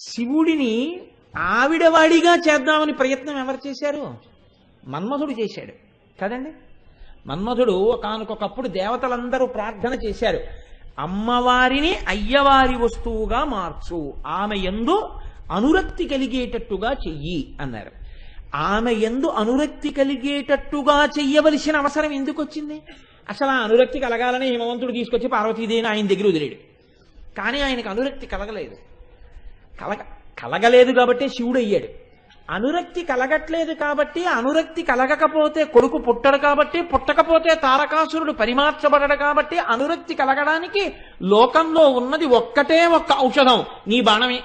శివుడిని ఆవిడవాడిగా చేద్దామని ప్రయత్నం ఎవరు చేశారు? మన్మధుడు చేశాడు కదండి. మన్మధుడు ఒకానొకప్పుడు దేవతలందరూ ప్రార్థన చేశారు, అమ్మవారిని అయ్యవారి వస్తువుగా మార్చు, ఆమె యందు అనురక్తి కలిగేటట్టుగా చెయ్యి అన్నారు. ఆమె యందు అనురక్తి కలిగేటట్టుగా చెయ్యవలసిన అవసరం ఎందుకు వచ్చింది? అసలు ఆ అనురక్తి కలగాలని హిమవంతుడు తీసుకొచ్చి పార్వతీదేవిని ఆయన దగ్గర వదిలేడు. కానీ ఆయనకు అనురక్తి కలగలేదు. కలగలేదు కాబట్టి శివుడు అయ్యాడు. అనురక్తి కలగట్లేదు కాబట్టి, అనురక్తి కలగకపోతే కొడుకు పుట్టడు కాబట్టి, పుట్టకపోతే తారకాసురుడు పరిమార్చబడడు కాబట్టి, అనురక్తి కలగడానికి లోకంలో ఉన్నది ఒక్కటే ఒక్క ఔషధం, నీ బాణమే.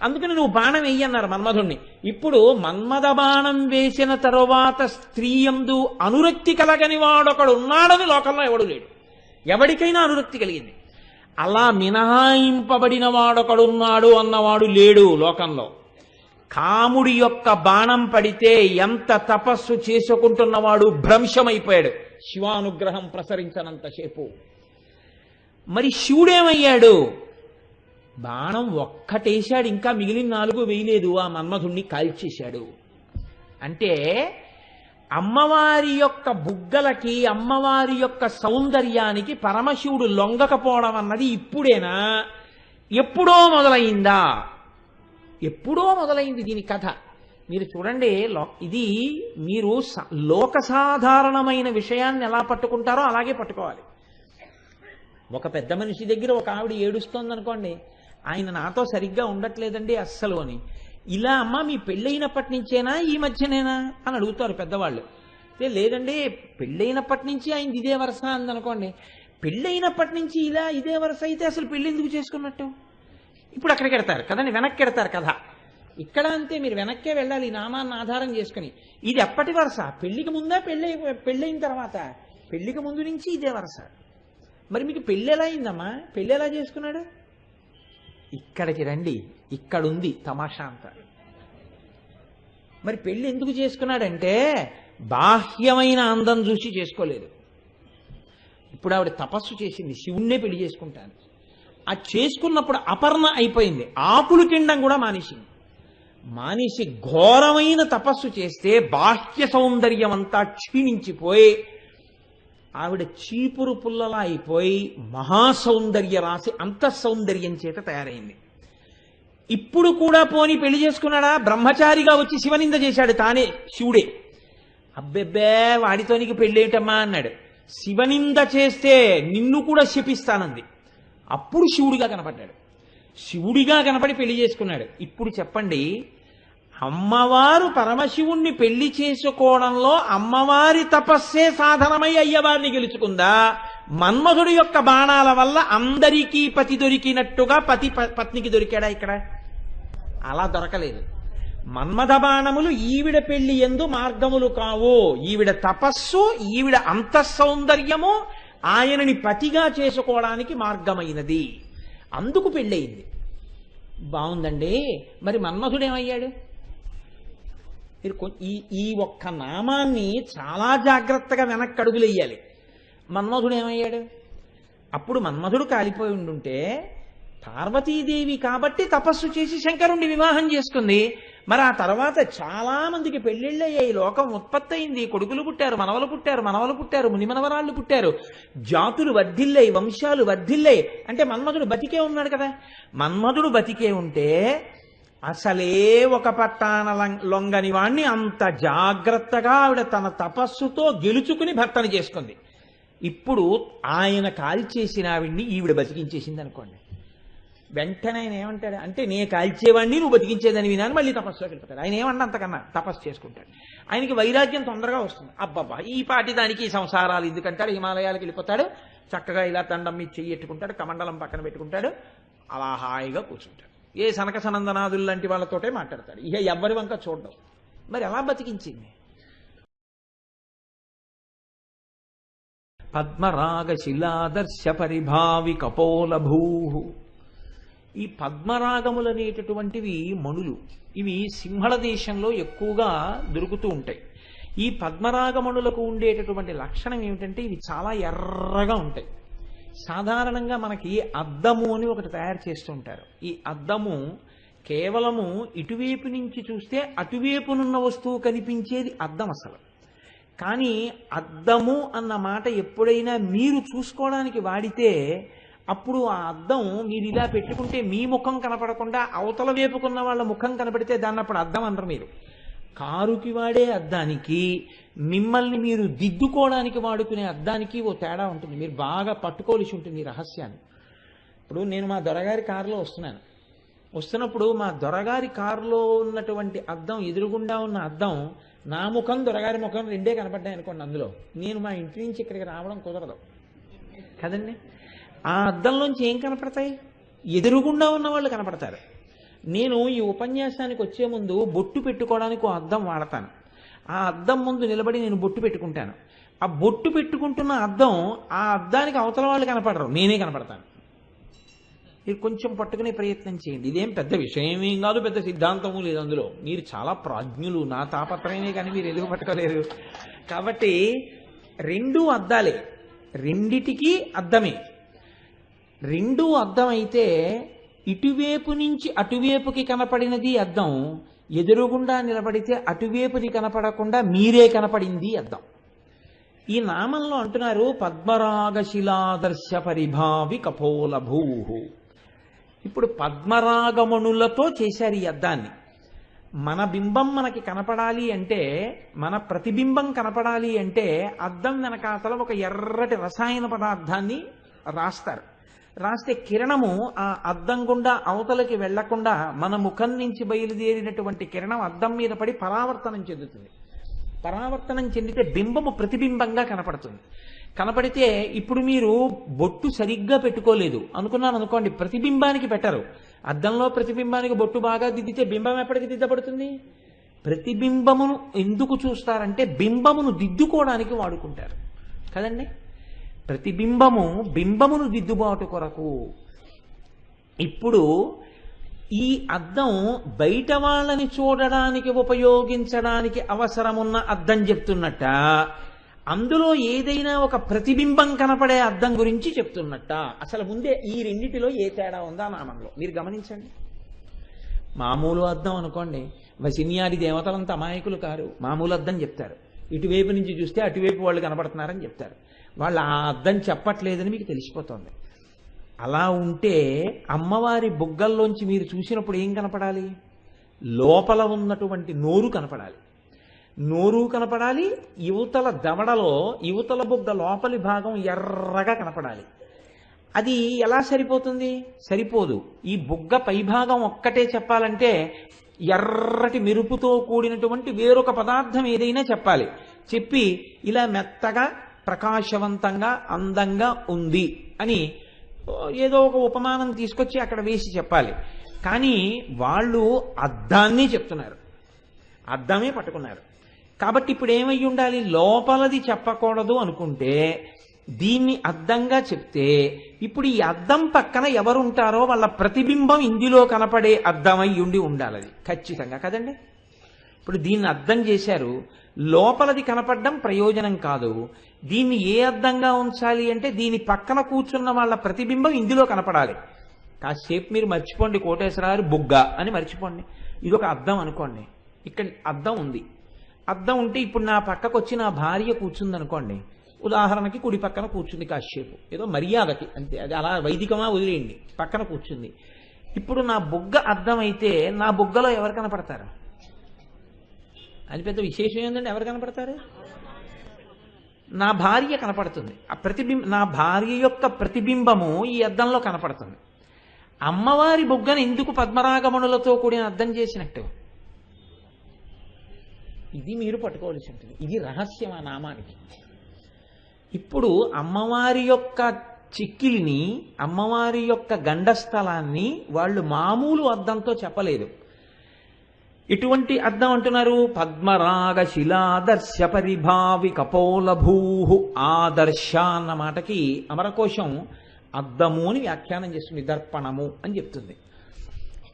అందుకని నువ్వు బాణం వెయ్యన్నారు మన్మధుణ్ణి. ఇప్పుడు మన్మథ బాణం వేసిన తరువాత స్త్రీయందు అనురక్తి కలగని వాడొకడు ఉన్నాడని లోకంలో ఎవడు లేడు. ఎవడికైనా అనురక్తి కలిగింది. అలా మినహాయింపబడిన వాడొకడున్నాడు అన్నవాడు లేడు లోకంలో. కాముడి యొక్క బాణం పడితే ఎంత తపస్సు చేసుకుంటున్నవాడు భ్రంశమైపోయాడు శివానుగ్రహం ప్రసరించనంతసేపు. మరి శివుడేమయ్యాడు? బాణం ఒక్కటేశాడు, ఇంకా మిగిలిన 4 వేయలేదు, ఆ మన్మధుణ్ణి కాల్చేశాడు. అంటే అమ్మవారి యొక్క బుగ్గలకి, అమ్మవారి యొక్క సౌందర్యానికి పరమశివుడు లొంగకపోవడం అన్నది ఇప్పుడేనా, ఎప్పుడో మొదలైందా? ఎప్పుడో మొదలైంది దీని కథ. మీరు చూడండి, ఇది మీరు లోక సాధారణమైన విషయాన్ని ఎలా పట్టుకుంటారో అలాగే పట్టుకోవాలి. ఒక పెద్ద మనిషి దగ్గర ఒక ఆవిడ ఏడుస్తోంది అనుకోండి, ఆయన నాతో సరిగ్గా ఉండట్లేదండి అస్సలు అని. ఇలా అమ్మ మీ పెళ్ళైనప్పటి నుంచేనా ఈ మధ్యనేనా అని అడుగుతారు పెద్దవాళ్ళు. లేదండి పెళ్ళైనప్పటి నుంచి ఆయన ఇదే వరుస అందనుకోండి. పెళ్ళైనప్పటి నుంచి ఇలా ఇదే వరుస అయితే అసలు పెళ్ళి ఎందుకు చేసుకున్నట్టు? ఇప్పుడు అక్కడికి వెడతారు కదండి, వెనక్కి వెడతారు కథ. ఇక్కడ అంతే, మీరు వెనక్కే వెళ్ళాలి నామాన్ని ఆధారం చేసుకుని. ఇది ఎప్పటి వరుస? పెళ్లికి ముందా పెళ్ళైన తర్వాత? పెళ్లికి ముందు నుంచి ఇదే వరుస. మరి మీకు పెళ్ళి ఎలా అయిందమ్మా? పెళ్ళి ఎలా చేసుకున్నాడు? ఇక్కడికి రండి, ఇక్కడుంది తమాషా అంతా. మరి పెళ్ళి ఎందుకు చేసుకున్నాడంటే బాహ్యమైన అందం చూసి చేసుకోలేదు. ఇప్పుడు ఆవిడ తపస్సు చేసింది, శివుణ్ణే పెళ్లి చేసుకుంటాను. ఆ చేసుకున్నప్పుడు అపర్ణ అయిపోయింది, ఆకులు తినడం కూడా మానేసింది. మానేసి ఘోరమైన తపస్సు చేస్తే బాహ్య సౌందర్యం అంతా క్షీణించిపోయి ఆవిడ చీపురు పుల్లలా అయిపోయి మహాసౌందర్య రాశి అంతఃసౌందర్యం చేత తయారైంది. ఇప్పుడు కూడా పోని పెళ్లి చేసుకున్నాడా? బ్రహ్మచారిగా వచ్చి శివనింద చేశాడు తానే, శివుడే. అబ్బెబ్బే వాడితో నీకు పెళ్ళేటమ్మా అన్నాడు. శివనింద చేస్తే నిన్ను కూడా శపిస్తానంది. అప్పుడు శివుడిగా కనపడ్డాడు. శివుడిగా కనపడి పెళ్లి చేసుకున్నాడు. ఇప్పుడు చెప్పండి, అమ్మవారు పరమశివుణ్ణి పెళ్లి చేసుకోవడంలో అమ్మవారి తపస్సే సాధనమై అయ్యవారిని గెలుచుకుందా? మన్మధుడి యొక్క బాణాల వల్ల అందరికీ పతి దొరికినట్టుగా పత్నికి దొరికాడా ఇక్కడ? అలా దొరకలేదు. మన్మథ బాణములు ఈవిడ పెళ్లి యందు మార్గములు కావు. ఈవిడ తపస్సు, ఈవిడ అంతఃసౌందర్యము ఆయనని పతిగా చేసుకోవడానికి మార్గమైనది. అందుకు పెళ్ళయింది. బాగుందండి. మరి మన్మధుడేమయ్యాడు? మీరు ఈ ఒక్క నామాన్ని చాలా జాగ్రత్తగా వెనక్కి అడుగులెయ్యాలి. మన్మధుడేమయ్యాడు? అప్పుడు మన్మధుడు కాలిపోయి ఉండుంటే పార్వతీదేవి కాబట్టి తపస్సు చేసి శంకరుణ్ణి వివాహం చేసుకుంది. మరి ఆ తర్వాత చాలా మందికి పెళ్లిళ్ళయ్యాయి, లోకం ఉత్పత్తి అయింది, కొడుకులు పుట్టారు, మనవలు పుట్టారు, మునిమనవరాళ్ళు పుట్టారు, జాతులు వర్ధిల్లాయి, వంశాలు వర్ధిల్లాయి. అంటే మన్మధుడు బతికే ఉన్నాడు కదా. మన్మధుడు బతికే ఉంటే అసలే ఒక పట్టాన లొంగని వాణ్ణి అంత జాగ్రత్తగా ఆవిడ తన తపస్సుతో గెలుచుకుని భర్తను చేసుకుంది. ఇప్పుడు ఆయన కాల్చేసిన ఆవిడ్ని ఈవిడ బతికించేసింది అనుకోండి. వెంటనే ఆయన ఏమంటాడు అంటే, నే కాల్చేవాడిని నువ్వు బతికించేదని వినాను, మళ్ళీ తపస్సులోకి వెళ్ళిపోతాడు. ఆయన ఏమన్నా అంతకన్నా తపస్సు చేసుకుంటాడు. ఆయనకి వైరాగ్యం తొందరగా వస్తుంది. అబ్బబ్బా ఈ పాటి దానికి సంసారాలు ఎందుకంటాడు, హిమాలయాలకు వెళ్ళిపోతాడు, చక్కగా ఇలా దండం మీద చెయ్యెట్టుకుంటాడు, కమండలం పక్కన పెట్టుకుంటాడు, అలా హాయిగా కూర్చుంటాడు. ఏ సనక సనందనాదులు లాంటి వాళ్ళతోటే మాట్లాడతాడు. ఇక ఎవ్వరి వంక చూడడం. మరి ఎలా బతికించింది? పద్మరాగ శిలాదర్శ పరిభావి కపోలభూ. ఈ పద్మరాగములనేటటువంటివి మణులు. ఇవి సింహళ దేశంలో ఎక్కువగా దొరుకుతూ ఉంటాయి. ఈ పద్మరాగమణులకు ఉండేటటువంటి లక్షణం ఏమిటంటే ఇవి చాలా ఎర్రగా ఉంటాయి. సాధారణంగా మనకి అద్దము అని ఒకటి తయారు చేస్తూ ఉంటారు. ఈ అద్దము కేవలము ఇటువైపు నుంచి చూస్తే అటువైపునున్న వస్తువు కనిపించేది అద్దం అసలు. కానీ అద్దము అన్న మాట ఎప్పుడైనా మీరు చూసుకోవడానికి వాడితే అప్పుడు ఆ అద్దం మీరు ఇలా పెట్టుకుంటే మీ ముఖం కనపడకుండా అవతల వైపుకున్న వాళ్ళ ముఖం కనపడితే దాన్ని అప్పుడు అద్దం అనరు మీరు. కారుకి వాడే అద్దానికి మిమ్మల్ని మీరు దిద్దుకోవడానికి వాడుకునే అద్దానికి ఓ తేడా ఉంటుంది. మీరు బాగా పట్టుకోవలసి ఉంటుంది ఈ రహస్యాన్ని. ఇప్పుడు నేను మా దొరగారి కారులో వస్తున్నప్పుడు మా దొరగారి కారులో ఉన్నటువంటి అద్దం, ఎదురుగుండా ఉన్న అద్దం, నా ముఖం దొరగారి ముఖం రెండే కనపడ్డాయి అనుకోండి. అందులో నేను మా ఇంటి నుంచి ఇక్కడికి రావడం కుదరదు కదండి. ఆ అద్దంలోంచి ఏం కనపడతాయి? ఎదురుగుండా ఉన్న వాళ్ళు కనపడతారు. నేను ఈ ఉపన్యాసానికి వచ్చే ముందు బొట్టు పెట్టుకోవడానికి ఓ అద్దం వాడతాను. ఆ అద్దం ముందు నిలబడి నేను బొట్టు పెట్టుకుంటాను. ఆ బొట్టు పెట్టుకుంటున్న అద్దం ఆ అద్దానికి అవతల వాళ్ళు కనపడరు, నేనే కనపడతాను. మీరు కొంచెం పట్టుకునే ప్రయత్నం చేయండి. ఇదేం పెద్ద విషయమేం కాదు, పెద్ద సిద్ధాంతము లేదు అందులో. మీరు చాలా ప్రాజ్ఞులు, నా తాపత్రయమే కానీ మీరు ఎదుగు పట్టుకోలేరు. కాబట్టి రెండూ అద్దాలే, రెండిటికి అద్దమే. రెండూ అద్దం అయితే ఇటువైపు నుంచి అటువైపుకి కనపడినది అద్దం, ఎదురుగుండా నిలబడితే అటువైపుది కనపడకుండా మీరే కనపడింది అద్దం. ఈ నామంలో అంటున్నారు పద్మరాగశిలాదర్శ పరిభావి కపోలభూ. ఇప్పుడు పద్మరాగమణులతో చేశారు ఈ అద్దాన్ని. మన బింబం మనకి కనపడాలి అంటే, మన ప్రతిబింబం కనపడాలి అంటే అద్దం వెనకాతల ఒక ఎర్రటి రసాయన పదార్థాన్ని రాస్తారు. రాస్తే కిరణము ఆ అద్దం గుండా అవతలకి వెళ్లకుండా మన ముఖం నుంచి బయలుదేరినటువంటి కిరణం అద్దం మీద పడి పరావర్తనం చెందుతుంది. పరావర్తనం చెందితే బింబము ప్రతిబింబంగా కనపడుతుంది. కనపడితే ఇప్పుడు మీరు బొట్టు సరిగ్గా పెట్టుకోలేదు అనుకున్నాను అనుకోండి, ప్రతిబింబానికి పెట్టరు. అద్దంలో ప్రతిబింబానికి బొట్టు బాగా దిద్దితే బింబం ఎప్పటికి దిద్దపడుతుంది? ప్రతిబింబమును ఎందుకు చూస్తారంటే బింబమును దిద్దుకోవడానికి వాడుకుంటారు కదండి. ప్రతిబింబము బింబమును దిద్దుబాటు కొరకు. ఇప్పుడు ఈ అద్దం బయట వాళ్ళని చూడడానికి ఉపయోగించడానికి అవసరమున్న అద్దం చెప్తున్నట్ట, అందులో ఏదైనా ఒక ప్రతిబింబం కనపడే అద్దం గురించి చెప్తున్నట్ట. అసలు ముందే ఈ రెండిటిలో ఏ తేడా ఉందా నామంలో మీరు గమనించండి. మామూలు అద్దం అనుకోండి, వసిన్యాది దేవతలంత అమాయకులు కారు, మామూలు అద్దం చెప్తారు. ఇటువైపు నుంచి చూస్తే అటువైపు వాళ్ళు కనపడుతున్నారని చెప్తారు. వాళ్ళు ఆ అద్దం చెప్పట్లేదని మీకు తెలిసిపోతుంది. అలా ఉంటే అమ్మవారి బుగ్గల్లోంచి మీరు చూసినప్పుడు ఏం కనపడాలి? లోపల ఉన్నటువంటి నోరు కనపడాలి. నోరు కనపడాలి, యువతల దవడలో యువతల బుగ్గ లోపలి భాగం ఎర్రగా కనపడాలి. అది ఎలా సరిపోతుంది? సరిపోదు. ఈ బుగ్గ పైభాగం ఒక్కటే చెప్పాలంటే ఎర్రటి మెరుపుతో కూడినటువంటి వేరొక పదార్థం ఏదైనా చెప్పాలి. చెప్పి ఇలా మెత్తగా ప్రకాశవంతంగా అందంగా ఉంది అని ఏదో ఒక ఉపమానం తీసుకొచ్చి అక్కడ వేసి చెప్పాలి. కానీ వాళ్ళు అద్దాన్ని చెప్తున్నారు, అద్దమే పట్టుకున్నారు. కాబట్టి ఇప్పుడు ఏమై ఉండాలి? లోపలది చెప్పకూడదు అనుకుంటే దీన్ని అద్దంగా చెప్తే ఇప్పుడు ఈ అద్దం పక్కన ఎవరుంటారో వాళ్ళ ప్రతిబింబం ఇందులో కనపడే అద్దమై ఉండాలి. అది ఖచ్చితంగా కదండి. ఇప్పుడు దీన్ని అద్దం చేశారు, లోపలది కనపడడం ప్రయోజనం కాదు. దీన్ని ఏ అద్దంగా ఉంచాలి అంటే దీని పక్కన కూర్చున్న వాళ్ళ ప్రతిబింబం ఇందులో కనపడాలి. కాసేపు మీరు మర్చిపోండి కోటేశ్వరారు బుగ్గ అని మర్చిపోండి. ఇది ఒక అద్దం అనుకోండి, ఇక్కడ అద్దం ఉంది. అద్దం ఉంటే ఇప్పుడు నా పక్కకు వచ్చి నా భార్య కూర్చుంది అనుకోండి, ఉదాహరణకి కుడి పక్కన కూర్చుంది కాసేపు, ఏదో మర్యాదకి అంతే, అది అలా వైదికమా వదిలేయండి, పక్కన కూర్చుంది. ఇప్పుడు నా బుగ్గ అద్దం అయితే నా బుగ్గలో ఎవరు కనపడతారు? అది పెద్ద విశేషం ఏంటంటే ఎవరు కనపడతారు? నా భార్య కనపడుతుంది. ఆ నా భార్య యొక్క ప్రతిబింబము ఈ అద్దంలో కనపడుతుంది. అమ్మవారి బుగ్గను ఎందుకు పద్మరాగమణులతో కూడిన అద్దం చేసినట్టు? ఇది మీరు పట్టుకోవాల్సి ఉంటుంది. ఇది రహస్యం ఆ నామానికి. ఇప్పుడు అమ్మవారి యొక్క చిక్కిలిని, అమ్మవారి యొక్క గండస్థలాన్ని వాళ్ళు మామూలు అద్దంతో చెప్పలేదు. ఇటువంటి అద్దం అంటున్నారు పద్మరాగ శిలాదర్శ పరిభావి కపోలభూ. ఆదర్శ అన్న మాటకి అమరకోశం అద్దము అని వ్యాఖ్యానం చేస్తుంది, దర్పణము అని చెప్తుంది.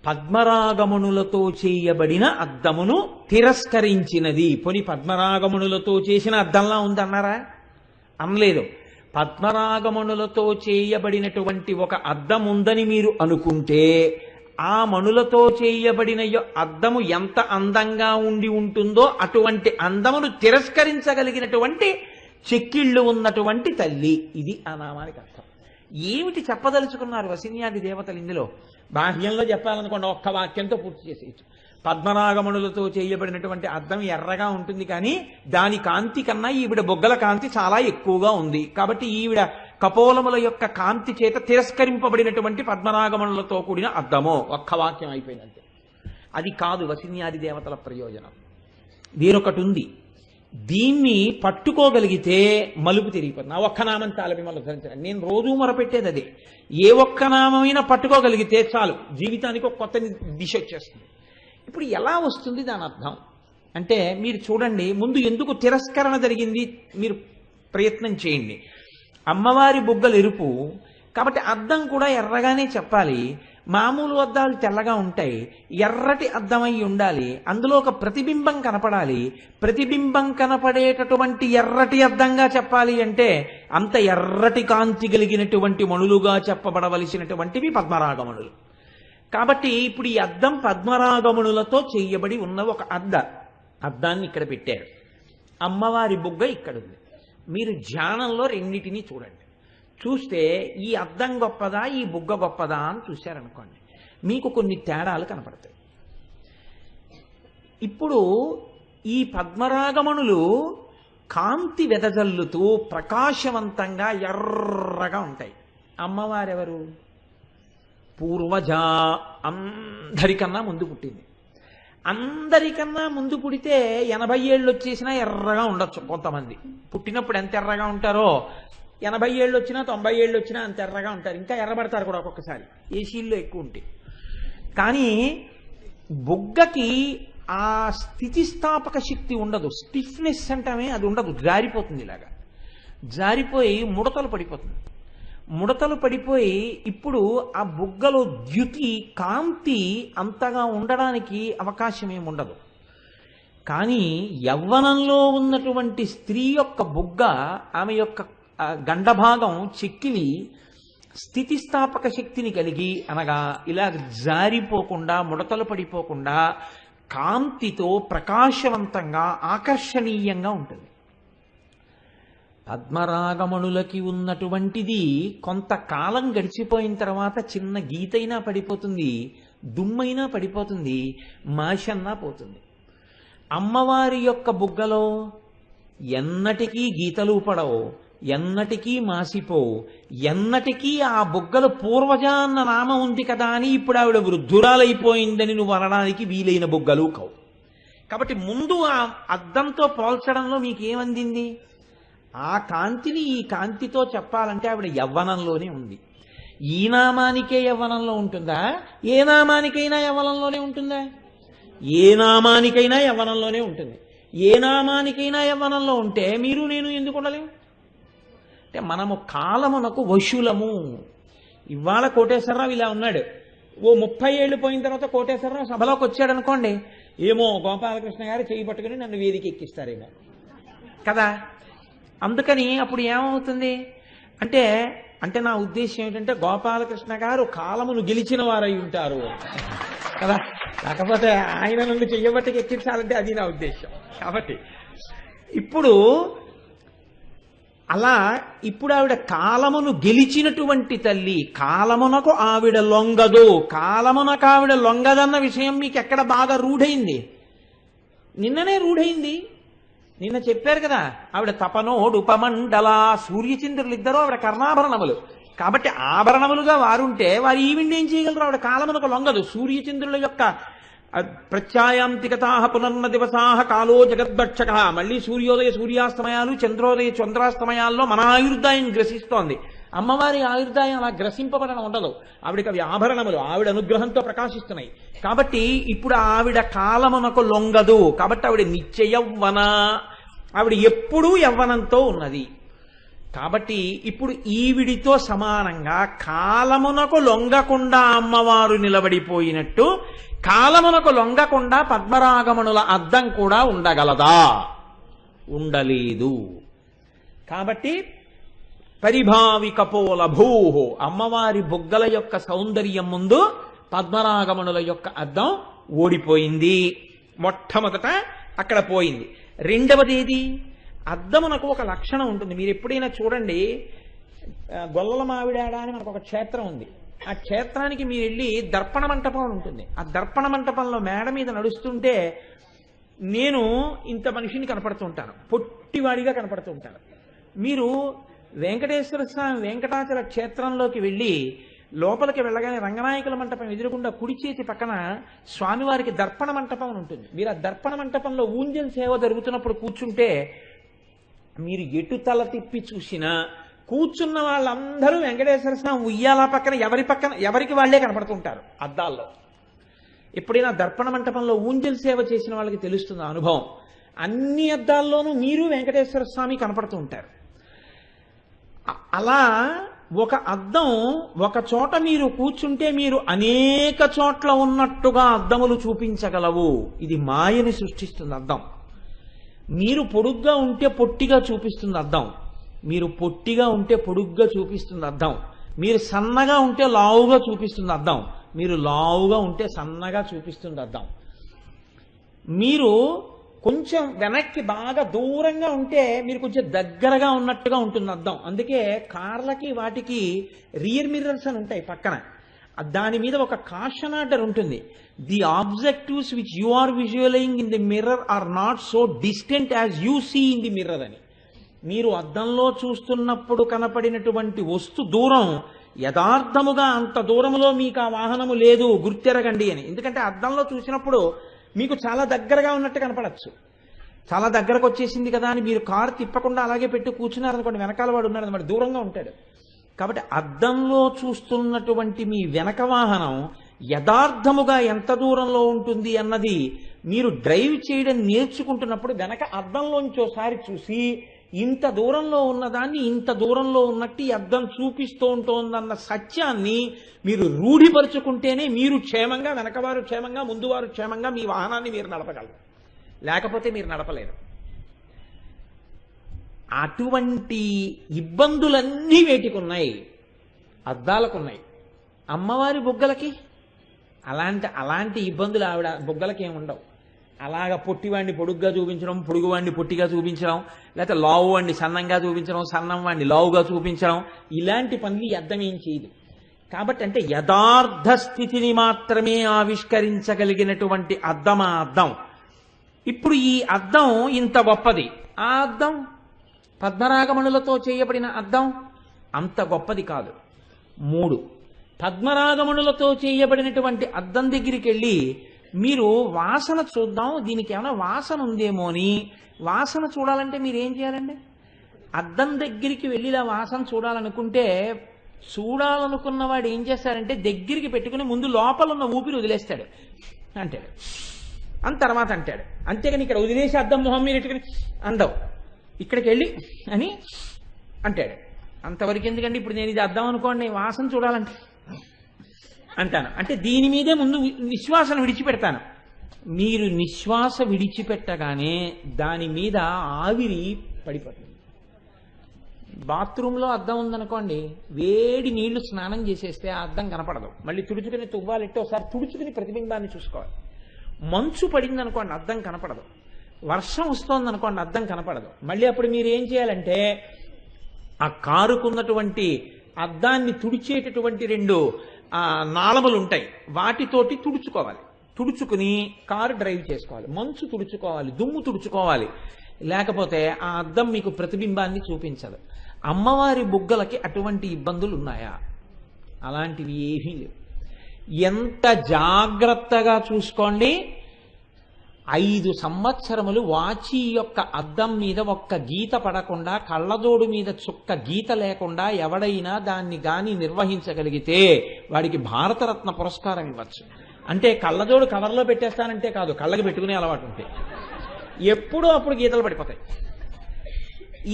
పద్మరాగమణులతో చేయబడిన అద్దమును తిరస్కరించినది. పోని పద్మరాగమణులతో చేసిన అద్దంలా ఉందన్నారా? అనలేదు. పద్మరాగమణులతో చేయబడినటువంటి ఒక అద్దం ఉందని మీరు అనుకుంటే ఆ మణులతో చేయబడిన అద్దము ఎంత అందంగా ఉండి ఉంటుందో అటువంటి అందమును తిరస్కరించగలిగినటువంటి చెక్కిళ్ళు ఉన్నటువంటి తల్లి. ఇది ఆ నామానికి అర్థం. ఏమిటి చెప్పదలుచుకున్నారు వసిన్యాది దేవతలు ఇందులో? బాహ్యంలో చెప్పాలనుకోండి, ఒక్క వాక్యంతో పూర్తి చేసేయచ్చు. పద్మనాగమణులతో చేయబడినటువంటి అద్దం ఎర్రగా ఉంటుంది, కానీ దాని కాంతి కన్నా ఈవిడ బొగ్గల కాంతి చాలా ఎక్కువగా ఉంది. కాబట్టి ఈవిడ కపోలముల యొక్క కాంతి చేత తిరస్కరింపబడినటువంటి పద్మనాగమణులతో కూడిన అద్దమో. ఒక్క వాక్యం అయిపోయినంతే. అది కాదు వసిన్యాది దేవతల ప్రయోజనం. దీనొకటి ఉంది. దీన్ని పట్టుకోగలిగితే మలుపు తిరిగిపోతుంది. ఆ ఒక్క నామం చాలు మిమ్మల్ని ధరించడం. నేను రోజు మొరపెట్టేది అదే. ఏ ఒక్క నామైనా పట్టుకోగలిగితే చాలు, జీవితానికి ఒక కొత్త దిశ వచ్చేస్తుంది. ఇప్పుడు ఎలా వస్తుంది దాని అర్థం అంటే, మీరు చూడండి, ముందు ఎందుకు తిరస్కరణ జరిగింది మీరు ప్రయత్నం చేయండి. అమ్మవారి బుగ్గలు ఎరుపు కాబట్టి అద్దం కూడా ఎర్రగానే చెప్పాలి. మామూలు అద్దాలు తెల్లగా ఉంటాయి, ఎర్రటి అద్దమై ఉండాలి. అందులో ఒక ప్రతిబింబం కనపడాలి. ప్రతిబింబం కనపడేటటువంటి ఎర్రటి అద్దంగా చెప్పాలి అంటే అంత ఎర్రటి కాంతి కలిగినటువంటి మణులుగా చెప్పబడవలసినటువంటివి పద్మరాగమణులు. కాబట్టి ఇప్పుడు ఈ అద్దం పద్మరాగమణులతో చేయబడి ఉన్న ఒక అద్దాన్ని ఇక్కడ పెట్టారు. అమ్మవారి బుగ్గ ఇక్కడ ఉంది. మీరు ధ్యానంలో రెండింటినీ చూడండి. చూస్తే ఈ అద్దం గొప్పదా ఈ బుగ్గ గొప్పదా అని చూశారనుకోండి, మీకు కొన్ని తేడాలు కనపడతాయి. ఇప్పుడు ఈ పద్మరాగమణులు కాంతి వెదజల్లుతూ ప్రకాశవంతంగా ఎర్రగా ఉంటాయి. అమ్మవారెవరు? పూర్వజ. అందరికన్నా ముందు పుట్టింది. అందరికన్నా ముందు పుడితే 80 ఏళ్ళు వచ్చేసినా ఎర్రగా ఉండొచ్చు. కొంతమంది పుట్టినప్పుడు ఎంత ఎర్రగా ఉంటారో 80 ఏళ్ళు వచ్చినా 90 ఏళ్ళు వచ్చినా అంత ఎర్రగా ఉంటారు. ఇంకా ఎర్రబడతారు కూడా ఒక్కొక్కసారి, ఏసీల్లో ఎక్కువ ఉంటాయి. కానీ బుగ్గకి ఆ స్థితిస్థాపక శక్తి ఉండదు. స్టిఫ్నెస్ అంటామే అది ఉండదు. జారిపోతుంది, ఇలాగా జారిపోయి ముడతలు పడిపోతుంది. ముడతలు పడిపోయి ఇప్పుడు ఆ బుగ్గలో ద్యుతి కాంతి అంతగా ఉండడానికి అవకాశం ఏమి ఉండదు. కానీ యవ్వనంలో ఉన్నటువంటి స్త్రీ యొక్క బుగ్గ, ఆమె యొక్క గండభాగం చెక్కిలి స్థితిస్థాపక శక్తిని కలిగి, అనగా ఇలా జారిపోకుండా ముడతలు పడిపోకుండా కాంతితో ప్రకాశవంతంగా ఆకర్షణీయంగా ఉంటుంది. పద్మరాగమణులకి ఉన్నటువంటిది కొంతకాలం గడిచిపోయిన తర్వాత చిన్న గీతైనా పడిపోతుంది, దుమ్మైనా పడిపోతుంది, మాషన్నా పోతుంది. అమ్మవారి యొక్క బుగ్గలో ఎన్నటికీ గీతలు పడవు, ఎన్నటికీ మాసిపోవు, ఎన్నటికీ ఆ బుగ్గలు పూర్వజ అన్న నామం ఉంది కదా అని ఇప్పుడు ఆవిడ వృద్ధురాలైపోయిందని నువ్వు అనడానికి వీలైన బుగ్గలు కావు. కాబట్టి ముందు ఆ అద్దంతో పోల్చడంలో మీకేమందింది? ఆ కాంతిని ఈ కాంతితో చెప్పాలంటే ఆవిడ యవ్వనంలోనే ఉంది. ఈ నామానికే యవ్వనంలో ఉంటుందా? ఏ నామానికైనా యవ్వనంలోనే ఉంటుందా? ఏ నామానికైనా యవ్వనంలోనే ఉంటుంది. ఏ నామానికైనా యవ్వనంలో ఉంటే మీరు నేను ఎందుకు ఉండలేము? అంటే మనము కాలమునకు వశులము. ఇవాళ కోటేశ్వరరావు ఇలా ఉన్నాడు, ఓ 30 ఏళ్ళు పోయిన తర్వాత కోటేశ్వరరావు సభలోకి వచ్చాడు అనుకోండి, ఏమో గోపాలకృష్ణ గారు చేయి పట్టుకుని నన్ను వేదిక ఎక్కిస్తారేమో కదా. అందుకని అప్పుడు ఏమవుతుంది అంటే అంటే నా ఉద్దేశం ఏమిటంటే గోపాలకృష్ణ గారు కాలమును గెలిచిన వారై ఉంటారు కదా. కాకపోతే ఆయన నన్ను చెయ్యబట్టుకు ఎక్కించాలంటే అది నా ఉద్దేశం. కాబట్టి ఇప్పుడు అలా ఇప్పుడు ఆవిడ కాలమును గెలిచినటువంటి తల్లి. కాలమునకు ఆవిడ లొంగదు. కాలమునకు ఆవిడ లొంగదన్న విషయం మీకు ఎక్కడ బాగా రూఢైంది? నిన్ననే రూఢైంది. నిన్న చెప్పారు కదా, ఆవిడ తపనోడు ఉపమండల. సూర్యచంద్రులు ఇద్దరు ఆవిడ కర్ణాభరణములు. కాబట్టి ఆభరణములుగా వారుంటే వారు ఈవిడ ఏం చేయగలరు? ఆవిడ కాలమునకు లొంగదు. సూర్యచంద్రుల యొక్క ప్రత్యాయాంతికతాహ పునర్న దివసాహ కాలో జగద్భక్షక. మళ్ళీ సూర్యోదయ సూర్యాస్తమయాలు, చంద్రోదయ చంద్రాస్తమయాల్లో మన ఆయుర్దాయం గ్రసిస్తోంది. అమ్మవారి ఆయుర్దాయం అలా గ్రసింపబడడం ఉండదు. ఆవిడకి అవి ఆభరణములు, ఆవిడ అనుగ్రహంతో ప్రకాశిస్తున్నాయి. కాబట్టి ఇప్పుడు ఆవిడ కాలమునకు లొంగదు. కాబట్టి ఆవిడ నిత్య యవ్వన, ఆవిడ ఎప్పుడూ యవ్వనంతో ఉన్నది. కాబట్టి ఇప్పుడు ఈవిడితో సమానంగా కాలమునకు లొంగకుండా అమ్మవారు నిలబడిపోయినట్టు కాలమునకు లొంగకుండా పద్మరాగమణుల అద్దం కూడా ఉండగలదా? ఉండలేదు. కాబట్టి పరిభావి కపోల భూహో, అమ్మవారి బొగ్గల యొక్క సౌందర్యం ముందు పద్మరాగమణుల యొక్క అద్దం ఓడిపోయింది. మొట్టమొదట అక్కడ పోయింది. రెండవది ఏది? అద్దమునకు ఒక లక్షణం ఉంటుంది. మీరు ఎప్పుడైనా చూడండి, గొల్లల మావిడాడ అని మనకు ఒక క్షేత్రం ఉంది. ఆ క్షేత్రానికి మీరు వెళ్ళి దర్పణ మంటపం ఉంటుంది. ఆ దర్పణ మంటపంలో మేడ మీద నడుస్తుంటే నేను ఇంత మనిషిని కనపడుతూ ఉంటాను, పొట్టివాడిగా కనపడుతూ ఉంటాను. మీరు వెంకటేశ్వర స్వామి వెంకటాచల క్షేత్రంలోకి వెళ్ళి లోపలికి వెళ్ళగానే రంగనాయకుల మంటపం ఎదురుగుండా కుడి చేతి పక్కన స్వామివారికి దర్పణ మంటపం ఉంటుంది. మీరు ఆ దర్పణ మంటపంలో ఊంజల్ సేవ జరుగుతున్నప్పుడు కూర్చుంటే మీరు ఎటు తల తిప్పి చూసినా కూర్చున్న వాళ్ళందరూ వెంకటేశ్వర స్వామి ఉయ్యాల పక్కన ఎవరికి వాళ్లే కనపడుతుంటారు అద్దాల్లో. ఎప్పుడైనా దర్పణ మంటపంలో ఊంజల్ సేవ చేసిన వాళ్ళకి తెలుస్తుంది అనుభవం. అన్ని అద్దాల్లోనూ మీరు వెంకటేశ్వర స్వామి కనపడుతూ ఉంటారు. అలా ఒక అద్దం ఒక చోట మీరు కూర్చుంటే మీరు అనేక చోట్ల ఉన్నట్టుగా అద్దములు చూపించగలవు. ఇది మాయని సృష్టిస్తుంది అద్దం. మీరు పొడుగ్గా ఉంటే పొట్టిగా చూపిస్తుంది అద్దం. మీరు పొట్టిగా ఉంటే పొడుగ్గా చూపిస్తుంది అద్దం. మీరు సన్నగా ఉంటే లావుగా చూపిస్తుంది అద్దం. మీరు లావుగా ఉంటే సన్నగా చూపిస్తుంది అద్దం. మీరు కొంచెం వెనక్కి బాగా దూరంగా ఉంటే మీరు కొంచెం దగ్గరగా ఉన్నట్టుగా ఉంటుంది అద్దం. అందుకే కార్లకి వాటికి రియర్ మిర్రర్స్ అని ఉంటాయి పక్కన. దాని మీద ఒక కాషన్ ఆర్డర్ ఉంటుంది. The objectives which you are visualising in the mirror are not so distant as you see in the mirror అని. మీరు అద్దంలో చూస్తున్నప్పుడు కనపడినటువంటి వస్తు దూరం యథార్థముగా అంత దూరములో మీకు ఆ వాహనము లేదు, గుర్తెరగండి అని. ఎందుకంటే అద్దంలో చూసినప్పుడు మీకు చాలా దగ్గరగా ఉన్నట్టు కనపడచ్చు. చాలా దగ్గరకు వచ్చేసింది కదా అని మీరు కారు తిప్పకుండా అలాగే పెట్టి కూర్చున్నారనుకోండి, వెనకాల వాడు ఉన్నాడు మరి దూరంగా ఉంటాడు. కాబట్టి అద్దంలో చూస్తున్నటువంటి మీ వెనక వాహనం యథార్థముగా ఎంత దూరంలో ఉంటుంది అన్నది మీరు డ్రైవ్ చేయడం నేర్చుకుంటున్నప్పుడు వెనక అద్దంలోంచి ఒకసారి చూసి ఇంత దూరంలో ఉన్నదాన్ని ఇంత దూరంలో ఉన్నట్టు ఈ అద్దం చూపిస్తూ ఉంటోందన్న సత్యాన్ని మీరు రూఢిపరుచుకుంటేనే మీరు క్షేమంగా, వెనకవారు క్షేమంగా, ముందువారు క్షేమంగా మీ వాహనాన్ని మీరు నడపగలరు. లేకపోతే మీరు నడపలేరు. అటువంటి ఇబ్బందులన్నీ వేటికి ఉన్నాయి? అద్దాలకున్నాయి. అమ్మవారి బుగ్గలకి అలాంటి ఇబ్బందులు ఆవిడ బుగ్గలకి ఏమి ఉండవు. అలాగా పొట్టివాడిని పొడుగ్గా చూపించడం, పొడుగువాడిని పొట్టిగా చూపించడం, లేకపోతే లావు వాడిని సన్నంగా చూపించడం, సన్నం వాడిని లావుగా చూపించడం, ఇలాంటి పనులు అద్దం ఏం చేయదు. కాబట్టి అంటే యథార్థ స్థితిని మాత్రమే ఆవిష్కరించగలిగినటువంటి అద్దమా అద్దం. ఇప్పుడు ఈ అద్దం ఇంత గొప్పది. ఆ అద్దం పద్మరాగమణులతో చేయబడిన అద్దం అంత గొప్పది కాదు. 3 పద్మరాగమణులతో చేయబడినటువంటి అద్దం దగ్గరికి వెళ్ళి మీరు వాసన చూద్దాం, దీనికి ఏమైనా వాసన ఉందేమో అని. వాసన చూడాలంటే మీరు ఏం చేయాలండి? అద్దం దగ్గరికి వెళ్ళి ఇలా వాసన చూడాలనుకుంటే చూడాలనుకున్న వాడు ఏం చేస్తాడంటే దగ్గరికి పెట్టుకుని ముందు లోపల ఉన్న ఊపిరి వదిలేస్తాడు అంటాడు. తర్వాత అంటాడు. అంతేగాని ఇక్కడ వదిలేసి అద్దం మొహం మీరు ఎట్టుకుని అందవు, ఇక్కడికి వెళ్ళి అని అంటాడు. అంతవరకు ఎందుకండి? ఇప్పుడు నేను ఇది అద్దం అనుకోండి, వాసన చూడాలంటే అంటాను. అంటే దీని మీదే ముందు నిశ్వాసను విడిచిపెడతాను. మీరు నిశ్వాస విడిచిపెట్టగానే దాని మీద ఆవిరి పడిపోతుంది. బాత్రూంలో అద్దం ఉందనుకోండి, వేడి నీళ్లు స్నానం చేసేస్తే ఆ అద్దం కనపడదు. మళ్ళీ తుడుచుకుని తువ్వాలిట్టి ఒకసారి తుడుచుకుని ప్రతిబింబాన్ని చూసుకోవాలి. మంచు పడింది అనుకోండి, అద్దం కనపడదు. వర్షం వస్తోంది అనుకోండి, అద్దం కనపడదు. మళ్ళీ అప్పుడు మీరు ఏం చేయాలంటే ఆ కారుకున్నటువంటి అద్దాన్ని తుడిచేటటువంటి 2 నాళములు ఉంటాయి, వాటితోటి తుడుచుకోవాలి. తుడుచుకుని కారు డ్రైవ్ చేసుకోవాలి. మంచు తుడుచుకోవాలి, దుమ్ము తుడుచుకోవాలి. లేకపోతే ఆ అద్దం మీకు ప్రతిబింబాన్ని చూపించదు. అమ్మవారి బుగ్గలకి అటువంటి ఇబ్బందులు ఉన్నాయా? అలాంటివి ఏమీ లేవు. ఎంత జాగ్రత్తగా చూసుకోండి. 5 సంవత్సరములు వాచి యొక్క అద్దం మీద ఒక్క గీత పడకుండా, కళ్ళజోడు మీద చుక్క గీత లేకుండా ఎవడైనా దాన్ని గాని నిర్వహించగలిగితే వాడికి భారతరత్న పురస్కారం ఇవ్వచ్చు. అంటే కళ్ళజోడు కవర్లో పెట్టేస్తానంటే కాదు, కళ్ళకి పెట్టుకునే అలవాటు ఉంటే ఎప్పుడూ అప్పుడు గీతలు పడిపోతాయి.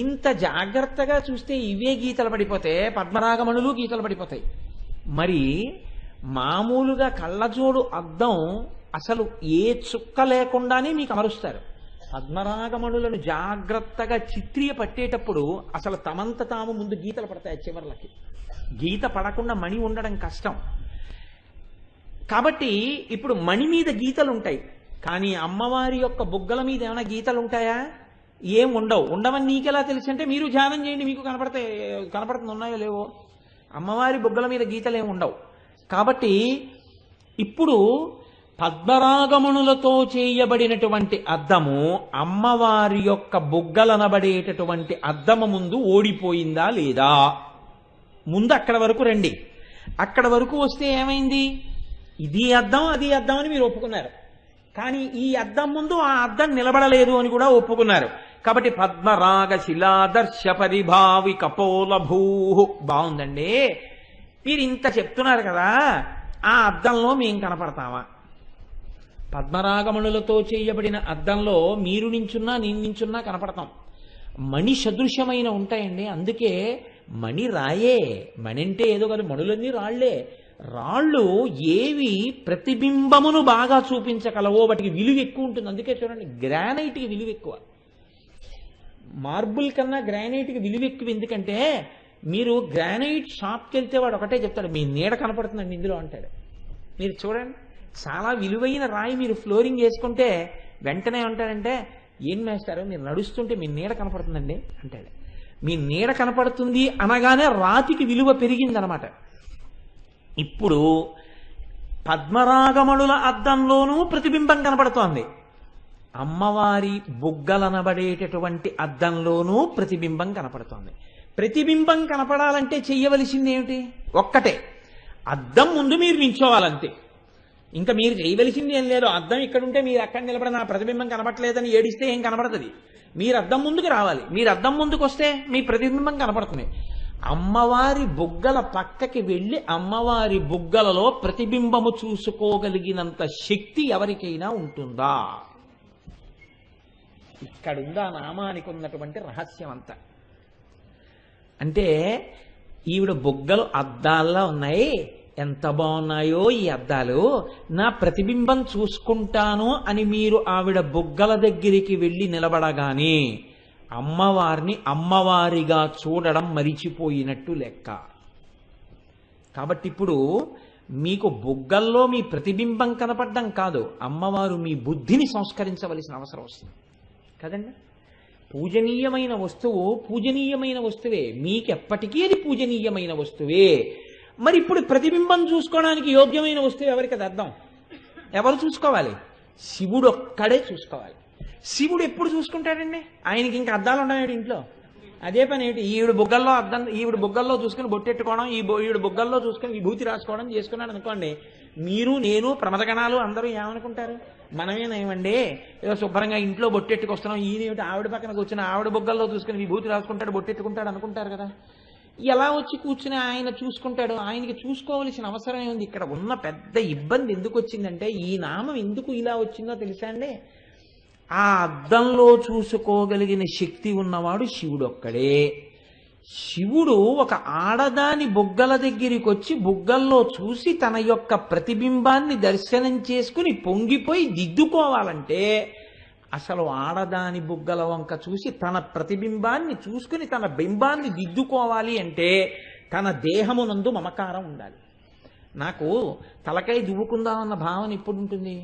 ఇంత జాగ్రత్తగా చూస్తే ఇవే గీతలు పడిపోతే పద్మరాగమణులు గీతలు పడిపోతాయి. మరి మామూలుగా కళ్ళజోడు అద్దం అసలు ఏ చుక్క లేకుండానే మీకు అమరుస్తారు. పద్మరాగమణులను జాగ్రత్తగా చిత్రీయ పట్టేటప్పుడు అసలు తమంత తాము ముందు గీతలు పడతాయి. చివర్లకి గీత పడకుండా మణి ఉండడం కష్టం. కాబట్టి ఇప్పుడు మణి మీద గీతలు ఉంటాయి, కానీ అమ్మవారి యొక్క బుగ్గల మీద ఏమైనా గీతలు ఉంటాయా? ఏం ఉండవు. ఉండవని నీకెలా తెలుసు అంటే మీరు ధ్యానం చేయండి, మీకు కనపడుతుంది ఉన్నాయో లేవో. అమ్మవారి బుగ్గల మీద గీతలు ఏమి ఉండవు. కాబట్టి ఇప్పుడు పద్మరాగమణులతో చేయబడినటువంటి అద్దము అమ్మవారి యొక్క బుగ్గలనబడేటటువంటి అద్దము ముందు ఓడిపోయిందా లేదా? ముందు అక్కడ వరకు రండి. అక్కడ వరకు వస్తే ఏమైంది? ఇది అద్దం అది అద్దం అని మీరు ఒప్పుకున్నారు, కానీ ఈ అద్దం ముందు ఆ అద్దం నిలబడలేదు అని కూడా ఒప్పుకున్నారు. కాబట్టి పద్మరాగ శిలాదర్శ పరిభావి కపోలభూ. బాగుందండి, మీరు ఇంత చెప్తున్నారు కదా, ఆ అద్దంలో మేం కనపడతామా? పద్మరాగమణులతో చేయబడిన అద్దంలో మీరు నించున్నా నేను నించున్నా కనపడతాం. మణి సదృశ్యమైన ఉంటాయండి. అందుకే మణి రాయే. మణి అంటే ఏదో కాదు, మణులన్నీ రాళ్లే. రాళ్ళు ఏవి ప్రతిబింబమును బాగా చూపించగలవో వాటికి విలువ ఎక్కువ ఉంటుంది. అందుకే చూడండి, గ్రానైట్కి విలువ ఎక్కువ, మార్బుల్ కన్నా గ్రానైట్కి విలువ ఎక్కువ. ఎందుకంటే మీరు గ్రానైట్ షాప్కి వెళ్తే వాడు ఒకటే చెప్తాడు, మీ నీడ కనపడుతుందండి ఇందులో అంటాడు. మీరు చూడండి, చాలా విలువైన రాయి మీరు ఫ్లోరింగ్ వేసుకుంటే వెంటనే ఉంటాడంటే, ఏం వేస్తారు, మీరు నడుస్తుంటే మీ నీడ కనపడుతుందండి అంటాడు. మీ నీడ కనపడుతుంది అనగానే రాతికి విలువ పెరిగిందనమాట. ఇప్పుడు పద్మరాగమణుల అద్దంలోనూ ప్రతిబింబం కనపడుతోంది, అమ్మవారి బుగ్గలనబడేటటువంటి అద్దంలోనూ ప్రతిబింబం కనపడుతోంది. ప్రతిబింబం కనపడాలంటే చెయ్యవలసింది ఏమిటి? ఒక్కటే, అద్దం ముందు మీరు నించోవాలంతే. ఇంకా మీరు చేయవలసింది ఏం లేదు. అద్దం ఇక్కడ ఉంటే మీరు అక్కడ నిలబడి నా ప్రతిబింబం కనపట్లేదని ఏడిస్తే ఏం కనపడుతుంది? మీరు అద్దం ముందుకు రావాలి. మీరు అద్దం ముందుకు వస్తే మీ ప్రతిబింబం కనపడుతుంది. అమ్మవారి బుగ్గల పక్కకి వెళ్ళి అమ్మవారి బుగ్గలలో ప్రతిబింబము చూసుకోగలిగినంత శక్తి ఎవరికైనా ఉంటుందా? ఇక్కడుందా నామానికి ఉన్నటువంటి రహస్యం అంతా. అంటే ఈవిడ బుగ్గలు అద్దాల్లా ఉన్నాయి, ఎంత బాగున్నాయో ఈ అద్దాలు, నా ప్రతిబింబం చూసుకుంటాను అని మీరు ఆవిడ బుగ్గల దగ్గరికి వెళ్ళి నిలబడగానే అమ్మవారిని అమ్మవారిగా చూడడం మరిచిపోయినట్టు లెక్క. కాబట్టి ఇప్పుడు మీకు బుగ్గల్లో మీ ప్రతిబింబం కనపడడం కాదు, అమ్మవారు మీ బుద్ధిని సంస్కరించవలసిన అవసరం వస్తుంది కదండి. పూజనీయమైన వస్తువు పూజనీయమైన వస్తువే, మీకెప్పటికీ అది పూజనీయమైన వస్తువే. మరి ఇప్పుడు ప్రతిబింబం చూసుకోవడానికి యోగ్యమైన వస్తువు ఎవరికి? అది అర్థం ఎవరు చూసుకోవాలి? శివుడు ఒక్కడే చూసుకోవాలి. శివుడు ఎప్పుడు చూసుకుంటాడండి? ఆయనకి ఇంకా అద్దాలు ఉండవు ఇంట్లో. అదే పని ఏంటి, ఈవిడ బుగ్గల్లో అద్దం, ఈవిడ బుగ్గల్లో చూసుకుని బొట్టెట్టుకోవడం, ఈవిడ బుగ్గల్లో చూసుకుని విభూతి రాసుకోవడం చేసుకున్నాడు అనుకోండి, మీరు నేను ప్రమదగణాలు అందరూ ఏమనుకుంటారు? మనమేనేమండి ఏదో శుభ్రంగా ఇంట్లో బొట్టెట్టుకొస్తున్నాం, ఈయనేమిటి ఆవిడ పక్కన కూర్చుని ఆవిడ బుగ్గల్లో చూసుకుని విభూతి రాసుకుంటాడు బొట్టెట్టుకుంటాడు అనుకుంటారు కదా. ఎలా వచ్చి కూర్చుని ఆయన చూసుకుంటాడు? ఆయనకి చూసుకోవలసిన అవసరం ఏముంది? ఇక్కడ ఉన్న పెద్ద ఇబ్బంది ఎందుకు వచ్చిందంటే, ఈ నామం ఎందుకు ఇలా వచ్చిందో తెలుసా అండి? ఆ అద్దంలో చూసుకోగలిగిన శక్తి ఉన్నవాడు శివుడు ఒక్కడే. శివుడు ఒక ఆడదాని బుగ్గల దగ్గరికి వచ్చి బుగ్గల్లో చూసి తన యొక్క ప్రతిబింబాన్ని దర్శనం చేసుకుని పొంగిపోయి దిద్దుకోవాలంటే, అసలు ఆడదాని బుగ్గల వంక చూసి తన ప్రతిబింబాన్ని చూసుకుని తన బింబాన్ని దిద్దుకోవాలి అంటే తన దేహమునందు మమకారం ఉండాలి. నాకు తలకాయ దువ్వుకుందామన్న భావన ఎప్పుడు ఉంటుంది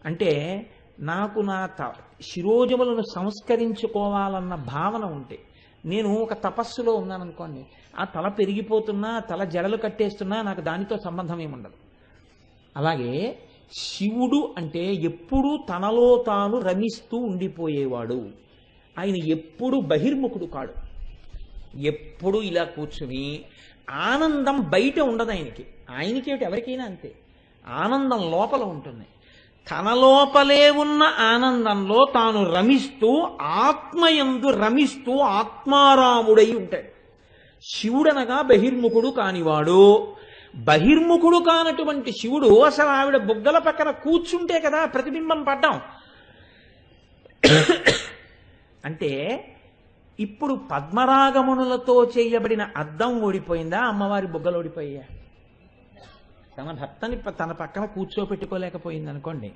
అంటే, నాకు నా శిరోజములను సంస్కరించుకోవాలన్న భావన ఉంటే, నేను ఒక తపస్సులో ఉన్నాను అనుకోండి, ఆ తల పెరిగిపోతున్నా తల జడలు కట్టేస్తున్నా నాకు దానితో సంబంధం ఏముండదు. అలాగే శివుడు అంటే ఎప్పుడూ తనలో తాను రమిస్తూ ఉండిపోయేవాడు. ఆయన ఎప్పుడు బహిర్ముఖుడు కాడు. ఎప్పుడు ఇలా కూర్చుని ఆనందం బయట ఉండదు ఆయనకి. ఆయనకేమిటి, ఎవరికైనా అంతే, ఆనందం లోపల ఉంటుంది. తన లోపలే ఉన్న ఆనందంలో తాను రమిస్తూ ఆత్మయందు రమిస్తూ ఆత్మారాముడై ఉంటాడు. శివుడనగా బహిర్ముఖుడు కానివాడు. బహిర్ముఖుడు కానటువంటి శివుడు అసలు ఆవిడ బుగ్గల పక్కన కూర్చుంటే కదా ప్రతిబింబం పడ్డాం. అంటే ఇప్పుడు పద్మరాగమునులతో చేయబడిన అద్దం ఓడిపోయిందా, అమ్మవారి బుగ్గలు ఓడిపోయా? తన భర్తని తన పక్కన కూర్చోపెట్టుకోలేకపోయింది అనుకోండి,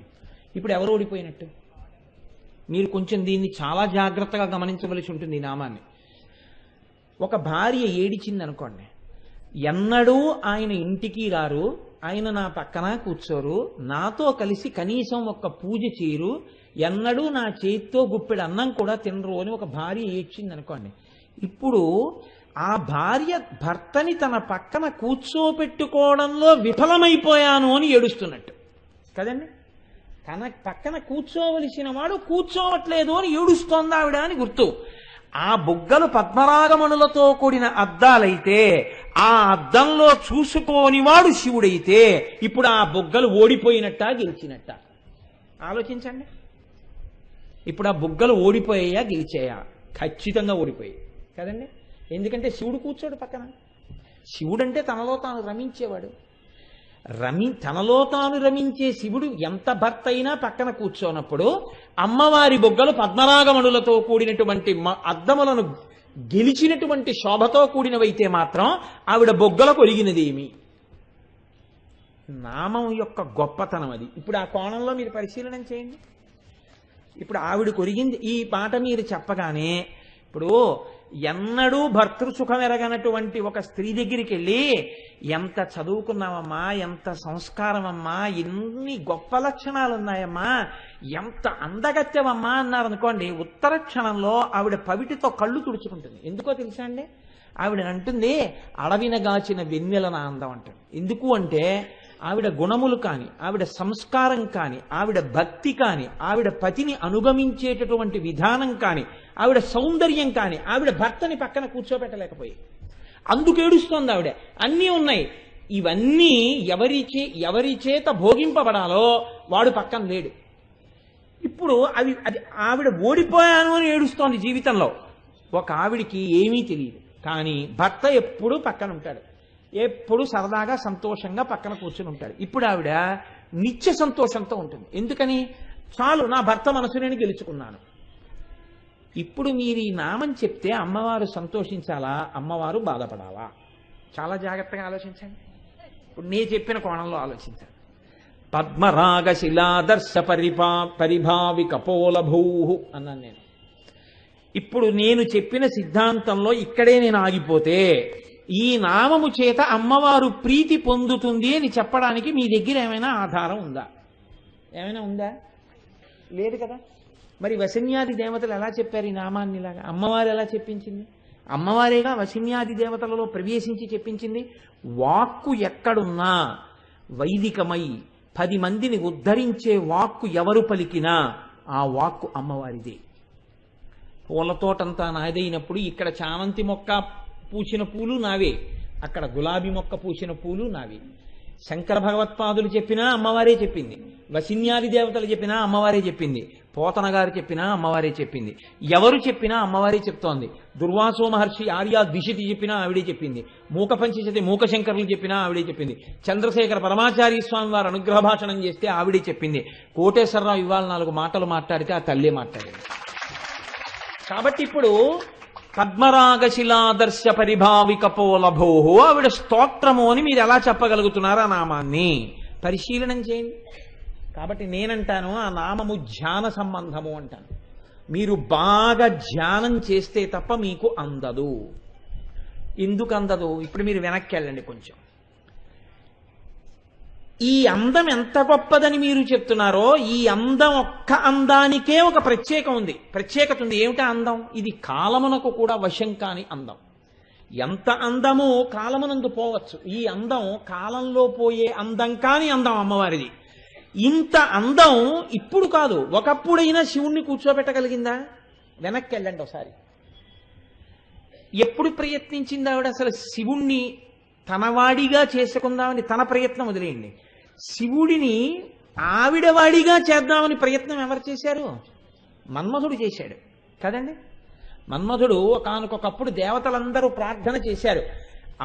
ఇప్పుడు ఎవరు ఓడిపోయినట్టు? మీరు కొంచెం దీన్ని చాలా జాగ్రత్తగా గమనించవలసి ఉంటుంది. ఈ నామాన్ని, ఒక భార్య ఏడిచింది అనుకోండి, ఎన్నడూ ఆయన ఇంటికి రారు, ఆయన నా పక్కన కూర్చోరు, నాతో కలిసి కనీసం ఒక్క పూజ చేయరు, ఎన్నడూ నా చేతితో గుప్పెడు అన్నం కూడా తినరు అని ఒక భార్య ఏడ్చింది అనుకోండి. ఇప్పుడు ఆ భార్య భర్తని తన పక్కన కూర్చోపెట్టుకోవడంలో విఫలమైపోయాను అని ఏడుస్తున్నట్టు కదండి. తన పక్కన కూర్చోవలసిన వాడు కూర్చోవట్లేదు అని ఏడుస్తోంది ఆవిడ అని గుర్తు. ఆ బుగ్గలు పద్మరాగమణులతో కూడిన అద్దాలైతే ఆ అద్దంలో చూసుకోని వాడు శివుడైతే ఇప్పుడు ఆ బుగ్గలు ఓడిపోయినట్ట గెలిచినట్ట ఆలోచించండి. ఇప్పుడు ఆ బుగ్గలు ఓడిపోయాయా గెలిచాయా? ఖచ్చితంగా ఓడిపోయాయి కదండి. ఎందుకంటే శివుడు కూర్చోడు పక్కన. శివుడు అంటే తనలో తాను రమించేవాడు. తనలో తాను రమించే శివుడు ఎంత భర్త అయినా పక్కన కూర్చోనప్పుడు అమ్మవారి బొగ్గలు పద్మరాగమణులతో కూడినటువంటి అద్దములను గెలిచినటువంటి శోభతో కూడినవైతే మాత్రం ఆవిడ బొగ్గలకు ఒరిగినదేమి? నామం యొక్క గొప్పతనం అది. ఇప్పుడు ఆ కోణంలో మీరు పరిశీలన చేయండి. ఇప్పుడు ఆవిడకు ఒరిగింది ఈ మాట మీరు చెప్పగానే, ఇప్పుడు ఎన్నడూ భర్తృసుఖం ఎరగనటువంటి ఒక స్త్రీ దగ్గరికి వెళ్ళి ఎంత చదువుకున్నావమ్మా, ఎంత సంస్కారమమ్మా, ఎన్ని గొప్ప లక్షణాలు ఉన్నాయమ్మా, ఎంత అందగత్యవమ్మా అన్నారనుకోండి, ఉత్తర క్షణంలో ఆవిడ పవిటితో కళ్ళు తుడుచుకుంటుంది. ఎందుకో తెలుసా అండి? ఆవిడ అంటుంది అడవినగాచిన వెన్నెల నా అందం అంటాడు. ఎందుకు అంటే ఆవిడ గుణములు కాని, ఆవిడ సంస్కారం కాని, ఆవిడ భక్తి కాని, ఆవిడ పతిని అనుగమించేటటువంటి విధానం కాని, ఆవిడ సౌందర్యం కాని ఆవిడ భర్తని పక్కన కూర్చోబెట్టలేకపోయి అందుకు ఏడుస్తోంది ఆవిడ. అన్నీ ఉన్నాయి. ఇవన్నీ ఎవరి చేత భోగింపబడాలో వాడు పక్కన లేడు. ఇప్పుడు అది ఆవిడ ఓడిపోయాను అని ఏడుస్తోంది జీవితంలో. ఒక ఆవిడికి ఏమీ తెలియదు, కానీ భర్త ఎప్పుడూ పక్కన ఉంటాడు, ఎప్పుడు సరదాగా సంతోషంగా పక్కన కూర్చుని ఉంటాడు. ఇప్పుడు ఆవిడ నిత్య సంతోషంతో ఉంటుంది. ఎందుకని? చాలు, నా భర్త మనసు నేను గెలుచుకున్నాను. ఇప్పుడు మీరు ఈ నామం చెప్తే అమ్మవారు సంతోషించాలా, అమ్మవారు బాధపడాలా? చాలా జాగ్రత్తగా ఆలోచించండి. ఇప్పుడు నేను చెప్పిన కోణంలో ఆలోచించండి. పద్మరాగ శిలాదర్శ పరిభావి కపోలభూ అన్నాను నేను. ఇప్పుడు నేను చెప్పిన సిద్ధాంతంలో ఇక్కడే నేను ఆగిపోతే ఈ నామము చేత అమ్మవారు ప్రీతి పొందుతుంది అని చెప్పడానికి మీ దగ్గర ఏమైనా ఆధారం ఉందా? ఏమైనా ఉందా? లేదు కదా. మరి వసిన్యాది దేవతలు ఎలా చెప్పారు ఈ నామాన్ని? ఇలాగా అమ్మవారు ఎలా చెప్పించింది? అమ్మవారేగా వసిన్యాది దేవతలలో ప్రవేశించి చెప్పించింది. వాక్కు ఎక్కడున్నా వైదికమై 10 మందిని ఉద్ధరించే వాక్కు ఎవరు పలికినా ఆ వాక్కు అమ్మవారిదే. పూలతోటంతా నాదైనప్పుడు ఇక్కడ చామంతి మొక్క పూసిన పూలు నావే, అక్కడ గులాబీ మొక్క పూసిన పూలు నావే. శంకర భగవత్పాదులు చెప్పినా అమ్మవారే చెప్పింది, వసిన్యాది దేవతలు చెప్పినా అమ్మవారే చెప్పింది, పోతన గారు చెప్పినా అమ్మవారే చెప్పింది, ఎవరు చెప్పినా అమ్మవారే చెప్తోంది. దుర్వాసో మహర్షి ఆర్యా ద్విషితి చెప్పినా ఆవిడే చెప్పింది, మూక పంచశతి మూకశంకరులు చెప్పినా ఆవిడే చెప్పింది, చంద్రశేఖర పరమాచార్య స్వామి వారు అనుగ్రహ భాషణం చేస్తే ఆవిడే చెప్పింది, కోటేశ్వరరావు ఇవాళ 4 మాటలు మాట్లాడితే ఆ తల్లే మాట్లాడింది. కాబట్టి ఇప్పుడు పద్మరాగశిలాదర్శ పరిభావి కపోలభో ఆవిడ స్తోత్రము అని మీరు ఎలా చెప్పగలుగుతున్నారు? ఆ నామాన్ని పరిశీలనం చేయండి. కాబట్టి నేనంటాను ఆ నామము ధ్యాన సంబంధము అంటాను. మీరు బాగా ధ్యానం చేస్తే తప్ప మీకు అందదు. ఎందుకు అందదు? ఇప్పుడు మీరు వెనక్కి వెళ్ళండి కొంచెం. ఈ అందం ఎంత గొప్పదని మీరు చెప్తున్నారో, ఈ అందం ఒక్క అందానికే ఒక ప్రత్యేకత ఉంది. ఏమిటా అందం? ఇది కాలమునకు కూడా వశం కాని అందం. ఎంత అందము కాలమునందు పోవచ్చు, ఈ అందం కాలంలో పోయే అందం కాని అందం అమ్మవారిది. ఇంత అందం ఇప్పుడు కాదు, ఒకప్పుడైనా శివుణ్ణి కూర్చోబెట్టగలిగిందా? వెనక్కి వెళ్ళండి ఒకసారి. ఎప్పుడు ప్రయత్నించింది ఆవిడ అసలు శివుణ్ణి తనవాడిగా చేసుకుందామని? తన ప్రయత్నం వదిలేయండి, శివుడిని ఆవిడవాడిగా చేద్దామని ప్రయత్నం ఎవరు చేశారు? మన్మధుడు చేశాడు కదండి. మన్మధుడు ఒకానొకప్పుడు దేవతలందరూ ప్రార్థన చేశారు,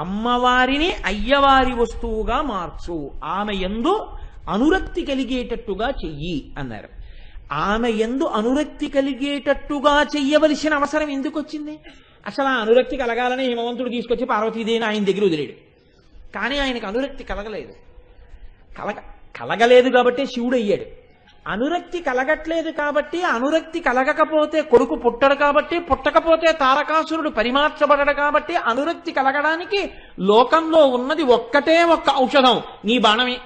అమ్మవారిని అయ్యవారి వస్తువుగా మార్చు, ఆమె యందు అనురక్తి కలిగేటట్టుగా చెయ్యి అన్నారు. ఆమె యందు అనురక్తి కలిగేటట్టుగా చెయ్యవలసిన అవసరం ఎందుకు వచ్చింది? అసలు ఆ అనురక్తి కలగాలని హిమవంతుడు తీసుకొచ్చి పార్వతీదేవిని ఆయన దగ్గర వదిలేడు. కానీ ఆయనకు అనురక్తి కలగలేదు కాబట్టి శివుడు అయ్యాడు. అనురక్తి కలగట్లేదు కాబట్టి అనురక్తి కలగకపోతే కొడుకు పుట్టడు కాబట్టి పుట్టకపోతే తారకాసురుడు పరిమార్చబడడు కాబట్టి అనురక్తి కలగడానికి లోకంలో ఉన్నది ఒక్కటే ఒక్క ఔషధం, నీ బాణమే.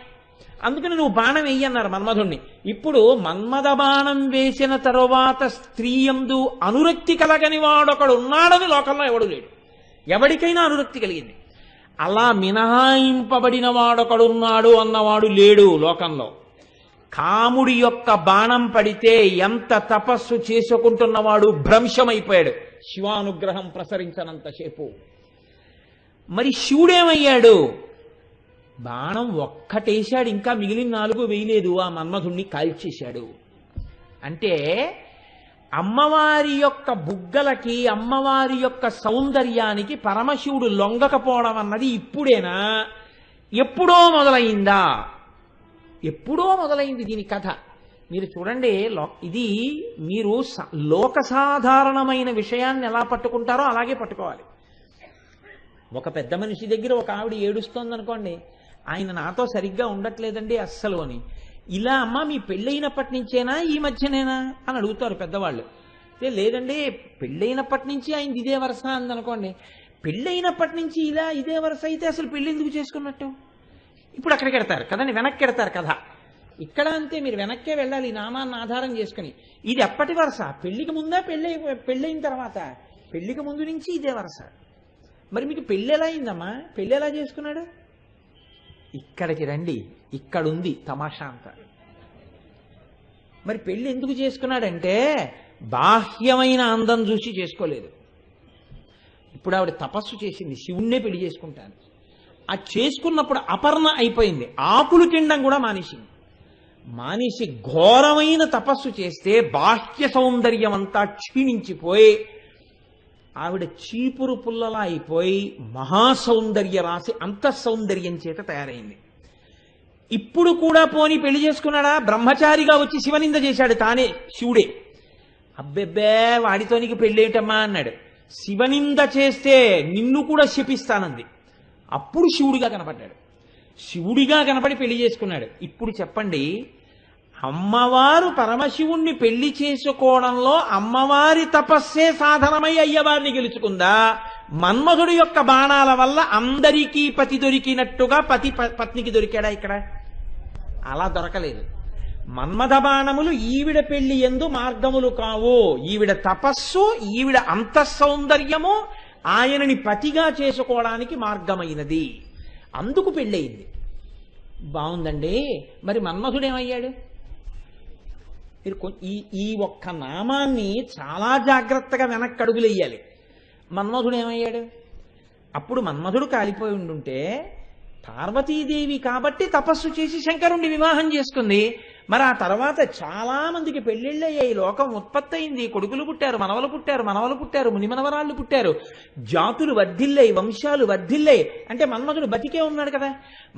అందుకని నువ్వు బాణం వెయ్యన్నారు మన్మధుణ్ణి. ఇప్పుడు మన్మథ బాణం వేసిన తరువాత స్త్రీయందు అనురక్తి కలగని వాడొకడు ఉన్నాడని లోకంలో ఎవడు లేడు. ఎవడికైనా అనురక్తి కలిగింది. అలా మినహాయింపబడిన వాడొకడున్నాడు అన్నవాడు లేడు లోకంలో. కాముడి యొక్క బాణం పడితే ఎంత తపస్సు చేసుకుంటున్నవాడు భ్రంశమైపోయాడు శివానుగ్రహం ప్రసరించనంతసేపు. మరి శివుడేమయ్యాడు? బాణం ఒక్కటేశాడు, ఇంకా మిగిలిన 4 వేయలేదు, ఆ మన్మధుణ్ణి కాల్చేశాడు. అంటే అమ్మవారి యొక్క బుగ్గలకి అమ్మవారి యొక్క సౌందర్యానికి పరమశివుడు లొంగకపోవడం అన్నది ఇప్పుడేనా, ఎప్పుడో మొదలైందా? ఎప్పుడో మొదలైంది దీని కథ. మీరు చూడండి, ఇది మీరు లోక సాధారణమైన విషయాన్ని ఎలా పట్టుకుంటారో అలాగే పట్టుకోవాలి. ఒక పెద్ద మనిషి దగ్గర ఒక ఆవిడ ఏడుస్తోందనుకోండి, ఆయన నాతో సరిగ్గా ఉండట్లేదండి అస్సలు అని. ఇలా అమ్మ మీ పెళ్ళైనప్పటి నుంచేనా ఈ మధ్యనేనా అని అడుగుతారు పెద్దవాళ్ళు. లేదండి పెళ్ళైనప్పటి నుంచి ఆయన ఇదే వరుస అందనుకోండి. పెళ్ళైనప్పటి నుంచి ఇలా ఇదే వరుస అయితే అసలు పెళ్ళి ఎందుకు చేసుకున్నట్టు? ఇప్పుడు అక్కడికి ఎడతారు కదండి, వెనక్కి ఎడతారు కథ. ఇక్కడ అంతే, మీరు వెనక్కే వెళ్ళాలి నామాన్ని ఆధారం చేసుకుని. ఇది ఎప్పటి వరుస? పెళ్లికి ముందా పెళ్ళైన తర్వాత? పెళ్లికి ముందు నుంచి ఇదే వరుస. మరి మీకు పెళ్ళి ఎలా అయిందమ్మా? పెళ్ళి ఎలా చేసుకున్నాడు? ఇక్కడికి రండి, ఇక్కడుంది తమాషా అంతా. మరి పెళ్లి ఎందుకు చేసుకున్నాడంటే బాహ్యమైన అందం చూసి చేసుకోలేదు. ఇప్పుడు ఆవిడ తపస్సు చేసింది, శివుణ్ణే పెళ్లి చేసుకుంటాను. ఆ చేసుకున్నప్పుడు అపర్ణ అయిపోయింది, ఆకులు తినడం కూడా మానేసి ఘోరమైన తపస్సు చేస్తే బాహ్య సౌందర్యం అంతా క్షీణించిపోయి ఆవిడ చీపురు పుల్లలా అయిపోయి మహాసౌందర్య రాశి అంతఃసౌందర్యం చేత తయారైంది. ఇప్పుడు కూడా పోని పెళ్లి చేసుకున్నాడా? బ్రహ్మచారిగా వచ్చి శివనింద చేశాడు తానే, శివుడే. అబ్బెబ్బే వాడితో నీకు పెళ్ళేటమ్మా అన్నాడు. శివనింద చేస్తే నిన్ను కూడా శపిస్తానంది. అప్పుడు శివుడిగా కనపడ్డాడు. శివుడిగా కనపడి పెళ్లి చేసుకున్నాడు. ఇప్పుడు చెప్పండి, అమ్మవారు పరమశివుణ్ణి పెళ్లి చేసుకోవడంలో అమ్మవారి తపస్సే సాధనమై అయ్యవారిని గెలుచుకుందా? మన్మధుడి యొక్క బాణాల వల్ల అందరికీ పతి దొరికినట్టుగా పత్నికి దొరికాడా ఇక్కడ? అలా దొరకలేదు. మన్మథ బాణములు ఈవిడ పెళ్లి యందు మార్గములు కావు. ఈవిడ తపస్సు, ఈవిడ అంతఃసౌందర్యము ఆయనని పతిగా చేసుకోవడానికి మార్గమైనది. అందుకు పెళ్ళయింది. బాగుందండి. మరి మన్మధుడేమయ్యాడు? మీరు ఈ ఒక్క నామాన్ని చాలా జాగ్రత్తగా వెనక్కి అడుగులెయ్యాలి. మన్మధుడేమయ్యాడు? అప్పుడు మన్మధుడు కాలిపోయి ఉండుంటే పార్వతీదేవి కాబట్టి తపస్సు చేసి శంకరుణ్ణి వివాహం చేసుకుంది. మరి ఆ తర్వాత చాలా మందికి పెళ్లిళ్ళయ్యాయి, లోకం ఉత్పత్తి అయింది, కొడుకులు పుట్టారు, మనవలు పుట్టారు, మునిమనవరాళ్ళు పుట్టారు, జాతులు వర్ధిల్లాయి, వంశాలు వర్ధిల్లాయి. అంటే మన్మధుడు బతికే ఉన్నాడు కదా.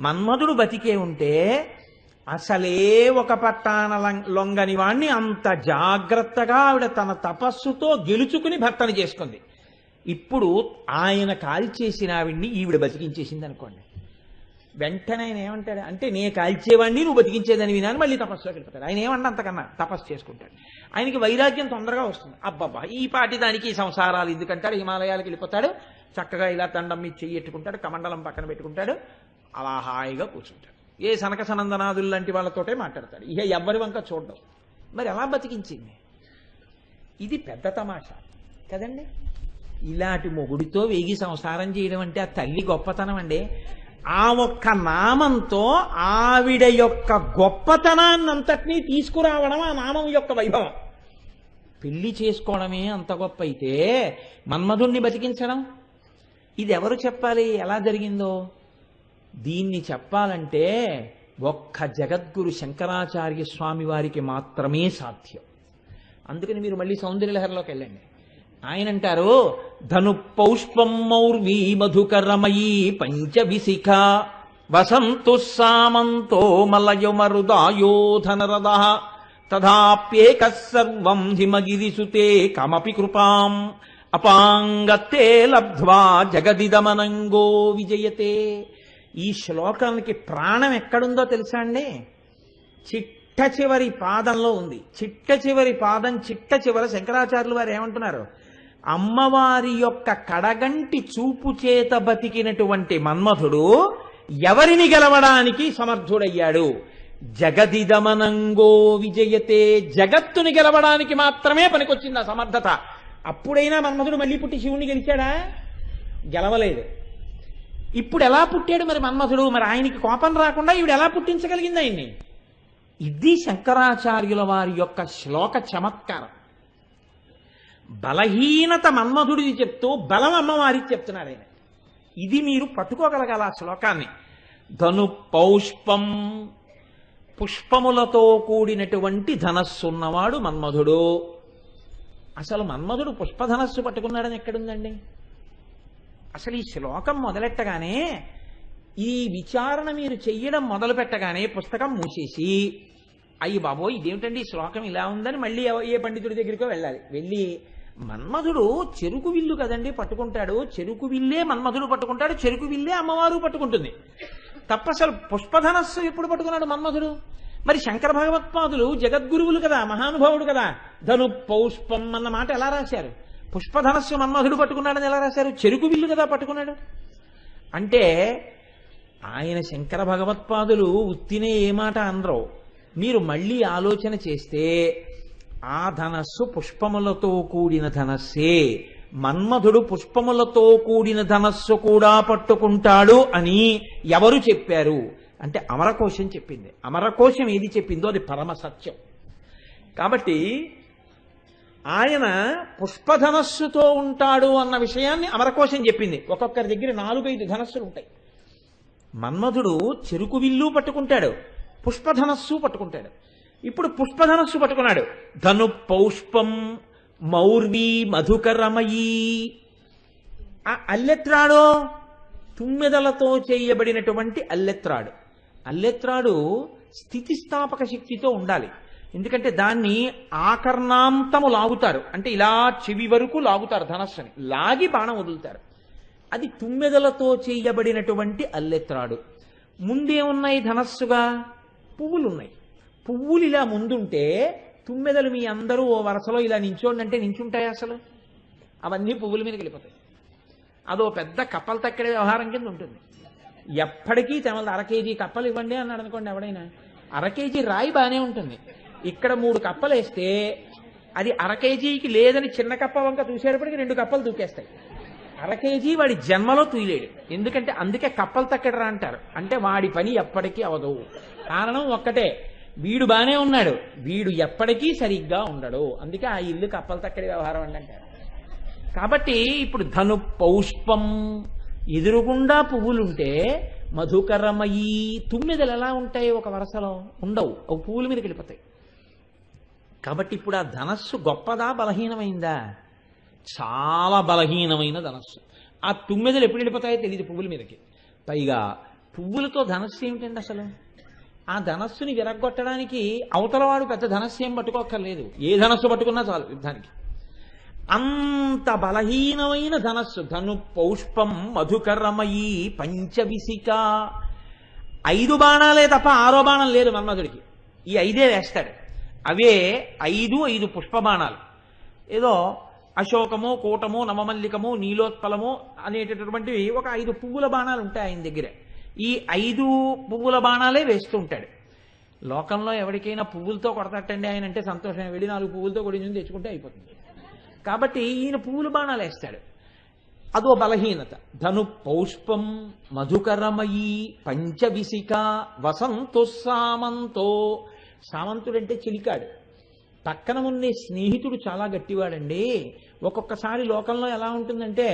మన్మధుడు బతికే ఉంటే అసలే ఒక పట్టాన లొంగని వాణ్ణి అంత జాగ్రత్తగా ఆవిడ తన తపస్సుతో గెలుచుకుని భర్తను చేసుకుంది. ఇప్పుడు ఆయన కాల్చేసిన ఆవిడ్ని ఈవిడ బతికించేసింది అనుకోండి. వెంటనే ఆయన ఏమంటాడు అంటే, నే కాల్చేవాడిని నువ్వు బతికించేదని వినాని మళ్ళీ తపస్సులోకి వెళ్ళిపోతాడు. ఆయన ఏమంటే అంతకన్నా తపస్సు చేసుకుంటాడు. ఆయనకి వైరాగ్యం తొందరగా వస్తుంది. అబ్బబ్బా ఈ పాటి దానికి సంసారాలు ఎందుకంటాడు, హిమాలయాలకు వెళ్ళిపోతాడు, చక్కగా ఇలా దండం మీద చెయ్యెట్టుకుంటాడు, కమండలం పక్కన పెట్టుకుంటాడు, అలా హాయిగా కూర్చుంటాడు. ఏ సనక సనందనాదులు లాంటి వాళ్ళతోటే మాట్లాడతాడు. ఇక ఎవ్వరి వంక చూడడం. మరి ఎలా బతికించింది? ఇది పెద్ద తమాషా కదండి. ఇలాంటి మొగుడితో వేగి సంసారం చేయడం అంటే ఆ తల్లి గొప్పతనం అండి. ఆ ఒక్క నామంతో ఆవిడ యొక్క గొప్పతనాన్నంతటినీ తీసుకురావడం ఆ నామం యొక్క వైభవం. పెళ్లి చేసుకోవడమే అంత గొప్ప అయితే మన్మధుణ్ణి బతికించడం ఇది ఎవరు చెప్పాలి? ఎలా జరిగిందో దీన్ని చెప్పాలంటే ఒక్క జగద్గురు శంకరాచార్య స్వామి వారికి మాత్రమే సాధ్యం. అందుకని మీరు మళ్ళీ సౌందర్యలహరిలోకి వెళ్ళండి. ఆయన అంటారు, ధను పౌష్పం మౌర్వీ మధుకరమయీ పంచవిశిఖ వసంతు సామంతో మలయమరుదాయోధనరద తథాప్యేక సర్వం హిమగిరిసుతే కమపి కృపాం అపాంగతే లబ్ధ్వా జగదిదమనంగో విజయతే. ఈ శ్లోకానికి ప్రాణం ఎక్కడుందో తెలుసా అండి? చిట్ట చిట్ట చివరి పాదంలో ఉంది. చిట్ట చివరి పాదం చిట్ట చివర శంకరాచార్యులు వారు ఏమంటున్నారు? అమ్మవారి యొక్క కడగంటి చూపు చేత బతికినటువంటి మన్మథుడు ఎవరిని గెలవడానికి సమర్థుడయ్యాడు? జగదిదమనంగో విజయతే, జగత్తుని గెలవడానికి మాత్రమే పనికొచ్చింది ఆ సమర్థత. అప్పుడైనా మన్మథుడు మళ్ళీ పుట్టి శివుణ్ణి గెలిచాడా? గెలవలేదు. ఇప్పుడు ఎలా పుట్టాడు మరి మన్మథుడు? మరి ఆయనకి కోపం రాకుండా ఈవిడ ఎలా పుట్టించగలిగింది ఆయన్ని? ఇది శంకరాచార్యుల వారి యొక్క శ్లోక చమత్కారం. బలహీనత మన్మధుడిది చెప్తూ బలం అమ్మవారికి చెప్తున్నారు ఆయన. ఇది మీరు పట్టుకోగలగాల ఆ శ్లోకాన్ని. ధను పౌష్పం, పుష్పములతో కూడినటువంటి ధనస్సున్నవాడు మన్మధుడు. అసలు మన్మధుడు పుష్పధనస్సు పట్టుకున్నాడని ఎక్కడుందండి? అసలు ఈ శ్లోకం మొదలెట్టగానే, ఈ విచారణ మీరు చెయ్యడం మొదలు పెట్టగానే పుస్తకం మూసేసి, అయ్యి బాబోయ్ ఇదేమిటండి ఈ శ్లోకం ఇలా ఉందని మళ్ళీ ఏ పండితుడి దగ్గరికో వెళ్ళాలి. వెళ్ళి మన్మధుడు చెరుకు విల్లు కదండి పట్టుకుంటాడు, చెరుకు విల్లే మన్మధుడు పట్టుకుంటాడు, చెరుకు విల్లే అమ్మవారు పట్టుకుంటుంది తప్ప అసలు పుష్పధనస్సు ఎప్పుడు పట్టుకున్నాడు మన్మధుడు? మరి శంకర భగవత్పాదులు జగద్గురువులు కదా, మహానుభావుడు కదా, ధను పౌష్పం అన్న మాట ఎలా రాశారు? పుష్పధనస్సు మన్మధుడు పట్టుకున్నాడని ఎలా రాశారు? చెరుకు విల్లు కదా పట్టుకున్నాడు. అంటే ఆయన శంకర భగవత్పాదులు ఉత్తినే ఏ మాట అనరో. మీరు మళ్ళీ ఆలోచన చేస్తే ఆ ధనస్సు పుష్పములతో కూడిన ధనస్సే. మన్మధుడు పుష్పములతో కూడిన ధనస్సు కూడా పట్టుకుంటాడు అని ఎవరు చెప్పారు అంటే అమరకోశం చెప్పింది. అమరకోశం ఏది చెప్పిందో అది పరమ సత్యం. కాబట్టి ఆయన పుష్పధనస్సుతో ఉంటాడు అన్న విషయాన్ని అమరకోశం చెప్పింది. ఒక్కొక్కరి దగ్గర 4-5 ధనస్సులు ఉంటాయి. మన్మధుడు చెరుకు విల్లు పట్టుకుంటాడు, పుష్పధనస్సు పట్టుకుంటాడు. ఇప్పుడు పుష్పధనస్సు పట్టుకున్నాడు. ధను పౌష్పం మౌర్వి మధుకరమయీ. ఆ అల్లెత్రాడో తుమ్మెదలతో చేయబడినటువంటి అల్లెత్రాడు. అల్లెత్రాడు స్థితిస్థాపక శక్తితో ఉండాలి. ఎందుకంటే దాన్ని ఆకర్ణాంతము లాగుతారు, అంటే ఇలా చెవి వరకు లాగుతారు ధనస్సుని, లాగి బాణం వదులుతారు. అది తుమ్మెదలతో చేయబడినటువంటి అల్లెత్రాడు. ముందేమున్నాయి ధనస్సుగా? పువ్వులున్నాయి. పువ్వులు ఇలా ముందుంటే తుమ్మెదలు మీ అందరూ ఓ వరుసలో ఇలా నించోండి అంటే నించుంటాయి? అసలు అవన్నీ పువ్వుల మీదకి వెళ్ళిపోతాయి. అదో పెద్ద కప్పలు తక్కడే వ్యవహారం కింద ఉంటుంది. ఎప్పటికీ తెమలది 1/2 కేజీ కప్పలు ఇవ్వండి అన్నాడు అనుకోండి ఎవడైనా, 1/2 కేజీ రాయి బాగానే ఉంటుంది. ఇక్కడ 3 కప్పలు వేస్తే అది 1/2 కేజీకి లేదని చిన్న కప్ప వంక చూసేటప్పటికి 2 కప్పలు దూకేస్తాయి. 1/2 కేజీ వాడి జన్మలో తూయలేడు. ఎందుకంటే అందుకే కప్పలు తక్కడరా అంటారు. అంటే వాడి పని ఎప్పటికీ అవదు. కారణం ఒక్కటే, వీడు బానే ఉన్నాడు, వీడు ఎప్పటికీ సరిగ్గా ఉండడు. అందుకే ఆ ఇల్లు కప్పలు తక్కడి వ్యవహారం అండి అంటారు. కాబట్టి ఇప్పుడు ధను పౌష్పం, ఎదురుగుండా పువ్వులుంటే మధుకరమయీ. తుమ్మెదలు ఎలా ఉంటాయి? ఒక వరసలో ఉండవు, ఒక పువ్వుల మీదకి వెళ్ళిపోతాయి. కాబట్టి ఇప్పుడు ఆ ధనస్సు గొప్పదా బలహీనమైందా? చాలా బలహీనమైన ధనస్సు. ఆ తుమ్మెదలు ఎప్పుడు వెళ్ళిపోతాయో తెలియదు పువ్వుల మీదకి. పైగా పువ్వులతో ధనస్సు ఏమిటండి అసలు? ఆ ధనస్సుని విరగ్గొట్టడానికి అవతలవాడు పెద్ద ధనస్సు ఏం పట్టుకోక్కర్లేదు, ఏ ధనస్సు పట్టుకున్నా చాలు యుద్ధానికి. అంత బలహీనమైన ధనస్సు. ధను పౌష్పం మధుకరమయీ పంచవిసిక. 5 బాణాలే తప్ప 6వ బాణం లేదు మన్మధుడికి. ఈ 5 వేస్తాడు. అవే 5 పుష్ప బాణాలు. ఏదో అశోకము, కూటము, నవమల్లికము, నీలోత్పలము అనేటటువంటివి ఒక 5 పువ్వుల బాణాలు ఉంటాయి ఆయన దగ్గర. ఈ 5 పువ్వుల బాణాలే వేస్తూ ఉంటాడు. లోకంలో ఎవరికైనా పువ్వులతో కొడతట్టండి ఆయన అంటే సంతోషం, వెళ్ళి 4 పువ్వులతో కొడి తెచ్చుకుంటే అయిపోతుంది. కాబట్టి ఈయన పువ్వుల బాణాలు వేస్తాడు. అదో బలహీనత. ధను పౌష్పం మధుకరమయీ పంచవిసిక వసంతు సామంతో. సామంతుడంటే చిలికాడు. పక్కన ఉండే స్నేహితుడు చాలా గట్టివాడండి. ఒక్కొక్కసారి లోకంలో ఎలా ఉంటుందంటే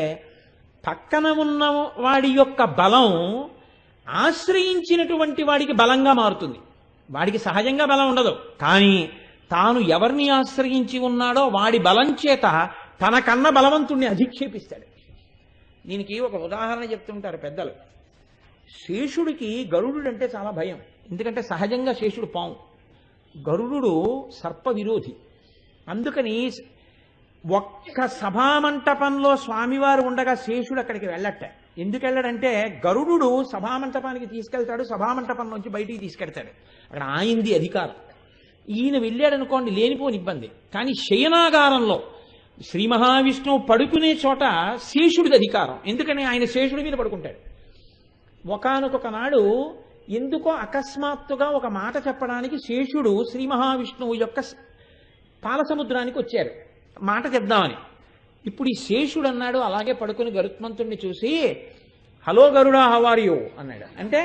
పక్కన ఉన్న వాడి యొక్క బలం ఆశ్రయించినటువంటి వాడికి బలంగా మారుతుంది. వాడికి సహజంగా బలం ఉండదు, కానీ తాను ఎవరిని ఆశ్రయించి ఉన్నాడో వాడి బలం చేత తనకన్నా బలవంతుణ్ణి అధిక్షేపిస్తాడు. దీనికి ఒక ఉదాహరణ చెప్తుంటారు పెద్దలు. శేషుడికి గరుడు అంటే చాలా భయం. ఎందుకంటే సహజంగా శేషుడు పాము, గరుడు సర్ప విరోధి. అందుకని ఒక్క సభామంటపంలో స్వామివారు ఉండగా శేషుడు అక్కడికి వెళ్ళట. ఎందుకు వెళ్ళాడంటే గరుడు సభామంటపానికి తీసుకెళ్తాడు, సభామంటపం నుంచి బయటికి తీసుకెళ్తాడు. అక్కడ ఆయనది అధికారం. ఈయన వెళ్ళాడు అనుకోండి లేనిపోని ఇబ్బంది. కానీ శయనాగారంలో శ్రీ మహావిష్ణువు పడుకునే చోట శేషుడిది అధికారం. ఎందుకని ఆయన శేషుడి మీద పడుకుంటాడు. ఒకానొక నాడు ఎందుకో అకస్మాత్తుగా ఒక మాట చెప్పడానికి శేషుడు శ్రీ మహావిష్ణువు యొక్క పాలసముద్రానికి వచ్చారు మాట చెప్దామని. ఇప్పుడు ఈ శేషుడు అన్నాడు అలాగే పడుకుని గరుత్మంతుడిని చూసి, hello Garuda how are you అన్నాడు. అంటే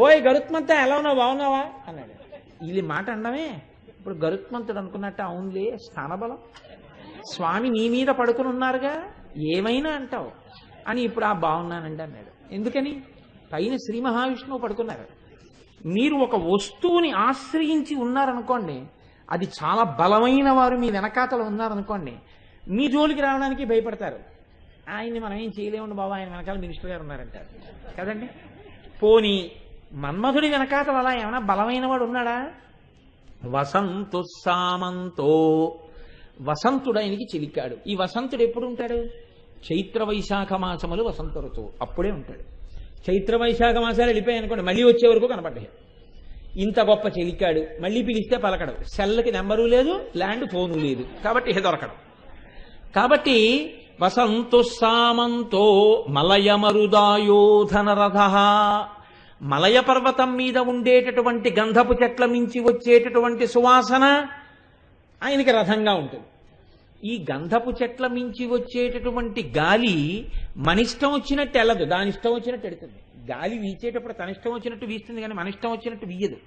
ఓయ్ గరుత్మంత ఎలా ఉన్నావు, బాగున్నావా అన్నాడు. వీళ్ళ మాట అనడమే. ఇప్పుడు గరుత్మంతుడు అనుకున్నట్టు అవునులే స్థానబలం, స్వామి నీ మీద పడుకుని ఉన్నారుగా ఏమైనా అంటావు అని ఇప్పుడు ఆ బాగున్నానండి అన్నాడు. ఎందుకని? పైన శ్రీ మహావిష్ణువు పడుకున్నారు. మీరు ఒక వస్తువుని ఆశ్రయించి ఉన్నారనుకోండి, అది చాలా బలమైన వారు మీ వెనకాతలు ఉన్నారనుకోండి, మీ జోలికి రావడానికి భయపడతారు. ఆయన్ని మనం ఏం చేయలేమండి బాబా, ఆయన వెనకాల మినిస్టర్ గారు ఉన్నారంటారు కదండి. పోనీ మన్మధుడి వెనకాతలు అలా ఏమైనా బలమైన వాడు ఉన్నాడా? వసంతు సామంతో, వసంతుడు ఆయనకి చిలికాడు. ఈ వసంతుడు ఎప్పుడు ఉంటాడు? చైత్ర వైశాఖ మాసములు వసంత ఋతువు అప్పుడే ఉంటాడు. చైత్ర వైశాఖ మాసాలు వెళ్ళిపోయాయి అనుకోండి, మళ్ళీ వచ్చే వరకు కనపడ్డాయి. ఇంత గొప్ప చెలికాడు, మళ్ళీ పిలిస్తే పలకడు, సెల్కి నెంబరు లేదు, ల్యాండ్ ఫోను లేదు, కాబట్టి ఇహ దొరకడం. కాబట్టి వసంతు సామంతో మలయమరుదాయోధనరథ, మలయ పర్వతం మీద ఉండేటటువంటి గంధపు చెట్ల మించి వచ్చేటటువంటి సువాసన ఆయనకి రథంగా ఉంటుంది. ఈ గంధపు చెట్ల మించి వచ్చేటటువంటి గాలి మనిష్టం వచ్చినట్టు వెళ్ళదు, దాని ఇష్టం వచ్చినట్టు ఎడుతుంది. గాలి వీచేటప్పుడు తన ఇష్టం వచ్చినట్టు వీస్తుంది, కానీ మన ఇష్టం వచ్చినట్టు వీయదు.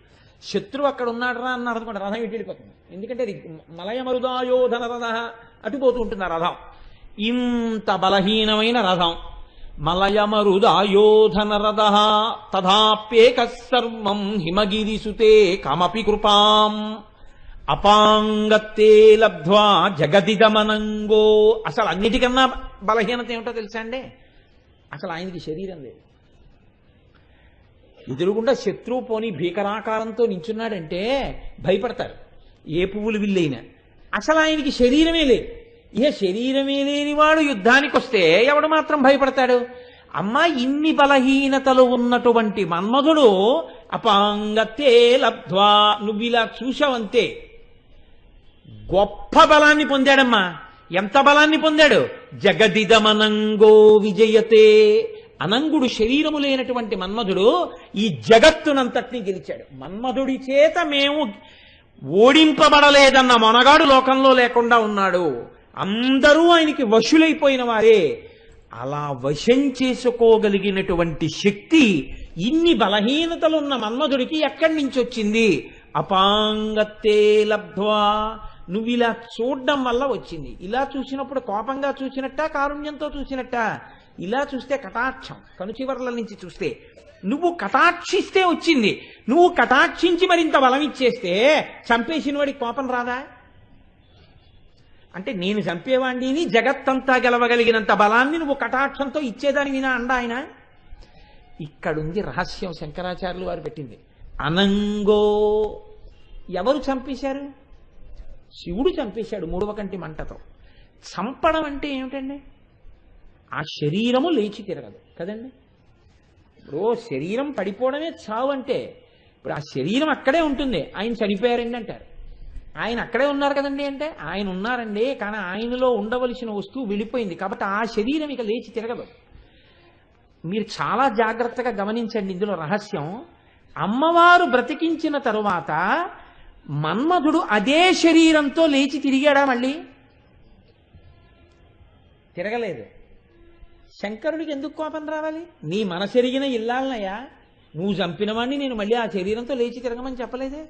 శత్రువు అక్కడ ఉన్నాడరా అన్నారు అనుకోండి, రథం ఇటు వెళ్ళిపోతుంది. ఎందుకంటే అది మలయమరుదాయోధన రథ అటుపోతూ ఉంటుంది ఆ రథం. ఇంత బలహీనమైన రథం మలయమరుదాయోధన రథ తథాప్యేక సర్వం హిమగిరిసుతే కమపి కృపాం అపాంగత్తే లబ్ధ్వా జగదిగమనంగో. అసలు అన్నిటికన్నా బలహీనత ఏమిటో తెలుసా అండి? అసలు ఆయనకి శరీరం లేదు. ఎదురుగుండా శత్రువు పోని భీకరాకారంతో నించున్నాడంటే భయపడతారు ఏ పువ్వులు విల్లైనా. అసలు ఆయనకి శరీరమే లేదు. ఇక శరీరమే లేనివాడు యుద్ధానికి వస్తే ఎవడు మాత్రం భయపడతాడు? అమ్మా, ఇన్ని బలహీనతలు ఉన్నటువంటి మన్మధుడు అపాంగత్తే లబ్ధ్వా, నువ్వు ఇలా చూశావంతే గొప్ప బలాన్ని పొందాడమ్మా. ఎంత బలాన్ని పొందాడు? జగదిదమనంగో విజయతే. అనంగుడు శరీరము లేనటువంటి మన్మధుడు ఈ జగత్తునంతటినీ గెలిచాడు. మన్మధుడి చేత మేము ఓడింపబడలేదన్న మొనగాడు లోకంలో లేకుండా ఉన్నాడు. అందరూ ఆయనకి వశులైపోయిన వారే. అలా వశం చేసుకోగలిగినటువంటి శక్తి ఇన్ని బలహీనతలున్న మన్మధుడికి ఎక్కడి నుంచి వచ్చింది? అపాంగత్తే లబ్ధ్వా, నువ్వు ఇలా చూడడం వల్ల వచ్చింది. ఇలా చూసినప్పుడు కోపంగా చూసినట్ట, కారుణ్యంతో చూసినట్ట? ఇలా చూస్తే కటాక్షం, కనుచివర్ల నుంచి చూస్తే. నువ్వు కటాక్షిస్తే వచ్చింది. నువ్వు కటాక్షించి మరింత బలం ఇచ్చేస్తే చంపేసిన వాడికి కోపం రాదా? అంటే నేను చంపేవాడిని, జగత్తంతా గెలవగలిగినంత బలాన్ని నువ్వు కటాక్షంతో ఇచ్చేదాని వినా అండ ఆయన. ఇక్కడుంది రహస్యం, శంకరాచార్యులు వారు పెట్టింది. అనంగో, ఎవరు చంపేశారు? శివుడు చంపేశాడు మూడవ కంటి మంటతో. చంపడం అంటే ఏమిటండి? ఆ శరీరము లేచి తిరగదు కదండి. ఇప్పుడు శరీరం పడిపోవడమే చావు అంటే, ఇప్పుడు ఆ శరీరం అక్కడే ఉంటుంది. ఆయన చనిపోయారండి అంటారు. ఆయన అక్కడే ఉన్నారు కదండి అంటే, ఆయన ఉన్నారండి, కానీ ఆయనలో ఉండవలసిన వస్తువు వెళ్ళిపోయింది కాబట్టి ఆ శరీరం ఇక లేచి తిరగదు. మీరు చాలా జాగ్రత్తగా గమనించండి ఇందులో రహస్యం. అమ్మవారు బ్రతికించిన తరువాత మన్మధుడు అదే శరీరంతో లేచి తిరిగాడా? మళ్ళీ తిరగలేదు. శంకరుడికి ఎందుకు కోపం రావాలి? నీ మనసెరిగిన ఇల్లాలనయ్యా, నువ్వు చంపిన వాడిని నేను మళ్ళీ ఆ శరీరంతో లేచి తిరగమని చెప్పలేదే.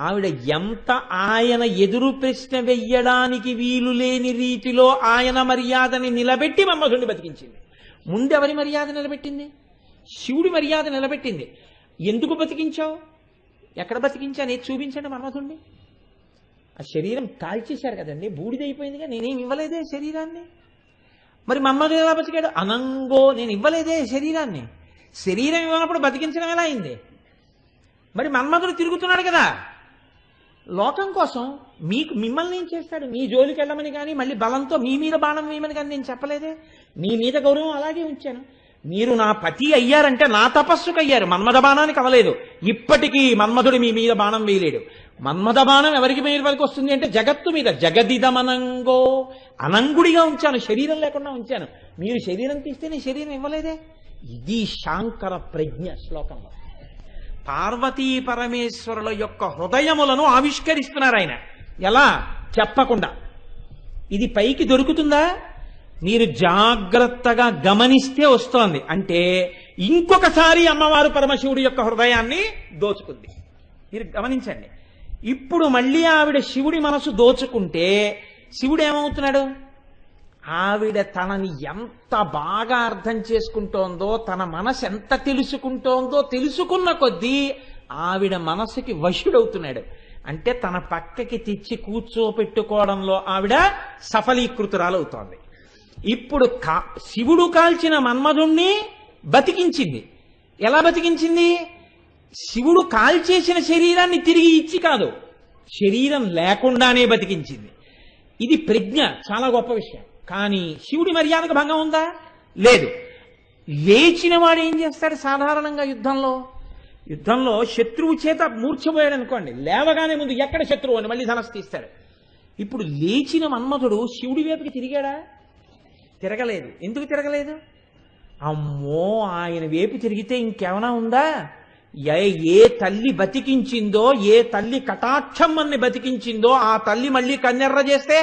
ఆవిడ ఎంత ఆయన ఎదురు ప్రశ్న వెయ్యడానికి వీలు లేని రీతిలో ఆయన మర్యాదని నిలబెట్టి మన్మధుడిని బతికించింది. ముందెవరి మర్యాద నిలబెట్టింది? శివుడి మర్యాద నిలబెట్టింది. ఎందుకు బతికించావు? ఎక్కడ బతికించాను ఏది చూపించండి మన్మధుడిని. ఆ శరీరం కాల్చేశారు కదండి, బూడిదైపోయిందిగా. నేనేం ఇవ్వలేదే శరీరాన్ని. మరి మన్మధుడు ఎలా బతికాడు? అనంగో, నేను ఇవ్వలేదే శరీరాన్ని. శరీరం ఇవ్వనప్పుడు బతికించడం ఎలా అయింది? మరి మన్మధుడు తిరుగుతున్నాడు కదా లోకం కోసం. మిమ్మల్ని ఏం చేస్తాడు? మీ జోలికి వెళ్ళమని కానీ, మళ్ళీ బలంతో మీ మీద బాణం వేయమని కానీ నేను చెప్పలేదే. మీ మీద గౌరవం అలాగే ఉంచాను. మీరు నా పతి అయ్యారంటే నా తపస్సుకు అయ్యారు, మన్మథ బాణానికి అవ్వలేదు. ఇప్పటికీ మన్మధుడు మీ మీద బాణం వేయలేడు. మన్మథ బాణం ఎవరికి మీదకి వస్తుంది అంటే జగత్తు మీద. జగదిదమనంగో, అనంగుడిగా ఉంచాను, శరీరం లేకుండా ఉంచాను. మీరు శరీరం తీస్తే నేను శరీరం ఇవ్వలేదే. ఇది శాంకర ప్రజ్ఞ శ్లోకంలో. పార్వతీ పరమేశ్వరుల యొక్క హృదయములను ఆవిష్కరిస్తున్నారు ఆయన. ఎలా? చెప్పకుండా. ఇది పైకి దొరుకుతుందా? మీరు జాగ్రత్తగా గమనిస్తే వస్తోంది. అంటే ఇంకొకసారి అమ్మవారు పరమశివుడి యొక్క హృదయాన్ని దోచుకుంది. మీరు గమనించండి. ఇప్పుడు మళ్ళీ ఆవిడ శివుడి మనసు దోచుకుంటే శివుడు ఏమవుతున్నాడు? ఆవిడ తనని ఎంత బాగా అర్థం చేసుకుంటోందో, తన మనసు ఎంత తెలుసుకుంటోందో తెలుసుకున్న కొద్దీ ఆవిడ మనసుకి వశుడవుతున్నాడు. అంటే తన పక్కకి తెచ్చి కూర్చోపెట్టుకోవడంలో ఆవిడ సఫలీకృతురాలవుతోంది. ఇప్పుడు శివుడు కాల్చిన మన్మధుణ్ణి బతికించింది. ఎలా బతికించింది? శివుడు కాల్చేసిన శరీరాన్ని తిరిగి ఇచ్చి కాదు, శరీరం లేకుండానే బతికించింది. ఇది ప్రజ్ఞ, చాలా గొప్ప విషయం. కానీ శివుడి మర్యాదకు భంగం ఉందా? లేదు. లేచిన వాడు ఏం చేస్తాడు? సాధారణంగా యుద్ధంలో శత్రువు చేత మూర్ఛపోయాడు అనుకోండి, లేవగానే ముందు ఎక్కడ శత్రువు అని మళ్ళీ ధనస్సు తీస్తాడు. ఇప్పుడు లేచిన మన్మధుడు శివుడి వైపుకి తిరిగాడా? తిరగలేదు. ఎందుకు తిరగలేదు? అమ్మో, ఆయన వైపు తిరిగితే ఇంకేమైనా ఉందా? ఏ తల్లి బతికించిందో, ఏ తల్లి కటాక్షమ్మని బతికించిందో ఆ తల్లి మళ్ళీ కన్నెర్ర చేస్తే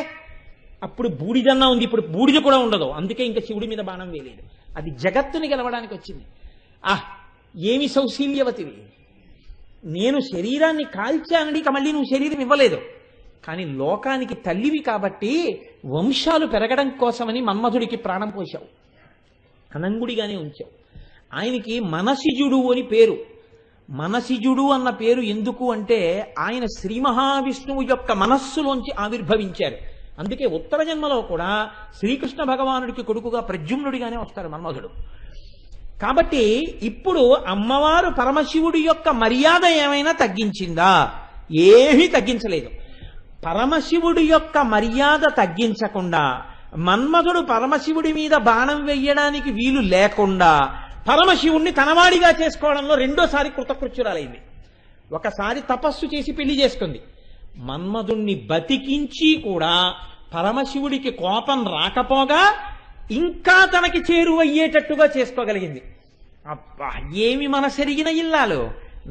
అప్పుడు బూడిదన్నా ఉంది, ఇప్పుడు బూడిద కూడా ఉండదు. అందుకే ఇంకా శివుడి మీద బాణం వేయలేదు. అది జగత్తుని గెలవడానికి వచ్చింది. ఏమి సౌశీల్యవతివి, నేను శరీరాన్ని కాల్చానని ఇక మళ్ళీ నువ్వు శరీరం ఇవ్వలేదు. కానీ లోకానికి తల్లివి కాబట్టి వంశాలు పెరగడం కోసమని మన్మధుడికి ప్రాణం పోశావు, అనంగుడిగానే ఉంచావు. ఆయనకి మనసిజుడు అని పేరు. మనసిజుడు అన్న పేరు ఎందుకు అంటే ఆయన శ్రీ మహావిష్ణువు యొక్క మనస్సులోంచి ఆవిర్భవించారు. అందుకే ఉత్తర జన్మలో కూడా శ్రీకృష్ణ భగవానుడికి కొడుకుగా ప్రద్యుమ్నుడిగానే వస్తారు మన్మధుడు. కాబట్టి ఇప్పుడు అమ్మవారు పరమశివుడి యొక్క మర్యాద ఏమైనా తగ్గించిందా? ఏమీ తగ్గించలేదు. పరమశివుడి యొక్క మర్యాద తగ్గించకుండా, మన్మధుడు పరమశివుడి మీద బాణం వెయ్యడానికి వీలు లేకుండా పరమశివుణ్ణి తనవాడిగా చేసుకోవడంలో రెండోసారి కృతకృత్యురాలైంది. ఒకసారి తపస్సు చేసి పెళ్లి చేసుకుంది. మన్మధుణ్ణి బతికించి కూడా పరమశివుడికి కోపం రాకపోగా ఇంకా తనకి చేరువయ్యేటట్టుగా చేసుకోగలిగింది. అబ్బా, ఏమి మనసెరిగిన ఇల్లాలు,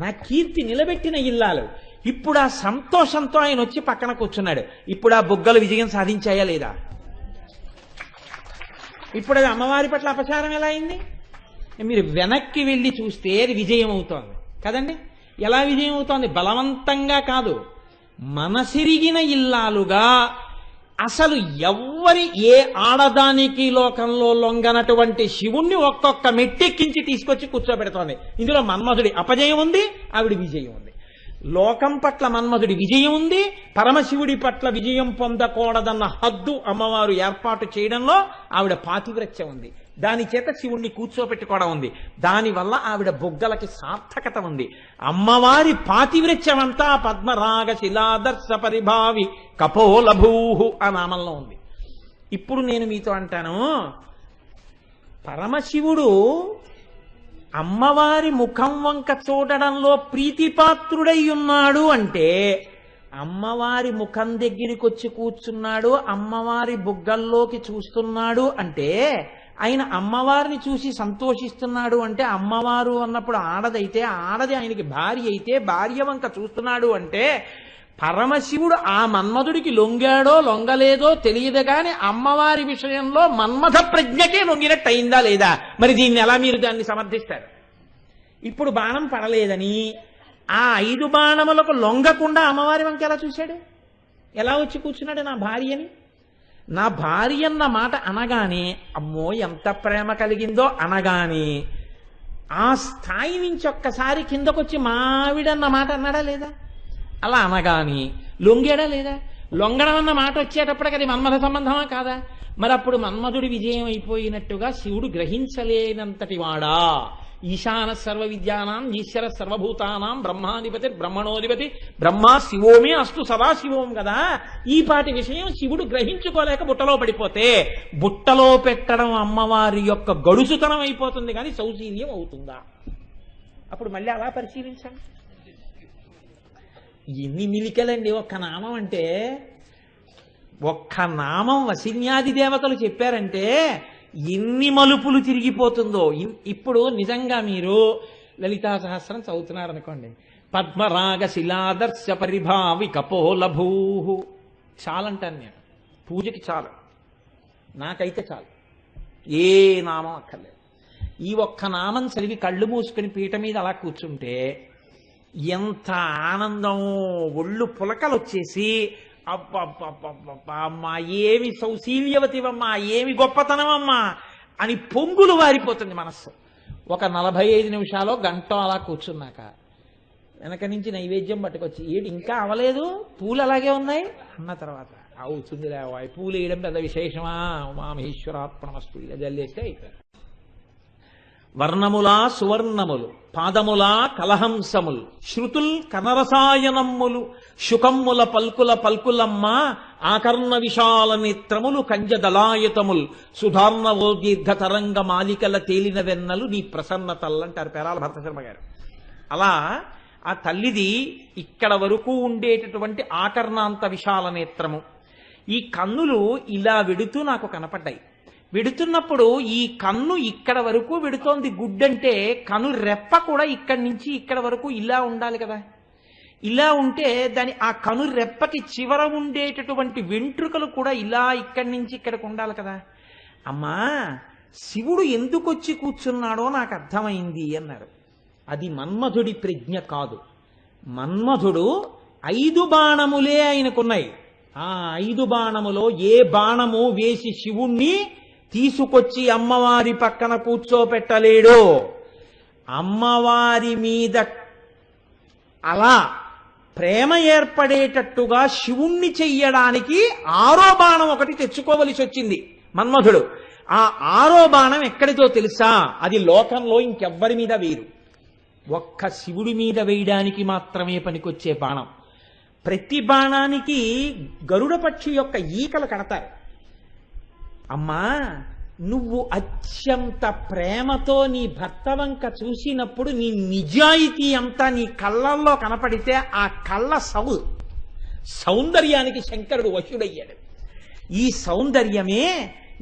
నా కీర్తి నిలబెట్టిన ఇల్లాలు. ఇప్పుడు ఆ సంతోషంతో ఆయన వచ్చి పక్కన కూర్చున్నాడు. ఇప్పుడు ఆ బుగ్గలు విజయం సాధించాయా లేదా? ఇప్పుడు అది అమ్మవారి పట్ల అపచారం ఎలా అయింది? మీరు వెనక్కి వెళ్ళి చూస్తే అది విజయం అవుతోంది కదండి. ఎలా విజయం అవుతోంది? బలవంతంగా కాదు, మనసిరిగిన ఇల్లాలుగా. అసలు ఎవ్వరి ఏ ఆడదానికి లోకంలో లొంగనటువంటి శివుణ్ణి ఒక్కొక్క మెట్టెక్కించి తీసుకొచ్చి కూర్చోబెడుతోంది. ఇందులో మన్మధుడి అపజయం ఉంది, ఆవిడ విజయం ఉంది. లోకం పట్ల మన్మధుడి విజయం ఉంది, పరమశివుడి పట్ల విజయం పొందకూడదన్న హద్దు అమ్మవారు ఏర్పాటు చేయడంలో ఆవిడ పాతివ్రత్యం ఉంది. దాని చేత శివుణ్ణి కూర్చోపెట్టుకోవడం ఉంది. దానివల్ల ఆవిడ బొగ్గలకి సార్థకత ఉంది. అమ్మవారి పాతివ్రత్యమంతా పద్మరాగ శిలాదర్శ పరిభావి కపోలభూహు ఆ నామంలో ఉంది. ఇప్పుడు నేను మీతో అంటాను, పరమశివుడు అమ్మవారి ముఖం వంక చూడడంలో ప్రీతిపాత్రుడై ఉన్నాడు అంటే, అమ్మవారి ముఖం దగ్గరికి వచ్చి కూర్చున్నాడు, అమ్మవారి బుగ్గల్లోకి చూస్తున్నాడు అంటే, ఆయన అమ్మవారిని చూసి సంతోషిస్తున్నాడు అంటే, అమ్మవారు అన్నప్పుడు ఆడదైతే ఆడది ఆయనకి భార్య అయితే భార్య వంక చూస్తున్నాడు అంటే, పరమశివుడు ఆ మన్మధుడికి లొంగాడో లొంగలేదో తెలియదు కానీ అమ్మవారి విషయంలో మన్మథ ప్రజ్ఞకే లొంగినట్టు అయిందా లేదా? మరి దీన్ని ఎలా మీరు దాన్ని సమర్థిస్తారు? ఇప్పుడు బాణం పడలేదని ఆ 5 బాణములకు లొంగకుండా అమ్మవారి వంక ఎలా చూశాడు? ఎలా వచ్చి కూర్చున్నాడు? నా భార్యని, నా భార్య అన్న మాట అనగానే అమ్మో ఎంత ప్రేమ కలిగిందో అనగానే ఆ స్థాయి నుంచి ఒక్కసారి కిందకొచ్చి మావిడన్న మాట అన్నాడా లేదా? అలా అనగాని లొంగాడా లేదా? లొంగడం అన్న మాట వచ్చేటప్పటికి అది మన్మథ సంబంధమా కాదా? మరి అప్పుడు మన్మధుడి విజయం అయిపోయినట్టుగా శివుడు గ్రహించలేనంతటి వాడా? ఈశాన సర్వ విద్యానాం ఈశ్వర సర్వభూతానాం బ్రహ్మాధిపతి బ్రహ్మణోధిపతి బ్రహ్మ శివోమే అస్తు సదాశివోం కదా. ఈ పాటి విషయం శివుడు గ్రహించుకోలేక బుట్టలో పడిపోతే బుట్టలో పెట్టడం అమ్మవారి యొక్క గడుసుతనం అయిపోతుంది కానీ సౌశీల్యం అవుతుందా? అప్పుడు మళ్ళీ అలా పరిశీలించండి. ఎన్ని మిలికలండి ఒక్క నామం అంటే. ఒక్క నామం వసిన్యాది దేవతలు చెప్పారంటే ఎన్ని మలుపులు తిరిగిపోతుందో. ఇప్పుడు నిజంగా మీరు లలితా సహస్రం చదువుతున్నారనుకోండి, పద్మరాగ శిలాదర్శ పరిభావి కపోలభూ చాలంటాను నేను. పూజకి చాలు, నాకైతే చాలు, ఏ నామం అక్కర్లేదు. ఈ ఒక్క నామం చదివి కళ్ళు మూసుకుని పీట మీద అలా కూర్చుంటే ఎంత ఆనందం, ఒళ్ళు పులకలు వచ్చేసి అమ్మా ఏమి సౌశీల్యవతివమ్మా, ఏమి గొప్పతనమమ్మా అని పొంగులు వారిపోతుంది మనస్సు. ఒక 45 నిమిషాలు గంట అలా కూర్చున్నాక వెనక నుంచి నైవేద్యం పట్టుకొచ్చి ఏడు ఇంకా అవలేదు, పూలు అలాగే ఉన్నాయి అన్న తర్వాత అవుతుంది లేవాయి, పూలు వేయడం పెద్ద విశేషమా, ఉమామహేశ్వరాత్మనమస్తు ఇలా జల్లేస్తే అయిపోయింది. వర్ణములా సువర్ణములు పాదములా కలహంసములు శృతుల్ కనరసాయనమ్ములు శుకమ్ముల పల్కుల పల్కులమ్మ ఆకర్ణ విశాల నేత్రములు కంజదలాయతముల్ సుధార్ణవో దీర్ఘ తరంగ మాలికల తేలిన వెన్నలు నీ ప్రసన్నతల్లంటారు పేరాల భరతశర్మ గారు. అలా ఆ తల్లిది ఇక్కడ వరకు ఉండేటటువంటి ఆకర్ణాంత విశాల నేత్రము. ఈ కన్నులు ఇలా వెడుతూ నాకు కనపడ్డాయి. వెడుతున్నప్పుడు ఈ కన్ను ఇక్కడ వరకు వెడుతోంది గుడ్డంటే కను రెప్ప కూడా ఇక్కడి నుంచి ఇక్కడ వరకు ఇలా ఉండాలి కదా. ఇలా ఉంటే దాని ఆ కను రెప్పకి చివర ఉండేటటువంటి వెంట్రుకలు కూడా ఇలా ఇక్కడి నుంచి ఇక్కడికి ఉండాలి కదా. అమ్మా శివుడు ఎందుకు వచ్చి కూర్చున్నాడో నాకు అర్థమైంది అన్నారు. అది మన్మధుడి ప్రజ్ఞ కాదు. మన్మధుడు 5 బాణములే ఆయనకున్నాయి. ఆ 5 బాణములో ఏ బాణము వేసి శివుణ్ణి తీసుకొచ్చి అమ్మవారి పక్కన కూర్చోపెట్టలేడు. అమ్మవారి మీద అలా ప్రేమ ఏర్పడేటట్టుగా శివుణ్ణి చెయ్యడానికి 6వ బాణం ఒకటి తెచ్చుకోవలసి వచ్చింది మన్మధుడు. ఆ 6వ బాణం ఎక్కడితో తెలుసా? అది లోకంలో ఇంకెవ్వరి మీద వేయరు, ఒక్క శివుడి మీద వేయడానికి మాత్రమే పనికొచ్చే బాణం. ప్రతి బాణానికి గరుడ పక్షి యొక్క ఈకలు కడతారు. అమ్మా నువ్వు అత్యంత ప్రేమతో నీ భర్త వంక చూసినప్పుడు నీ నిజాయితీ అంతా నీ కళ్ళల్లో కనపడితే ఆ కళ్ళ సౌందర్యానికి శంకరుడు వశుడయ్యాడు. ఈ సౌందర్యమే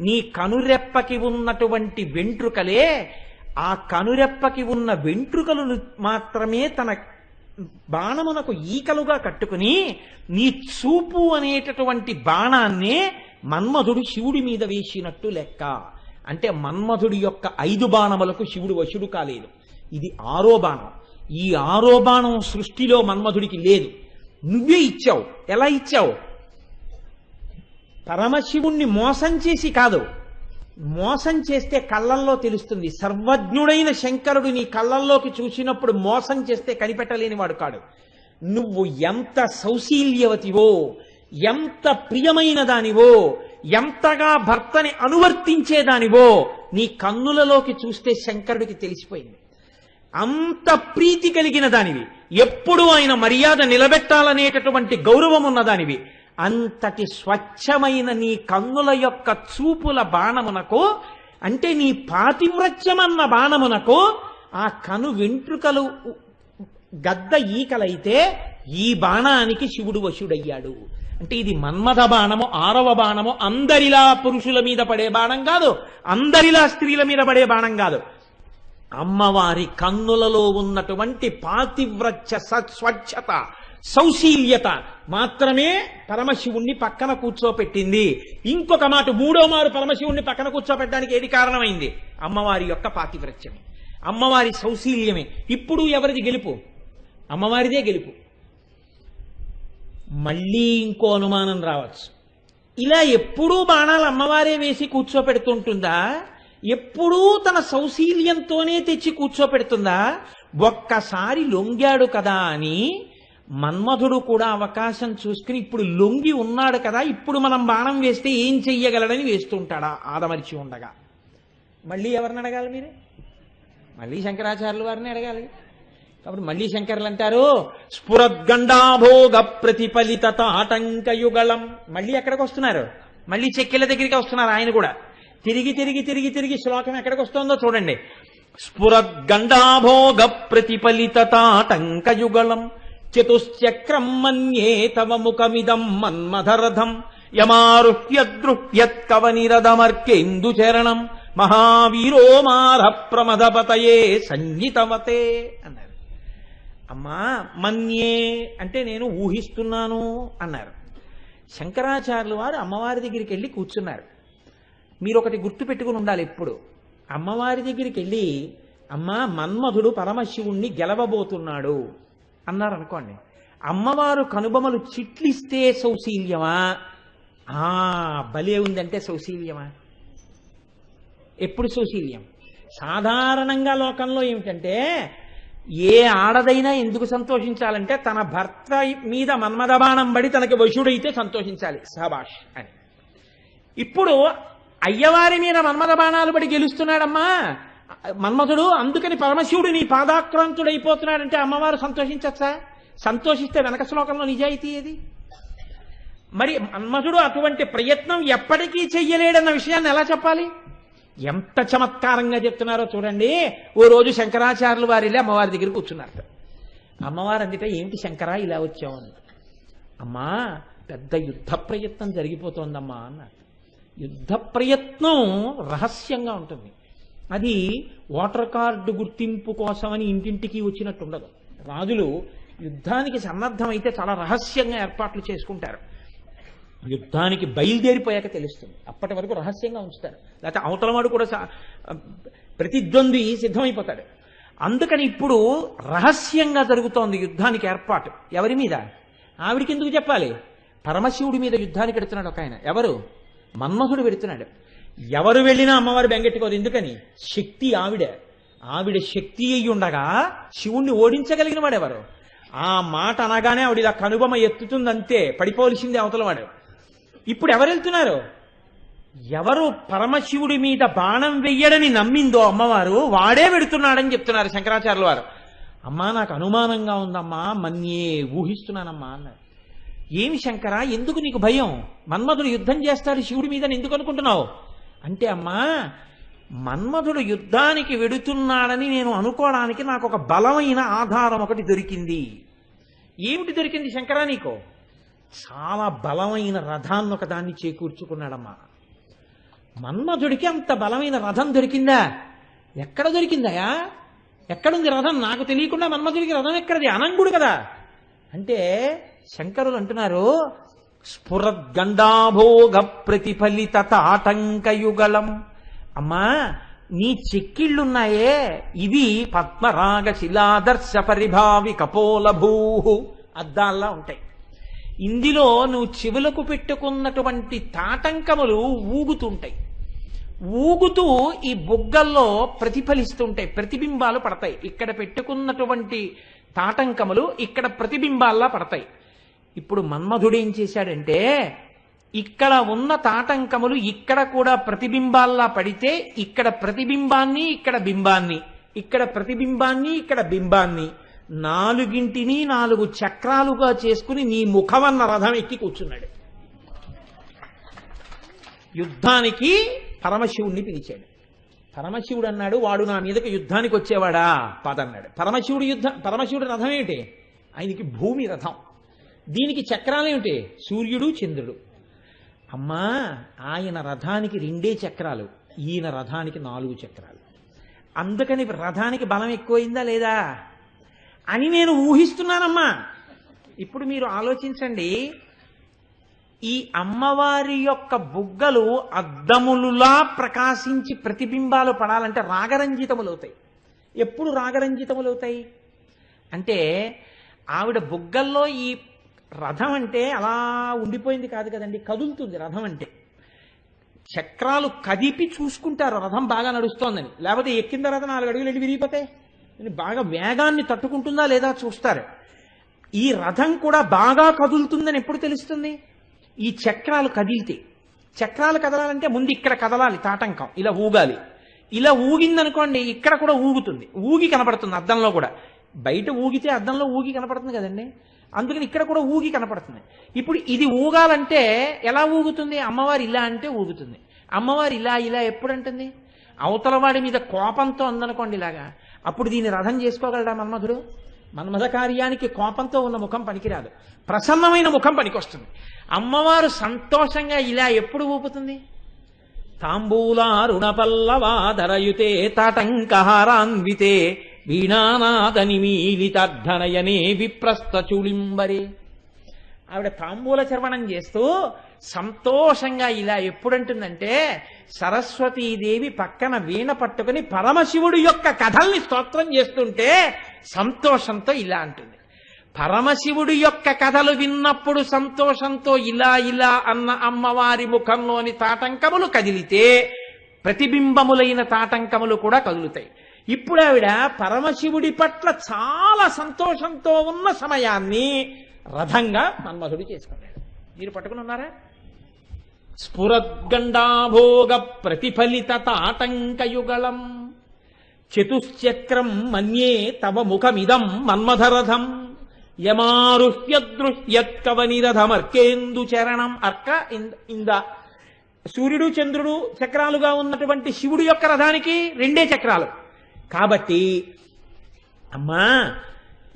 నీ కనురెప్పకి ఉన్నటువంటి వెంట్రుకలే. ఆ కనురెప్పకి ఉన్న వెంట్రుకలను మాత్రమే తన బాణమునకు ఈకలుగా కట్టుకుని నీ చూపు అనేటటువంటి బాణాన్నే మన్మధుడు శివుడి మీద వేసినట్టు లెక్క. అంటే మన్మధుడి యొక్క 5 బాణములకు శివుడు వశుడు కాలేదు. ఇది 6వ బాణం. ఈ 6వ బాణం సృష్టిలో మన్మధుడికి లేదు, నువ్వే ఇచ్చావు. ఎలా ఇచ్చావు? పరమశివుణ్ణి మోసం చేసి కాదు. మోసం చేస్తే కళ్ళల్లో తెలుస్తుంది. సర్వజ్ఞుడైన శంకరుడు నీ కళ్ళల్లోకి చూసినప్పుడు మోసం చేస్తే కనిపెట్టలేని వాడు కాడు. నువ్వు ఎంత సౌశీల్యవతివో, ఎంత ప్రియమైన దానివో, ఎంతగా భర్తని అనువర్తించేదానివో నీ కన్నులలోకి చూస్తే శంకరుడికి తెలిసిపోయింది. అంత ప్రీతి కలిగిన దానివి, ఎప్పుడు ఆయన మర్యాద నిలబెట్టాలనేటటువంటి గౌరవం ఉన్నదానివి. అంతటి స్వచ్ఛమైన నీ కన్నుల యొక్క చూపుల బాణమునకు, అంటే నీ పాతివ్రత్యమన్న బాణమునకు ఆ కను వెంట్రుకలు గద్ద ఈకలైతే ఈ బాణానికి శివుడు వశుడయ్యాడు. అంటే ఇది మన్మథ బాణము, 6వ బాణము. అందరిలా పురుషుల మీద పడే బాణం కాదు, అందరిలా స్త్రీల మీద పడే బాణం కాదు. అమ్మవారి కన్నులలో ఉన్నటువంటి పాతివ్రత్య స్వచ్ఛత, సౌశీల్యత మాత్రమే పరమశివుణ్ణి పక్కన కూర్చోపెట్టింది. ఇంకొక మాట, 3వ మారు పరమశివుణ్ణి పక్కన కూర్చోపెట్టడానికి ఏది కారణమైంది? అమ్మవారి యొక్క పాతివ్రత్యమే, అమ్మవారి సౌశీల్యమే. ఇప్పుడు ఎవరిది గెలుపు? అమ్మవారిదే గెలుపు. మళ్ళీ ఇంకో అనుమానం రావచ్చు, ఇలా ఎప్పుడూ బాణాలు అమ్మవారే వేసి కూర్చోపెడుతుంటుందా? ఎప్పుడూ తన సౌశీల్యంతోనే తెచ్చి కూర్చోపెడుతుందా? ఒక్కసారి లొంగాడు కదా అని మన్మధుడు కూడా అవకాశం చూసుకుని ఇప్పుడు లొంగి ఉన్నాడు కదా, ఇప్పుడు మనం బాణం వేస్తే ఏం చెయ్యగలడని వేస్తుంటాడా ఆదమరిచి ఉండగా? మళ్ళీ ఎవరిని అడగాలి మీరే? మళ్ళీ శంకరాచార్యుల వారిని అడగాలి. కాబట్టి మళ్ళీ శంకర్లు అంటారు స్ఫురద్గండాభోగ ప్రతిఫలిత తాటంకయుగళం. మళ్ళీ ఎక్కడికి వస్తున్నారు? మళ్ళీ చెక్కిళ్ళ దగ్గరికి వస్తున్నారు ఆయన కూడా. తిరిగి తిరిగి తిరిగి తిరిగి శ్లోకం ఎక్కడికి వస్తుందో చూడండి. స్ఫురద్గండాభోగ ప్రతిఫలిత తాటంకయుగళం చతుశ్చక్రం మన్యే తవ ముఖమిదం మన్మథరథం యమారుహ్యద్రుహ్యత్కవనిరదమర్కేందు చరణం మహావీరో మార ప్రమదపతయే సంగీతవతే అన్నారు. అమ్మా మన్యే అంటే నేను ఊహిస్తున్నాను అన్నారు. శంకరాచార్యులు వారు అమ్మవారి దగ్గరికి వెళ్ళి కూర్చున్నారు. మీరు ఒకటి గుర్తు పెట్టుకుని ఉండాలి ఎప్పుడు. అమ్మవారి దగ్గరికి వెళ్ళి అమ్మా మన్మధుడు పరమశివుణ్ణి గెలవబోతున్నాడు అన్నారు అనుకోండి. అమ్మవారు కనుబొమలు చిట్లిస్తే సౌశీల్యమా? భలే ఉందంటే సౌశీల్యమా? ఎప్పుడు సౌశీల్యం? సాధారణంగా లోకంలో ఏమిటంటే ఏ ఆడదైనా ఎందుకు సంతోషించాలంటే తన భర్త మీద మన్మథబాణం పడి తనకి వశుడైతే సంతోషించాలి, సబాష్ అని. ఇప్పుడు అయ్యవారి మీద మన్మథబాణాలు పడి గెలుస్తున్నాడమ్మా మన్మథుడు, అందుకని పరమశివుడు నీ పాదాక్రాంతుడైపోతున్నాడంటే అమ్మవారు సంతోషించచ్చా? సంతోషిస్తే వెనక శ్లోకంలో నిజాయితీ ఏది? మరి మన్మథుడు అటువంటి ప్రయత్నం ఎప్పటికీ చెయ్యలేడన్న విషయాన్ని ఎలా చెప్పాలి? ఎంత చమత్కారంగా చెప్తున్నారో చూడండి. ఓ రోజు శంకరాచార్యులు వారి అమ్మవారి దగ్గర కూర్చున్నారట. అమ్మవారు అందుకే ఏమిటి శంకరా ఇలా వచ్చావని. అమ్మా పెద్ద యుద్ధ ప్రయత్నం జరిగిపోతోందమ్మా అన్నారు. యుద్ధ ప్రయత్నం రహస్యంగా ఉంటుంది. అది ఓటర్ కార్డు గుర్తింపు కోసమని ఇంటింటికి వచ్చినట్టు ఉండదు. రాజులు యుద్ధానికి సన్నద్ధమైతే చాలా రహస్యంగా ఏర్పాట్లు చేసుకుంటారు. యుద్ధానికి బయలుదేరిపోయాక తెలుస్తుంది. అప్పటి వరకు రహస్యంగా ఉంచుతారు. లేకపోతే అవతలవాడు కూడా ప్రతిద్వంద్వి సిద్ధమైపోతాడు. అందుకని ఇప్పుడు రహస్యంగా జరుగుతోంది యుద్ధానికి ఏర్పాటు. ఎవరి మీద? ఆవిడికి ఎందుకు చెప్పాలి? పరమశివుడి మీద యుద్ధానికి పెడుతున్నాడు ఒక ఆయన. ఎవరు? మన్మథుడు పెడుతున్నాడు. ఎవరు వెళ్ళినా అమ్మవారు బెంగెట్టుకోదు. ఎందుకని? శక్తి ఆవిడ శక్తి అయి ఉండగా శివుణ్ణి ఓడించగలిగిన వాడెవరు? ఆ మాట అనగానే ఆవిడ ఇలా కనుబొమ్మ ఎత్తుతుందంతే, పడిపోవలసిందే అవతలవాడు. ఇప్పుడు ఎవరు వెళ్తున్నారు? ఎవరు పరమశివుడి మీద బాణం వెయ్యడని నమ్మిందో అమ్మవారు వాడే పెడుతున్నాడని చెప్తున్నారు శంకరాచార్యుల వారు. అమ్మా నాకు అనుమానంగా ఉందమ్మా, మన్యే ఊహిస్తున్నానమ్మా అన్నారు. ఏమి శంకర, ఎందుకు నీకు భయం? మన్మధుడు యుద్ధం చేస్తాడు శివుడి మీద ఎందుకు అనుకుంటున్నావు అంటే, అమ్మా మన్మధుడు యుద్ధానికి వెడుతున్నాడని నేను అనుకోవడానికి నాకు ఒక బలమైన ఆధారం ఒకటి దొరికింది. ఏమిటి దొరికింది శంకరా నీకు? చాలా బలమైన రథాన్ని ఒకదాన్ని చేకూర్చుకున్నాడమ్మా. మన్మధుడికి అంత బలమైన రథం దొరికిందా? ఎక్కడ దొరికిందయా? ఎక్కడుంది రథం? నాకు తెలియకుండా మన్మధుడికి రథం ఎక్కడిది? అనంగుడు కదా. అంటే శంకరులు అంటున్నారు స్ఫురద్గండాభోగ ప్రతిఫలిత తాటంకయుగళం. అమ్మా నీ చెక్కిళ్ళున్నాయే ఇవి పద్మరాగ శిలాదర్శ పరిభావి కపోలభూ అద్దాల్లా ఉంటాయి. ఇందులో నువ్వు చెవులకు పెట్టుకున్నటువంటి తాటంకములు ఊగుతుంటాయి. ఊగుతూ ఈ బుగ్గల్లో ప్రతిఫలిస్తుంటాయి, ప్రతిబింబాలు పడతాయి. ఇక్కడ పెట్టుకున్నటువంటి తాటంకములు ఇక్కడ ప్రతిబింబాల్లా పడతాయి. ఇప్పుడు మన్మధుడు ఏం చేశాడంటే ఇక్కడ ఉన్న తాటంకములు ఇక్కడ కూడా ప్రతిబింబాల్లా పడితే ఇక్కడ ప్రతిబింబాన్ని ఇక్కడ బింబాన్ని, ఇక్కడ ప్రతిబింబాన్ని ఇక్కడ బింబాన్ని నాలుగింటిని 4 చక్రాలుగా చేసుకుని నీ ముఖమన్న రథం ఎక్కి కూర్చున్నాడు. యుద్ధానికి పరమశివుణ్ణి పిలిచాడు. పరమశివుడు అన్నాడు వాడు నా మీదకి యుద్ధానికి వచ్చేవాడా పదన్నాడు. పరమశివుడు రథం ఏమిటి? ఆయనకి భూమి రథం. దీనికి చక్రాలేమిటి? సూర్యుడు చంద్రుడు. అమ్మా ఆయన రథానికి 2 చక్రాలు, ఈయన రథానికి 4 చక్రాలు. అందుకని రథానికి బలం ఎక్కువైందా లేదా అని నేను ఊహిస్తున్నానమ్మా. ఇప్పుడు మీరు ఆలోచించండి, ఈ అమ్మవారి యొక్క బుగ్గలు అద్దములులా ప్రకాశించి ప్రతిబింబాలు పడాలంటే రాగరంజితములవుతాయి. ఎప్పుడు రాగరంజితములవుతాయి అంటే ఆవిడ బుగ్గల్లో ఈ రథం అంటే అలా ఉండిపోయింది కాదు కదండి, కదులుతుంది రథం అంటే. చక్రాలు కదిపి చూసుకుంటారు రథం బాగా నడుస్తోందని, లేకపోతే ఎక్కిన తర్వాత 4 అడుగులు వెళ్ళి విరిగిపోతాయి. బాగా వేగాన్ని తట్టుకుంటుందా లేదా చూస్తారు. ఈ రథం కూడా బాగా కదులుతుందని ఎప్పుడు తెలుస్తుంది? ఈ చక్రాలు కదిలితే. చక్రాలు కదలాలంటే ముందు ఇక్కడ కదలాలి తాటంకం, ఇలా ఊగాలి. ఇలా ఊగిందనుకోండి, ఇక్కడ కూడా ఊగుతుంది, ఊగి కనపడుతుంది అద్దంలో కూడా. బయట ఊగితే అద్దంలో ఊగి కనపడుతుంది కదండి, అందుకని ఇక్కడ కూడా ఊగి కనపడుతుంది. ఇప్పుడు ఇది ఊగాలంటే ఎలా ఊగుతుంది? అమ్మవారు ఇలా అంటే ఊగుతుంది. అమ్మవారు ఇలా ఇలా ఎప్పుడు అంటుంది? అవతలవాడి మీద కోపంతో అందనుకోండి ఇలాగా, అప్పుడు దీన్ని రథం చేసుకోగలడా మన్మధుడు? మన్మథ కార్యానికి కోపంతో ఉన్న ముఖం పనికిరాదు, ప్రసన్నమైన ముఖం పనికొస్తుంది. అమ్మవారు సంతోషంగా ఇలా ఎప్పుడు ఊపుతుంది? తాంబూలారుణపల్లవాధరయుతే తాటంకహారాన్వితే వీణానాద నిమీలితార్ధనయనే విప్రస్థ చూలింబరే. ఆవిడ తాంబూల చర్వణం చేస్తూ సంతోషంగా ఇలా ఎప్పుడంటుందంటే, సరస్వతీదేవి పక్కన వీణ పట్టుకుని పరమశివుడి యొక్క కథల్ని స్తోత్రం చేస్తుంటే సంతోషంతో ఇలా అంటుంది. పరమశివుడి యొక్క కథలు విన్నప్పుడు సంతోషంతో ఇలా ఇలా అన్న అమ్మవారి ముఖంలోని తాటంకములు కదిలితే ప్రతిబింబములైన తాటంకములు కూడా కదులుతాయి. ఇప్పుడు ఆవిడ పరమశివుడి పట్ల చాలా సంతోషంతో ఉన్న సమయాన్ని రథంగా మన్మధుడు చేసుకున్నాడు. మీరు పట్టుకుని ఉన్నారా? స్ఫురద్గండాభోగ ప్రతిఫలిత తాటంకయుగళం చతుశ్చక్రం మన్యే తవ ముఖమిదం మన్మథరథం యమారుహ్యదృహ్యత్కవనిరథమర్కేందు చరణం. అర్క ఇంద సూర్యుడు చంద్రుడు చక్రాలుగా ఉన్నటువంటి శివుడు యొక్క రథానికి 2 చక్రాలు కాబట్టి, అమ్మా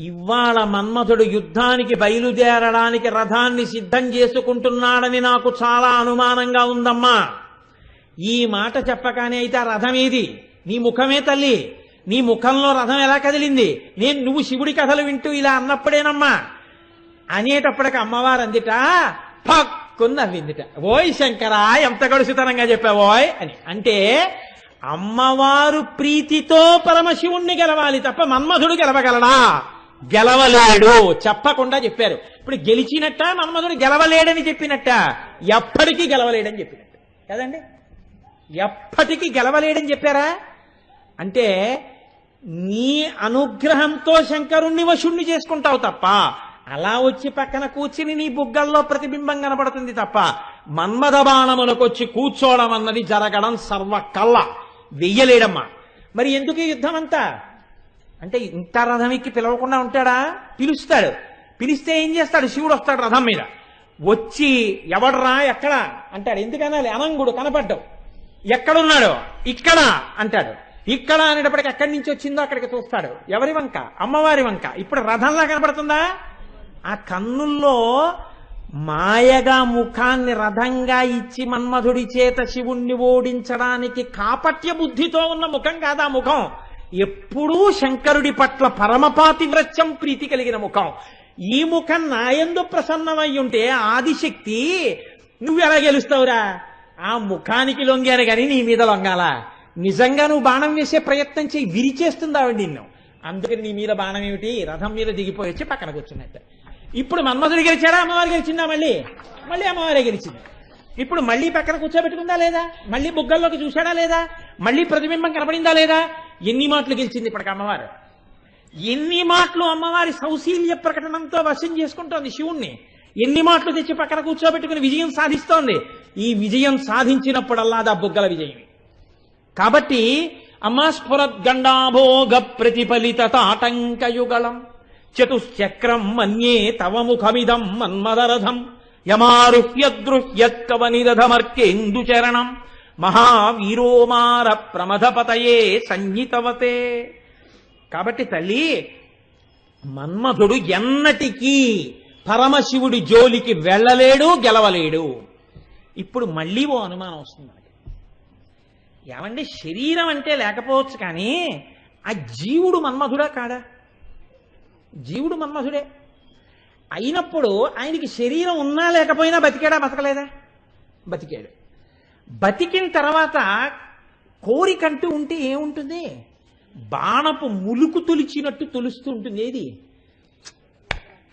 ఇవాళ మన్మథుడు యుద్ధానికి బయలుదేరడానికి రథాన్ని సిద్ధం చేసుకుంటున్నాడని నాకు చాలా అనుమానంగా ఉందమ్మా. ఈ మాట చెప్పగానే అయితే ఆ రథం ఏది? నీ ముఖమే తల్లి, నీ ముఖంలో రథం ఎలా కదిలింది? నువ్వు శివుడి కథలు వింటూ ఇలా అన్నప్పుడేనమ్మా. అనేటప్పటికి అమ్మవారు అందిట పక్కుని నవ్విందిట. ఓయ్ శంకరా, ఎంత గడుసుతనంగా చెప్పావోయ్ అని. అంటే అమ్మవారు ప్రీతితో పరమశివుణ్ణి గెలవాలి తప్ప మన్మధుడు గెలవగలడా? గెలవలేడు. చెప్పకుండా చెప్పారు. ఇప్పుడు గెలిచినట్ట మన్మధుడు గెలవలేడని చెప్పినట్ట? ఎప్పటికీ గెలవలేడని చెప్పినట్టు కదండి. ఎప్పటికీ గెలవలేడని చెప్పారా? అంటే నీ అనుగ్రహంతో శంకరుణ్ణి వశుణ్ణి చేసుకుంటావు తప్ప, అలా వచ్చి పక్కన కూర్చుని నీ బుగ్గల్లో ప్రతిబింబం కనపడుతుంది తప్ప మన్మథ బాణమునకొచ్చి కూర్చోవడం అన్నది జరగడం సర్వకల్ల వెయ్యలేడమ్మా. మరి ఎందుకు ఈ యుద్ధం అంతా? అంటే ఇంత రథం ఎక్కి పిలవకుండా ఉంటాడా? పిలుస్తాడు. పిలిస్తే ఏం చేస్తాడు? శివుడు వస్తాడు రథం మీద. వచ్చి ఎవడరా ఎక్కడ అంటాడు. ఎందుకనాలి? అనంగుడు కనపడ్డావు. ఎక్కడున్నాడు? ఇక్కడ అంటాడు. ఇక్కడ అనేటప్పటికి ఎక్కడి నుంచి వచ్చిందో అక్కడికి చూస్తాడు. ఎవరి వంక? అమ్మవారి వంక. ఇప్పుడు రథంలా కనపడుతుందా? ఆ కన్నుల్లో మాయగా ముఖాన్ని రథంగా ఇచ్చి మన్మధుడి చేత శివుణ్ణి ఓడించడానికి కాపట్య బుద్ధితో ఉన్న ముఖం కాదా ముఖం. ఎప్పుడూ శంకరుడి పట్ల పరమపాతివ్రత్యం ప్రీతి కలిగిన ముఖం. ఈ ముఖం నాయందు ప్రసన్నమై ఉంటే ఆదిశక్తి నువ్వు ఎలా గెలుస్తావురా? ఆ ముఖానికి లొంగాను కానీ నీ మీద లొంగాలా? నిజంగా నువ్వు బాణం వేసే ప్రయత్నం చేయి, విరిచేస్తుంది ఆవిడ నిన్ను. అందుకని నీ మీద బాణం ఏమిటి? రథం మీద దిగిపోయి వచ్చి పక్కన కూర్చున్నట్టు. ఇప్పుడు మన్మధుడు గెలిచాడా? అమ్మవారు గెలిచిందా? మళ్ళీ అమ్మవారే గెలిచింది. ఇప్పుడు మళ్ళీ పక్కన కూర్చోబెట్టుకుందా లేదా? మళ్ళీ బుగ్గల్లోకి చూశాడా లేదా? మళ్ళీ ప్రతిబింబం కనపడిందా లేదా? ఎన్ని మాటలు గెలిచింది ఇప్పటికి అమ్మవారు? ఎన్ని మాటలు అమ్మవారి సౌశీల్య ప్రకటనంతో వశం చేసుకుంటోంది శివుణ్ణి. ఎన్ని మాటలు తెచ్చి పక్కన కూర్చోబెట్టుకుని విజయం సాధిస్తోంది. ఈ విజయం సాధించినప్పుడల్లా దా బుగ్గల విజయం. కాబట్టి అమ్మా స్ఫురద్గండాభోగ ప్రతిఫలిత తాటంకయుగళం చతుశ్చక్రం మన్యే తవ ముఖమిదం మన్మదరథం యమారుహ్యదృహ్యత్కవనిరథమర్కేందు చరణం మహావీరోమార ప్రమథపతయే సంహితవతే. కాబట్టి తల్లి, మన్మధుడు ఎన్నటికీ పరమశివుడి జోలికి వెళ్ళలేడు, గెలవలేడు. ఇప్పుడు మళ్ళీ ఓ అనుమానం వస్తుంది మనకి. ఏమంటే శరీరం అంటే లేకపోవచ్చు కానీ ఆ జీవుడు మన్మధుడా కాడా? జీవుడు మన్మధుడే అయినప్పుడు ఆయనకి శరీరం ఉన్నా లేకపోయినా బతికాడా? బతకలేదా? బతికాడు. బతికిన తర్వాత కోరికంటూ ఉంటే ఏముంటుంది? బాణపు ములుకు తొలిచినట్టు తొలుస్తూ ఉంటుంది. ఏది?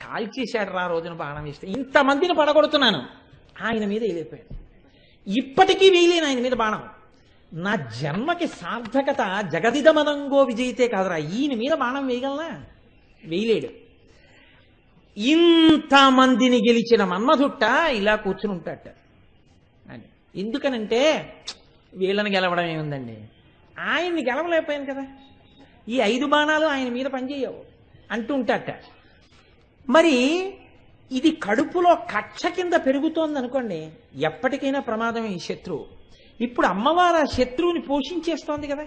కాల్చేశాడు రా రోజున బాణం వేస్తే. ఇంతమందిని పడగొడుతున్నాను, ఆయన మీద వేయలేకపోయాడు. ఇప్పటికీ వేయలేను ఆయన మీద బాణం. నా జన్మకి సార్థకత జగదిదమనంగో విజయితే కాదురా, ఈయన మీద బాణం వేయగలనా? వేయలేడు. ఇంతమందిని గెలిచిన మన్మధుట్ట ఇలా కూర్చుని ఉంటాట అని. ఎందుకనంటే వీళ్ళని గెలవడం ఏముందండి, ఆయన్ని గెలవలేకపోయాను కదా, ఈ 5 బాణాలు ఆయన మీద పనిచేయవు అంటుంటాట. మరి ఇది కడుపులో కక్ష కింద పెరుగుతోంది అనుకోండి, ఎప్పటికైనా ప్రమాదమే ఈ శత్రువు. ఇప్పుడు అమ్మవారు ఆ శత్రువుని పోషించేస్తోంది కదా,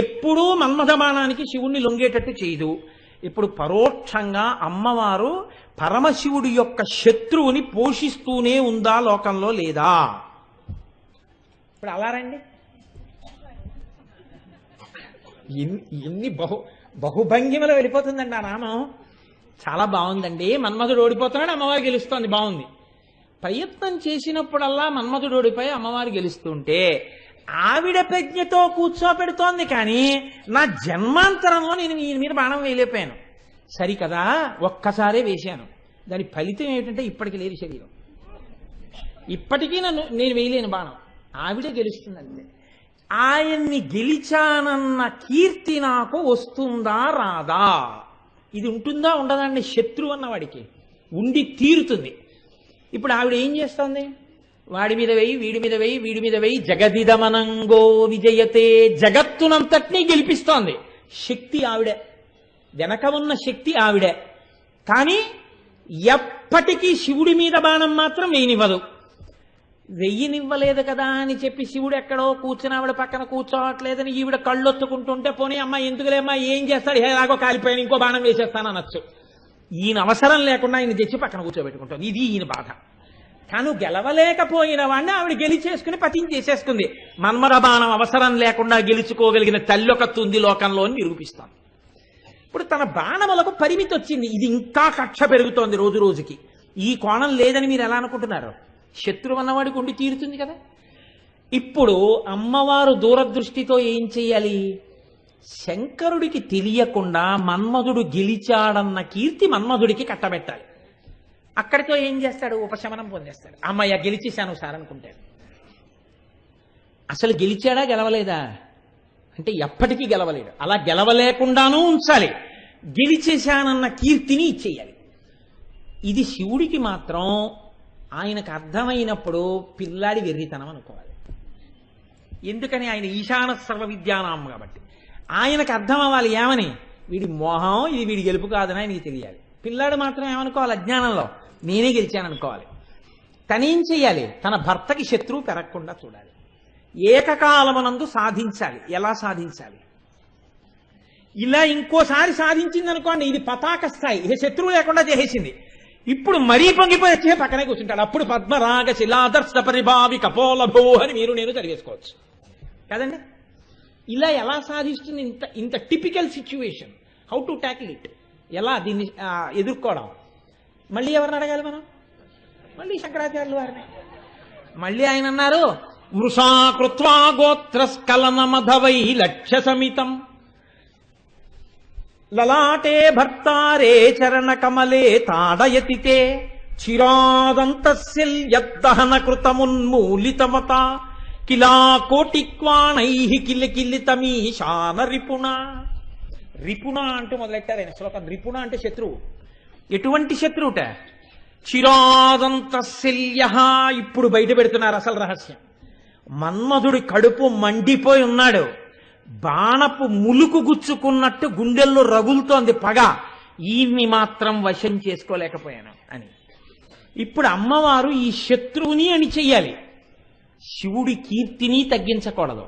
ఎప్పుడూ మన్మథ బాణానికి శివుణ్ణి లొంగేటట్టు చేయదు. ఇప్పుడు పరోక్షంగా అమ్మవారు పరమశివుడి యొక్క శత్రువుని పోషిస్తూనే ఉందా లోకంలో లేదా? ఇప్పుడు అలా రండి, ఎన్ని బహుభంగిమలో వెళ్ళిపోతుందండి ఆ నామం. చాలా బాగుందండి. మన్మధుడు ఓడిపోతున్నాడు, అమ్మవారు గెలుస్తోంది, బాగుంది. ప్రయత్నం చేసినప్పుడల్లా మన్మధుడు ఓడిపోయి అమ్మవారు గెలుస్తుంటే ఆవిడ ప్రజ్ఞతో కూర్చోపెడుతోంది, కానీ నా జన్మాంతరంలో నేను ఈయన మీద బాణం వేయలేకపోయాను. సరికదా, ఒక్కసారే వేశాను. దాని ఫలితం ఏమిటంటే ఇప్పటికి లేదు శరీరం, ఇప్పటికీ నేను వేయలేను బాణం, ఆవిడే గెలుస్తుందంటే. ఆయన్ని గెలిచానన్న కీర్తి నాకు వస్తుందా రాదా? ఇది ఉంటుందా ఉండదండి? శత్రువు అన్నవాడికి ఉండి తీరుతుంది. ఇప్పుడు ఆవిడ ఏం చేస్తోంది? వాడి మీద వెయ్యి, వీడి మీద వెయ్యి, వీడి మీద వెయ్యి, జగదిదమనంగో విజయతే, జగత్తునంతటినీ గెలిపిస్తోంది. శక్తి ఆవిడే, వెనక ఉన్న శక్తి ఆవిడే. కానీ ఎప్పటికీ శివుడి మీద బాణం మాత్రం వేయనివ్వదు. వెయ్యినివ్వలేదు కదా అని చెప్పి శివుడు ఎక్కడో కూర్చుని ఆవిడ పక్కన కూర్చోవట్లేదని ఈవిడ కళ్ళొత్తుకుంటుంటే, పోనీ అమ్మ ఎందుకులేమ్మా, ఏం చేస్తాడు, ఎలాగో కాలిపోయాను, ఇంకో బాణం వేసేస్తాను అనొచ్చు. ఈయన అవసరం లేకుండా ఆయన తెచ్చి పక్కన కూర్చోబెట్టుకుంటుంది. ఇది ఈయన బాధ. తను గెలవలేకపోయిన వాడిని ఆవిడ గెలిచేసుకుని పతించేసేసుకుంది. మన్మథ బాణం అవసరం లేకుండా గెలుచుకోగలిగిన తల్లొకత్తుంది లోకంలో అని నిరూపిస్తాను. ఇప్పుడు తన బాణములకు పరిమితి వచ్చింది. ఇది ఇంకా కక్ష పెరుగుతోంది రోజు రోజుకి. ఈ కోణం లేదని మీరు ఎలా అనుకుంటున్నారు? శత్రువు అన్నవాడికి ఉండి తీరుతుంది కదా. ఇప్పుడు అమ్మవారు దూరదృష్టితో ఏం చెయ్యాలి? శంకరుడికి తెలియకుండా మన్మధుడు గెలిచాడన్న కీర్తి మన్మధుడికి కట్టబెట్టాలి. అక్కడితో ఏం చేస్తాడు? ఉపశమనం పొందేస్తాడు. అమ్మయ్య గెలిచేశాను సార్ అనుకుంటాడు. అసలు గెలిచాడా గెలవలేదా అంటే ఎప్పటికీ గెలవలేడు. అలా గెలవలేకుండానూ ఉంచాలి, గెలిచేశానన్న కీర్తిని ఇచ్చేయాలి. ఇది శివుడికి మాత్రం ఆయనకు అర్థమైనప్పుడు పిల్లాడి వెర్రితనం అనుకోవాలి. ఎందుకని? ఆయన ఈశాన సర్వ విద్యానాం కాబట్టి ఆయనకు అర్థం అవ్వాలి. ఏమని? వీడి మోహం, ఇది వీడి గెలుపు కాదని ఆయనకి తెలియాలి. పిల్లాడు మాత్రం ఏమనుకోవాలి? అజ్ఞానంలో నేనే గెలిచాను అనుకోవాలి. తనేం చెయ్యాలి? తన భర్తకి శత్రువు పెరగకుండా చూడాలి. ఏకకాలమునందు సాధించాలి. ఎలా సాధించాలి? ఇలా ఇంకోసారి సాధించింది అనుకోండి, ఇది పతాక స్థాయి, ఇక శత్రువు లేకుండా చేసేసింది. ఇప్పుడు మరీ పొంగిపోయి వచ్చే పక్కనే కూర్చుంటాడు. అప్పుడు పద్మరాగ శిలాదర్శ పరిభావి కపోలభో అని మీరు నేను చదివేసుకోవచ్చు కదండి. ఇలా ఎలా సాధిస్తుంది? ఇంత typical situation. How to tackle it, ఎలా దీన్ని ఎదుర్కోవడం? మళ్ళీ ఎవరిని అడగాలి మనం? మళ్ళీ శంకరాచార్యులు వారిని. మళ్ళీ ఆయన అన్నారు, మృషా కృత్వా గోత్రస్కలన మధవై లక్ష్య సమితం లలాటే భర్తారే చరణ కమలే తాడయతితే చిరాదంతస్యదహన కృతమున్మూలితమత కిలా కోటిక్వాణై కిలికిలితమీశాన రిపుణ. రిపుణ అంటూ మొదలెట్టారు ఆయన శ్లోకం. రిపుణ అంటే శత్రువు. ఎటువంటి శత్రువుట? చిరాదంతశల్య. ఇప్పుడు బయట పెడుతున్నారు అసలు రహస్యం. మన్మధుడి కడుపు మండిపోయి ఉన్నాడు, బాణపు ములుకు గుచ్చుకున్నట్టు గుండెల్లో రగులుతోంది పగ. ఈయన్ని మాత్రం వశం చేసుకోలేకపోయాను అని. ఇప్పుడు అమ్మవారు ఈ శత్రువుని అని చెయ్యాలి, శివుడి కీర్తిని తగ్గించకూడదు.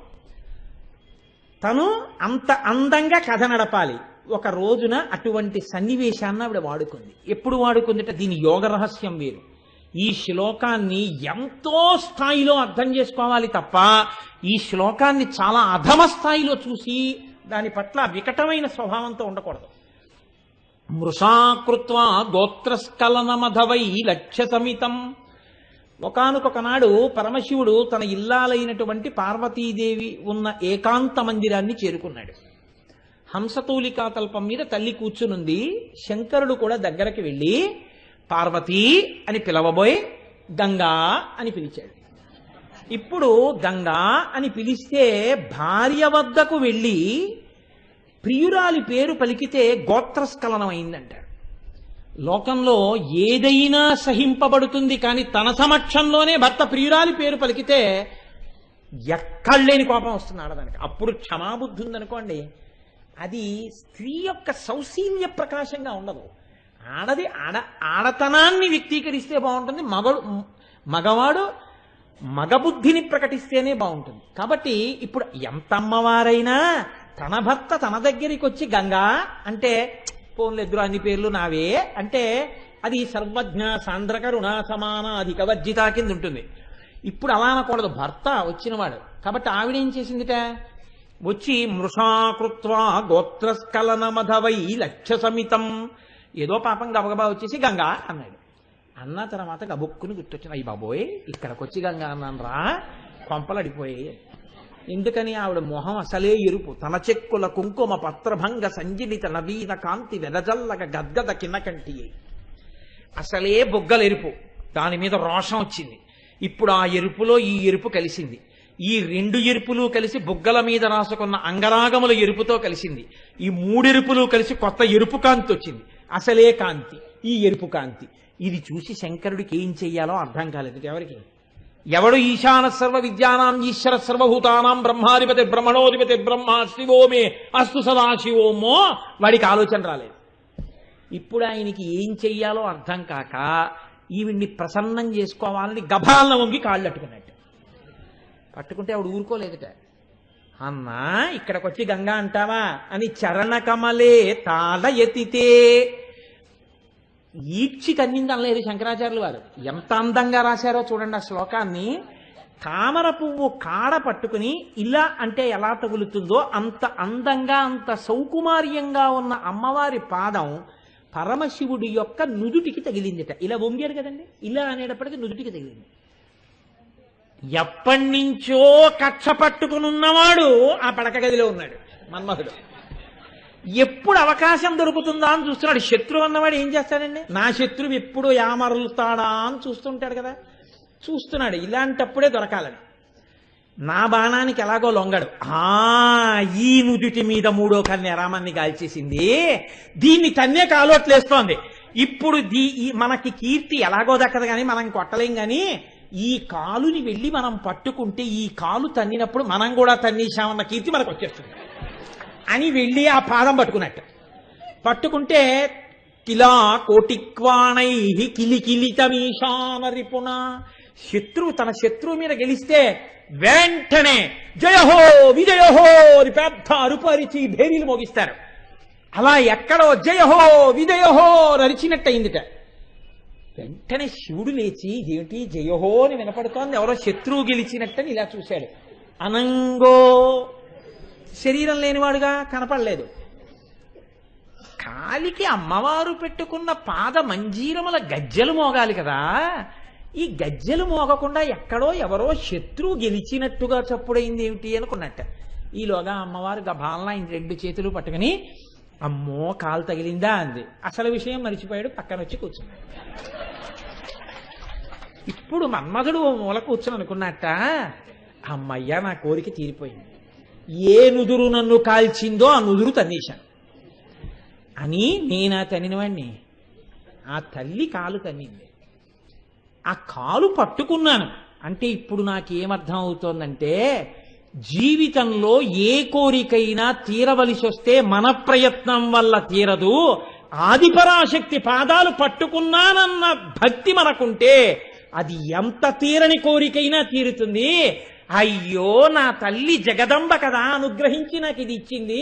తను అంత అందంగా కథ నడపాలి. ఒక రోజున అటువంటి సన్నివేశాన్ని ఆవిడ వాడుకుంది. ఎప్పుడు వాడుకుందిట? దీని యోగ రహస్యం వేరు. ఈ శ్లోకాన్ని ఎంతో స్థాయిలో అర్థం చేసుకోవాలి తప్ప ఈ శ్లోకాన్ని చాలా అధమ స్థాయిలో చూసి దాని పట్ల వికటమైన స్వభావంతో ఉండకూడదు. మృషాకృత్వా గోత్రస్కలనమధవై లక్ష్య సమితం. ఒకానొకనాడు పరమశివుడు తన ఇల్లాలైనటువంటి పార్వతీదేవి ఉన్న ఏకాంత మందిరాన్ని చేరుకున్నాడు. హంసతూలికా తల్పం మీద తల్లి కూర్చునుంది. శంకరుడు కూడా దగ్గరికి వెళ్ళి పార్వతీ అని పిలవబోయి గంగా అని పిలిచాడు. ఇప్పుడు గంగా అని పిలిస్తే భార్య వద్దకు వెళ్ళి ప్రియురాలి పేరు పలికితే గోత్రస్ఖలనం అయిందంటాడు. లోకంలో ఏదైనా సహింపబడుతుంది, కానీ తన సమక్షంలోనే భర్త ప్రియురాలి పేరు పలికితే ఎక్కడ లేని కోపం వస్తుంది ఆడదానికి. అప్పుడు క్షమాబుద్ధి ఉందనుకోండి, అది స్త్రీ యొక్క సౌశీల్య ప్రకాశంగా ఉండదు. ఆడది ఆడతనాన్ని వ్యక్తీకరిస్తే బాగుంటుంది, మగవాడు మగబుద్ధిని ప్రకటిస్తేనే బాగుంటుంది. కాబట్టి ఇప్పుడు ఎంత అమ్మవారైనా తన భర్త తన దగ్గరికి వచ్చి గంగా అంటే పోన్లెద్దురు అన్ని పేర్లు నావే అంటే అది సర్వజ్ఞ సాంద్రకరుణ సమాన అధిక వర్జిత కింద ఉంటుంది. ఇప్పుడు అలా అనకూడదు, భర్త వచ్చినవాడు. కాబట్టి ఆవిడేం చేసిందిట, వచ్చి మృషాకృత్వా గోత్రస్కలనమధవై లక్ష్య సమితం, ఏదో పాపం గబగబా వచ్చేసి గంగా అన్నాడు. అన్న తర్వాత గబుక్కుని గుర్తొచ్చిన, అయ్యి బాబోయ్ ఇక్కడికి వచ్చి గంగా అన్నాను రా, కొంపలు అడిపోయాయి. ఎందుకని, ఆవిడ మొహం అసలే ఎరుపు, తన చెక్కుల కుంకుమ పత్రభంగ సంజనిత నవీన కాంతి వెదజల్లగ గద్గద కిన్నకంటి, అసలే బొగ్గల ఎరుపు, దాని మీద రోషం వచ్చింది. ఇప్పుడు ఆ ఎరుపులో ఈ ఎరుపు కలిసింది. ఈ రెండు ఎరుపులు కలిసి బొగ్గల మీద రాసుకున్న అంగరాగముల ఎరుపుతో కలిసింది. ఈ మూడెరుపులు కలిసి కొత్త ఎరుపు కాంతి వచ్చింది. అసలే కాంతి, ఈ ఎరుపు కాంతి. ఇది చూసి శంకరుడికి ఏం చెయ్యాలో అర్థం కాలేదు. ఎవరికి, ఎవడు ఈశాన సర్వ విద్యానాం ఈశ్వర సర్వభూతానాం బ్రహ్మాధిపతి బ్రహ్మణోధిపతి బ్రహ్మ శివోమే అస్తు సదాశివోమో, వాడికి ఆలోచన రాలేదు. ఇప్పుడు ఆయనకి ఏం చెయ్యాలో అర్థం కాక ఈవిడ్ని ప్రసన్నం చేసుకోవాలని గభాలన వంగి కాళ్ళు అట్టుకున్నట్టు. పట్టుకుంటే ఆవిడ ఊరుకోలేదుట. అన్నా ఇక్కడికి వచ్చి గంగా అంటావా అని చరణ కమలే తాళ ఎతితే, ఈడ్చి తన్నింది అనలేదు శంకరాచార్యులు వారు. ఎంత అందంగా రాశారో చూడండి ఆ శ్లోకాన్ని. తామర పువ్వు కాడ పట్టుకుని ఇలా అంటే ఎలా తగులుతుందో అంత అందంగా అంత సౌకుమార్యంగా ఉన్న అమ్మవారి పాదం పరమశివుడి యొక్క నుదుటికి తగిలిందిట. ఇలా వంగాడు కదండి, ఇలా అనేటప్పటికీ నుదుటికి తగిలింది. ఎప్పటి నుంచో కక్ష పట్టుకుని ఉన్నవాడు ఆ పడక గదిలో ఉన్నాడు మన్మధుడు. ఎప్పుడు అవకాశం దొరుకుతుందా అని చూస్తున్నాడు. శత్రువు అన్నవాడు ఏం చేస్తాడండి, నా శత్రువు ఎప్పుడు యామరులుతాడా అని చూస్తుంటాడు కదా, చూస్తున్నాడు. ఇలాంటప్పుడే దొరకాలని. నా బాణానికి ఎలాగో లొంగడు. ఈ నుదుటి మీద మూడో కన్య రామాన్ని కాల్చేసింది, దీన్ని తన్నే కాలోట్లేస్తోంది. ఇప్పుడు మనకి కీర్తి ఎలాగో దక్కదు కానీ మనం కొట్టలేం కానీ ఈ కాలుని వెళ్ళి మనం పట్టుకుంటే ఈ కాలు తన్నినప్పుడు మనం కూడా తన్నేశామన్న కీర్తి మనకు వచ్చేస్తుంది అని వెళ్ళి ఆ పాదం పట్టుకున్నట్టు. పట్టుకుంటే కిలా కోటిక్వాణై కిలికిలితమీశాన రిపుణ, శత్రువు తన శత్రువు మీద గెలిస్తే వెంటనే జయహో విజయహో అని పెద్ద అరుపు అరిచి భేరీలు మోగిస్తారు. అలా ఎక్కడో జయహో విజయహో అరిచినట్టయిందిట. వెంటనే శివుడు లేచి ఏమిటి జయహో అని వినపడుతోంది, ఎవరో శత్రువు గెలిచినట్టని ఇలా చూశాడు. అనంగో శరీరం లేనివాడుగా కనపడలేదు. కాలికి అమ్మవారు పెట్టుకున్న పాద మంజీరముల గజ్జెలు మోగాలి కదా, ఈ గజ్జెలు మోగకుండా ఎక్కడో ఎవరో శత్రువు గెలిచినట్టుగా చప్పుడైంది ఏమిటి అనుకున్నట్ట. ఈలోగా అమ్మవారు గభాలన ఆయన రెండు చేతులు పట్టుకుని అమ్మో కాలు తగిలిందా అంది. అసలు విషయం మరిచిపోయాడు, పక్కన వచ్చి కూర్చున్నాడు. ఇప్పుడు మన్మధుడు ఓ మూల కూర్చుని అనుకున్నట్ట, అమ్మయ్య నా కోరిక తీరిపోయింది, ఏ నుదురు నన్ను కాల్చిందో ఆ నుదురు తన్నేశాను అని నేనా తన్నినవాణ్ణి. ఆ తల్లి కాలు తన్నింది, ఆ కాలు పట్టుకున్నాను అంటే ఇప్పుడు నాకేమర్థం అవుతోందంటే జీవితంలో ఏ కోరికైనా తీరవలసి వస్తే మన ప్రయత్నం వల్ల తీరదు, ఆదిపరాశక్తి పాదాలు పట్టుకున్నానన్న భక్తి మనకుంటే అది ఎంత తీరని కోరికైనా తీరుతుంది. అయ్యో నా తల్లి జగదంబ కదా అనుగ్రహించి నాకు ఇది ఇచ్చింది.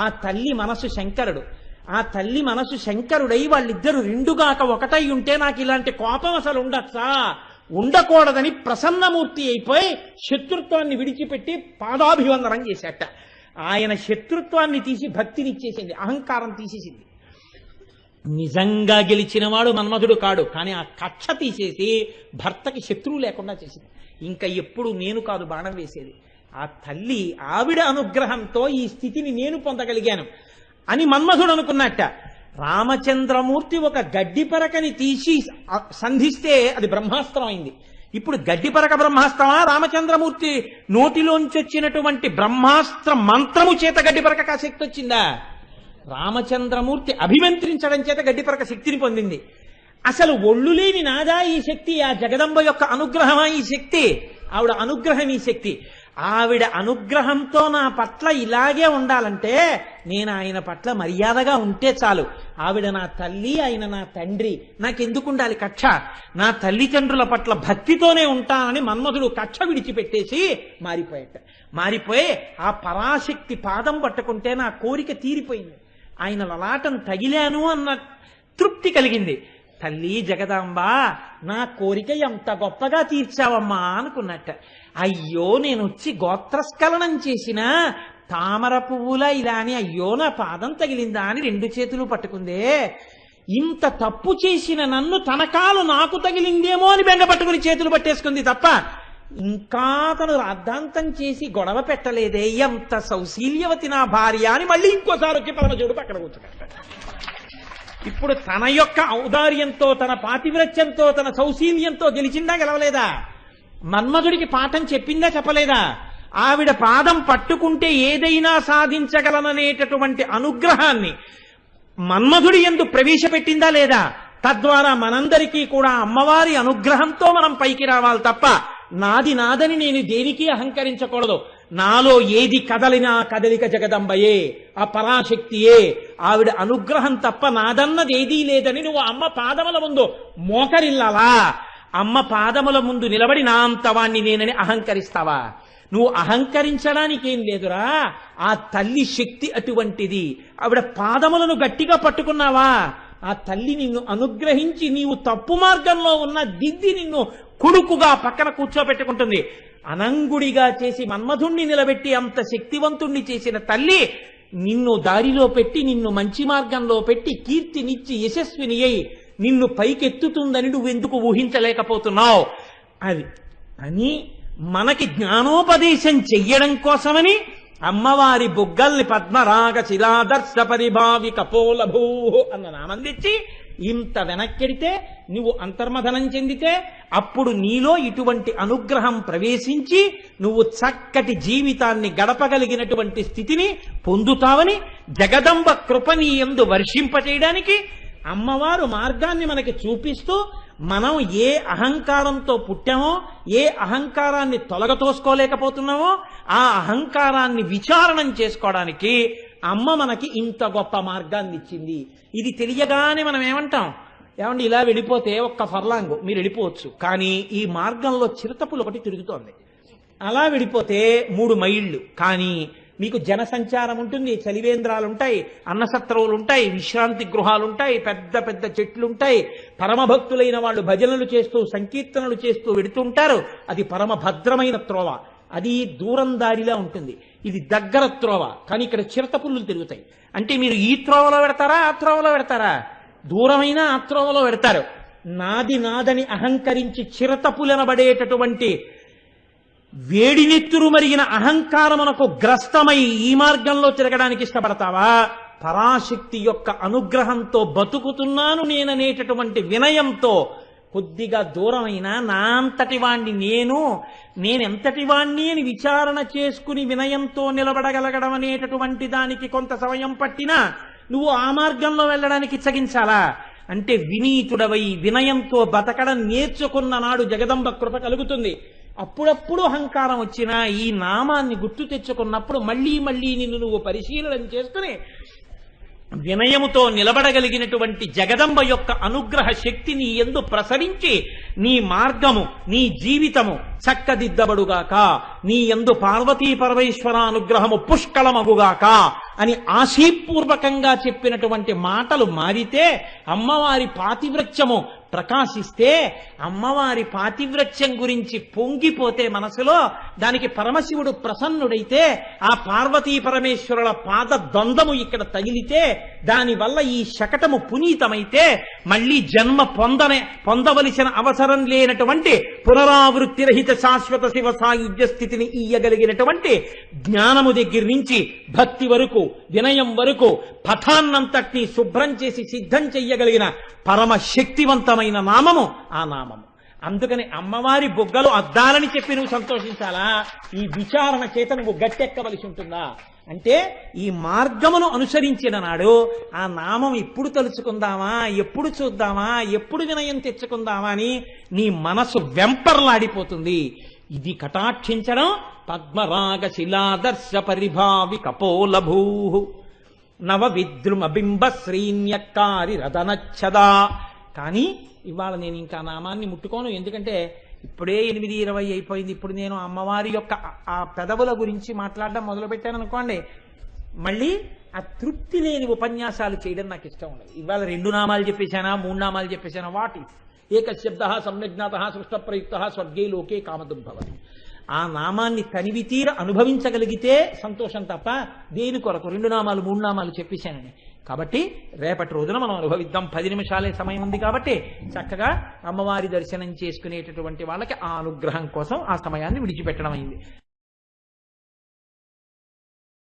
ఆ తల్లి మనసు శంకరుడు, ఆ తల్లి మనసు శంకరుడై వాళ్ళిద్దరు రెండుగాక ఒకటై ఉంటే నాకు ఇలాంటి కోపం అసలు ఉండొచ్చా, ఉండకూడదని ప్రసన్నమూర్తి అయిపోయి శత్రుత్వాన్ని విడిచిపెట్టి పాదాభివందనం చేశాట. ఆయన శత్రుత్వాన్ని తీసి భక్తినిచ్చేసింది, అహంకారం తీసేసింది. నిజంగా గెలిచినవాడు మన్మధుడు కాడు, కానీ ఆ కక్ష తీసేసి భర్తకి శత్రువు లేకుండా చేసింది. ఇంకా ఎప్పుడు నేను కాదు బాణం వేసేది, ఆ తల్లి ఆవిడ అనుగ్రహంతో ఈ స్థితిని నేను పొందగలిగాను అని మన్మధుడు అనుకున్నట్ట. రామచంద్రమూర్తి ఒక గడ్డిపరకని తీసి సంధిస్తే అది బ్రహ్మాస్త్రం అయింది. ఇప్పుడు గడ్డిపరక బ్రహ్మాస్త్రమా, రామచంద్రమూర్తి నోటిలోంచి వచ్చినటువంటి బ్రహ్మాస్త్ర మంత్రము చేత గడ్డిపరక శక్తి వచ్చిందా? రామచంద్రమూర్తి అభిమంత్రించడం చేత గడ్డిపరక శక్తిని పొందింది. అసలు ఒళ్ళు లేని నాదా ఈ శక్తి, ఆ జగదంబ యొక్క అనుగ్రహమా ఈ శక్తి, ఆవిడ అనుగ్రహం ఈ శక్తి. ఆవిడ అనుగ్రహంతో నా పట్ల ఇలాగే ఉండాలంటే నేను ఆయన పట్ల మర్యాదగా ఉంటే చాలు. ఆవిడ నా తల్లి, ఆయన నా తండ్రి, నాకెందుకు ఉండాలి కక్ష? నా తల్లిదండ్రుల పట్ల భక్తితోనే ఉంటానని మన్మధుడు కక్ష విడిచిపెట్టేసి మారిపోయి ఆ పరాశక్తి పాదం పట్టుకుంటే నా కోరిక తీరిపోయింది. ఆయన లలాటం తగిలాను అన్న తృప్తి కలిగింది. తల్లి జగదాంబ, నా కోరిక ఎంత గొప్పగా తీర్చావమ్మా అనుకున్నట్ట. అయ్యో, నేను వచ్చి గోత్రస్ఖలనం చేసిన తామర పువ్వులా ఇలా అని అయ్యో నా పాదం తగిలిందా అని 2 చేతులు పట్టుకుందే. ఇంత తప్పు చేసిన నన్ను తన కాలు నాకు తగిలిందేమో అని బెంగ పట్టుకుని చేతులు పట్టేసుకుంది తప్ప ఇంకా తను రాద్ధాంతం చేసి గొడవ పెట్టలేదే. ఎంత సౌశీల్యవతి నా భార్య అని మళ్ళీ ఇంకోసారి వచ్చి పరమశివుడు పక్కన కూర్చున్నాడు. ఇప్పుడు తన యొక్క ఔదార్యంతో, తన పాతివ్రత్యంతో, తన సౌశీల్యంతో గెలిచిందా గెలవలేదా? మన్మధుడికి పాఠం చెప్పిందా చెప్పలేదా? ఆవిడ పాదం పట్టుకుంటే ఏదైనా సాధించగలననేటటువంటి అనుగ్రహాన్ని మన్మధుడి యందు ప్రవేశపెట్టిందా లేదా? తద్వారా మనందరికీ కూడా అమ్మవారి అనుగ్రహంతో మనం పైకి రావాలి తప్ప నాది నాదని నేను దేనికి అహంకరించకూడదు. నాలో ఏది కదలినా కదలిక జగదంబయే, ఆ పరాశక్తియే, ఆవిడ అనుగ్రహం తప్ప నాదన్నది ఏదీ లేదని నువ్వు అమ్మ పాదముల ముందు మోకరిల్లాలా? అమ్మ పాదముల ముందు నిలబడి నా అంతవాణ్ణి నేనని అహంకరిస్తావా? నువ్వు అహంకరించడానికి ఏం లేదురా. ఆ తల్లి శక్తి అటువంటిది. ఆవిడ పాదములను గట్టిగా పట్టుకున్నావా? ఆ తల్లి నిన్ను అనుగ్రహించి నీవు తప్పు మార్గంలో ఉన్న దిద్ది నిన్ను కొడుకుగా పక్కన కూర్చోబెట్టుకుంటుంది. అనంగుడిగా చేసి మన్మధుణ్ణి నిలబెట్టి అంత శక్తివంతుణ్ణి చేసిన తల్లి నిన్ను దారిలో పెట్టి, నిన్ను మంచి మార్గంలో పెట్టి, కీర్తినిచ్చి యశస్విని అయి నిన్ను పైకెత్తుతుందని నువ్వెందుకు ఊహించలేకపోతున్నావు? అది అని మనకి జ్ఞానోపదేశం చెయ్యడం కోసమని అమ్మవారి బుగ్గల్ని పద్మరాగ శిలాదర్శ పరిభావి కపోలభూ అన్న నామం తెచ్చి ఇంత వెనక్కెడితే, నువ్వు అంతర్మథనం చెందితే అప్పుడు నీలో ఇటువంటి అనుగ్రహం ప్రవేశించి నువ్వు చక్కటి జీవితాన్ని గడపగలిగినటువంటి స్థితిని పొందుతావని జగదంబ కృపని యందు వర్షింపచేయడానికి అమ్మవారు మార్గాన్ని మనకి చూపిస్తూ, మనం ఏ అహంకారంతో పుట్టామో, ఏ అహంకారాన్ని తొలగతోసుకోలేకపోతున్నామో ఆ అహంకారాన్ని విచారణం చేసుకోవడానికి అమ్మ మనకి ఇంత గొప్ప మార్గాన్ని ఇచ్చింది. ఇది తెలియగానే మనం ఏమంటాం? ఏమండి, ఇలా వెళ్ళిపోతే ఒక్క ఫర్లాంగు మీరు వెళ్ళిపోవచ్చు, కానీ ఈ మార్గంలో చిరుతపులు ఒకటి తిరుగుతోంది. అలా వెళ్ళిపోతే 3 మైళ్ళు, కానీ మీకు జనసంచారం ఉంటుంది, చలివేంద్రాలు ఉంటాయి, అన్నసత్రవులు ఉంటాయి, విశ్రాంతి గృహాలు ఉంటాయి, పెద్ద పెద్ద చెట్లు ఉంటాయి. పరమభక్తులైన వాళ్ళు భజనలు చేస్తూ సంకీర్తనలు చేస్తూ వెడుతుంటారు. అది పరమభద్రమైన త్రోవ. అది దూరం దారిలా ఉంటుంది. ఇది దగ్గర త్రోవ, కానీ ఇక్కడ చిరతపుల్లు తిరుగుతాయి. అంటే మీరు ఈ త్రోవలో పెడతారా, ఆ త్రోవలో పెడతారా? దూరమైన ఆ త్రోవలో పెడతారు. నాది నాదని అహంకరించి చిరతపులనబడేటటువంటి వేడినెత్తురు మరిగిన అహంకారమునకు గ్రస్తమై ఈ మార్గంలో తిరగడానికి ఇష్టపడతావా? పరాశక్తి యొక్క అనుగ్రహంతో బతుకుతున్నాను నేననేటటువంటి వినయంతో కొద్దిగా దూరమైనా నా అంతటి వాణ్ణి నేనెంతటి వాణ్ణి అని విచారణ చేసుకుని వినయంతో నిలబడగలగడం అనేటటువంటి దానికి కొంత సమయం పట్టినా నువ్వు ఆ మార్గంలో వెళ్ళడానికి ఇచ్చగించాలా? అంటే వినీతుడవై వినయంతో బతకడం నేర్చుకున్న నాడు జగదంబ కృప కలుగుతుంది. అప్పుడప్పుడు అహంకారం వచ్చినా ఈ నామాన్ని గుర్తు తెచ్చుకున్నప్పుడు మళ్ళీ మళ్ళీ నిన్ను నువ్వు పరిశీలన చేసుకుని వినయముతో నిలబడగలిగినటువంటి జగదంబ యొక్క అనుగ్రహ శక్తిని యందు ప్రసరించి నీ మార్గము, నీ జీవితము చక్కదిద్దబడుగాక, నీ యందు పార్వతీ పరమేశ్వర అనుగ్రహము పుష్కళమగుగాక అని ఆశీపూర్వకంగా చెప్పినటువంటి మాటలు మారితే, అమ్మవారి పాతివ్రత్యము ప్రకాశిస్తే, అమ్మవారి పాతివ్రత్యం గురించి పొంగిపోతే మనసులో, దానికి పరమశివుడు ప్రసన్నుడైతే, ఆ పార్వతీ పరమేశ్వరుల పాద ద్వంద్వము ఇక్కడ తగిలితే, దానివల్ల ఈ శకటము పునీతమైతే మళ్ళీ జన్మ పొందవలసిన అవసరం లేనటువంటి పునరావృత్తి రహిత శాశ్వత శివ సాయుధ్య స్థితిని ఇయ్యగలిగినటువంటి జ్ఞానము దగ్గర నుంచి భక్తి వరకు, వినయం వరకు పథాన్నంతటినీ శుభ్రం చేసి సిద్ధం చెయ్యగలిగిన పరమ శక్తివంతమైన నామము ఆ నామము. అందుకని అమ్మవారి బుగ్గలు అద్దాలని చెప్పి నువ్వు సంతోషించాలా? ఈ విచారణ చేత నువ్వు గట్టెక్కవలసి ఉంటుందా? అంటే ఈ మార్గమును అనుసరించిన నాడు ఆ నామం ఎప్పుడు తలుచుకుందామా, ఎప్పుడు చూద్దామా, ఎప్పుడు వినయం తెచ్చుకుందామా అని నీ మనసు వెంపర్లాడిపోతుంది. ఇది కటాక్షించడం పద్మరాగ శిలాదర్శ పరిభావి కపోలభూ నవ విద్రుమ బింబ శ్రీన్యక్కారి రదనచ్చదా. కానీ ఇవాళ నేను ఇంకా నామాన్ని ముట్టుకోను, ఎందుకంటే ఇప్పుడే 8:20 అయిపోయింది. ఇప్పుడు నేను అమ్మవారి యొక్క ఆ పెదవుల గురించి మాట్లాడడం మొదలుపెట్టాను అనుకోండి, మళ్ళీ ఆ తృప్తి లేని ఉపన్యాసాలు చేయడం నాకు ఇష్టం ఉండదు. ఇవాళ 2 నామాలు చెప్పేశానా, 3 నామాలు చెప్పేశానా, వాట్ ఇఫ్ ఏకశబ్ద సమ్యజ్ఞాత సృష్ట ప్రయుక్త స్వర్గే లోకే కామదుర్భవతి. ఆ నామాన్ని తనివి తీర అనుభవించగలిగితే సంతోషం తప్ప దేని కొరకు 2 నామాలు 3 నామాలు చెప్పేశానని. కాబట్టి రేపటి రోజున మనం అనుభవిద్దాం. 10 నిమిషాలే సమయం ఉంది కాబట్టి చక్కగా అమ్మవారి దర్శనం చేసుకునేటటువంటి వాళ్ళకి ఆ అనుగ్రహం కోసం ఆ సమయాన్ని విడిచిపెట్టడం అయింది.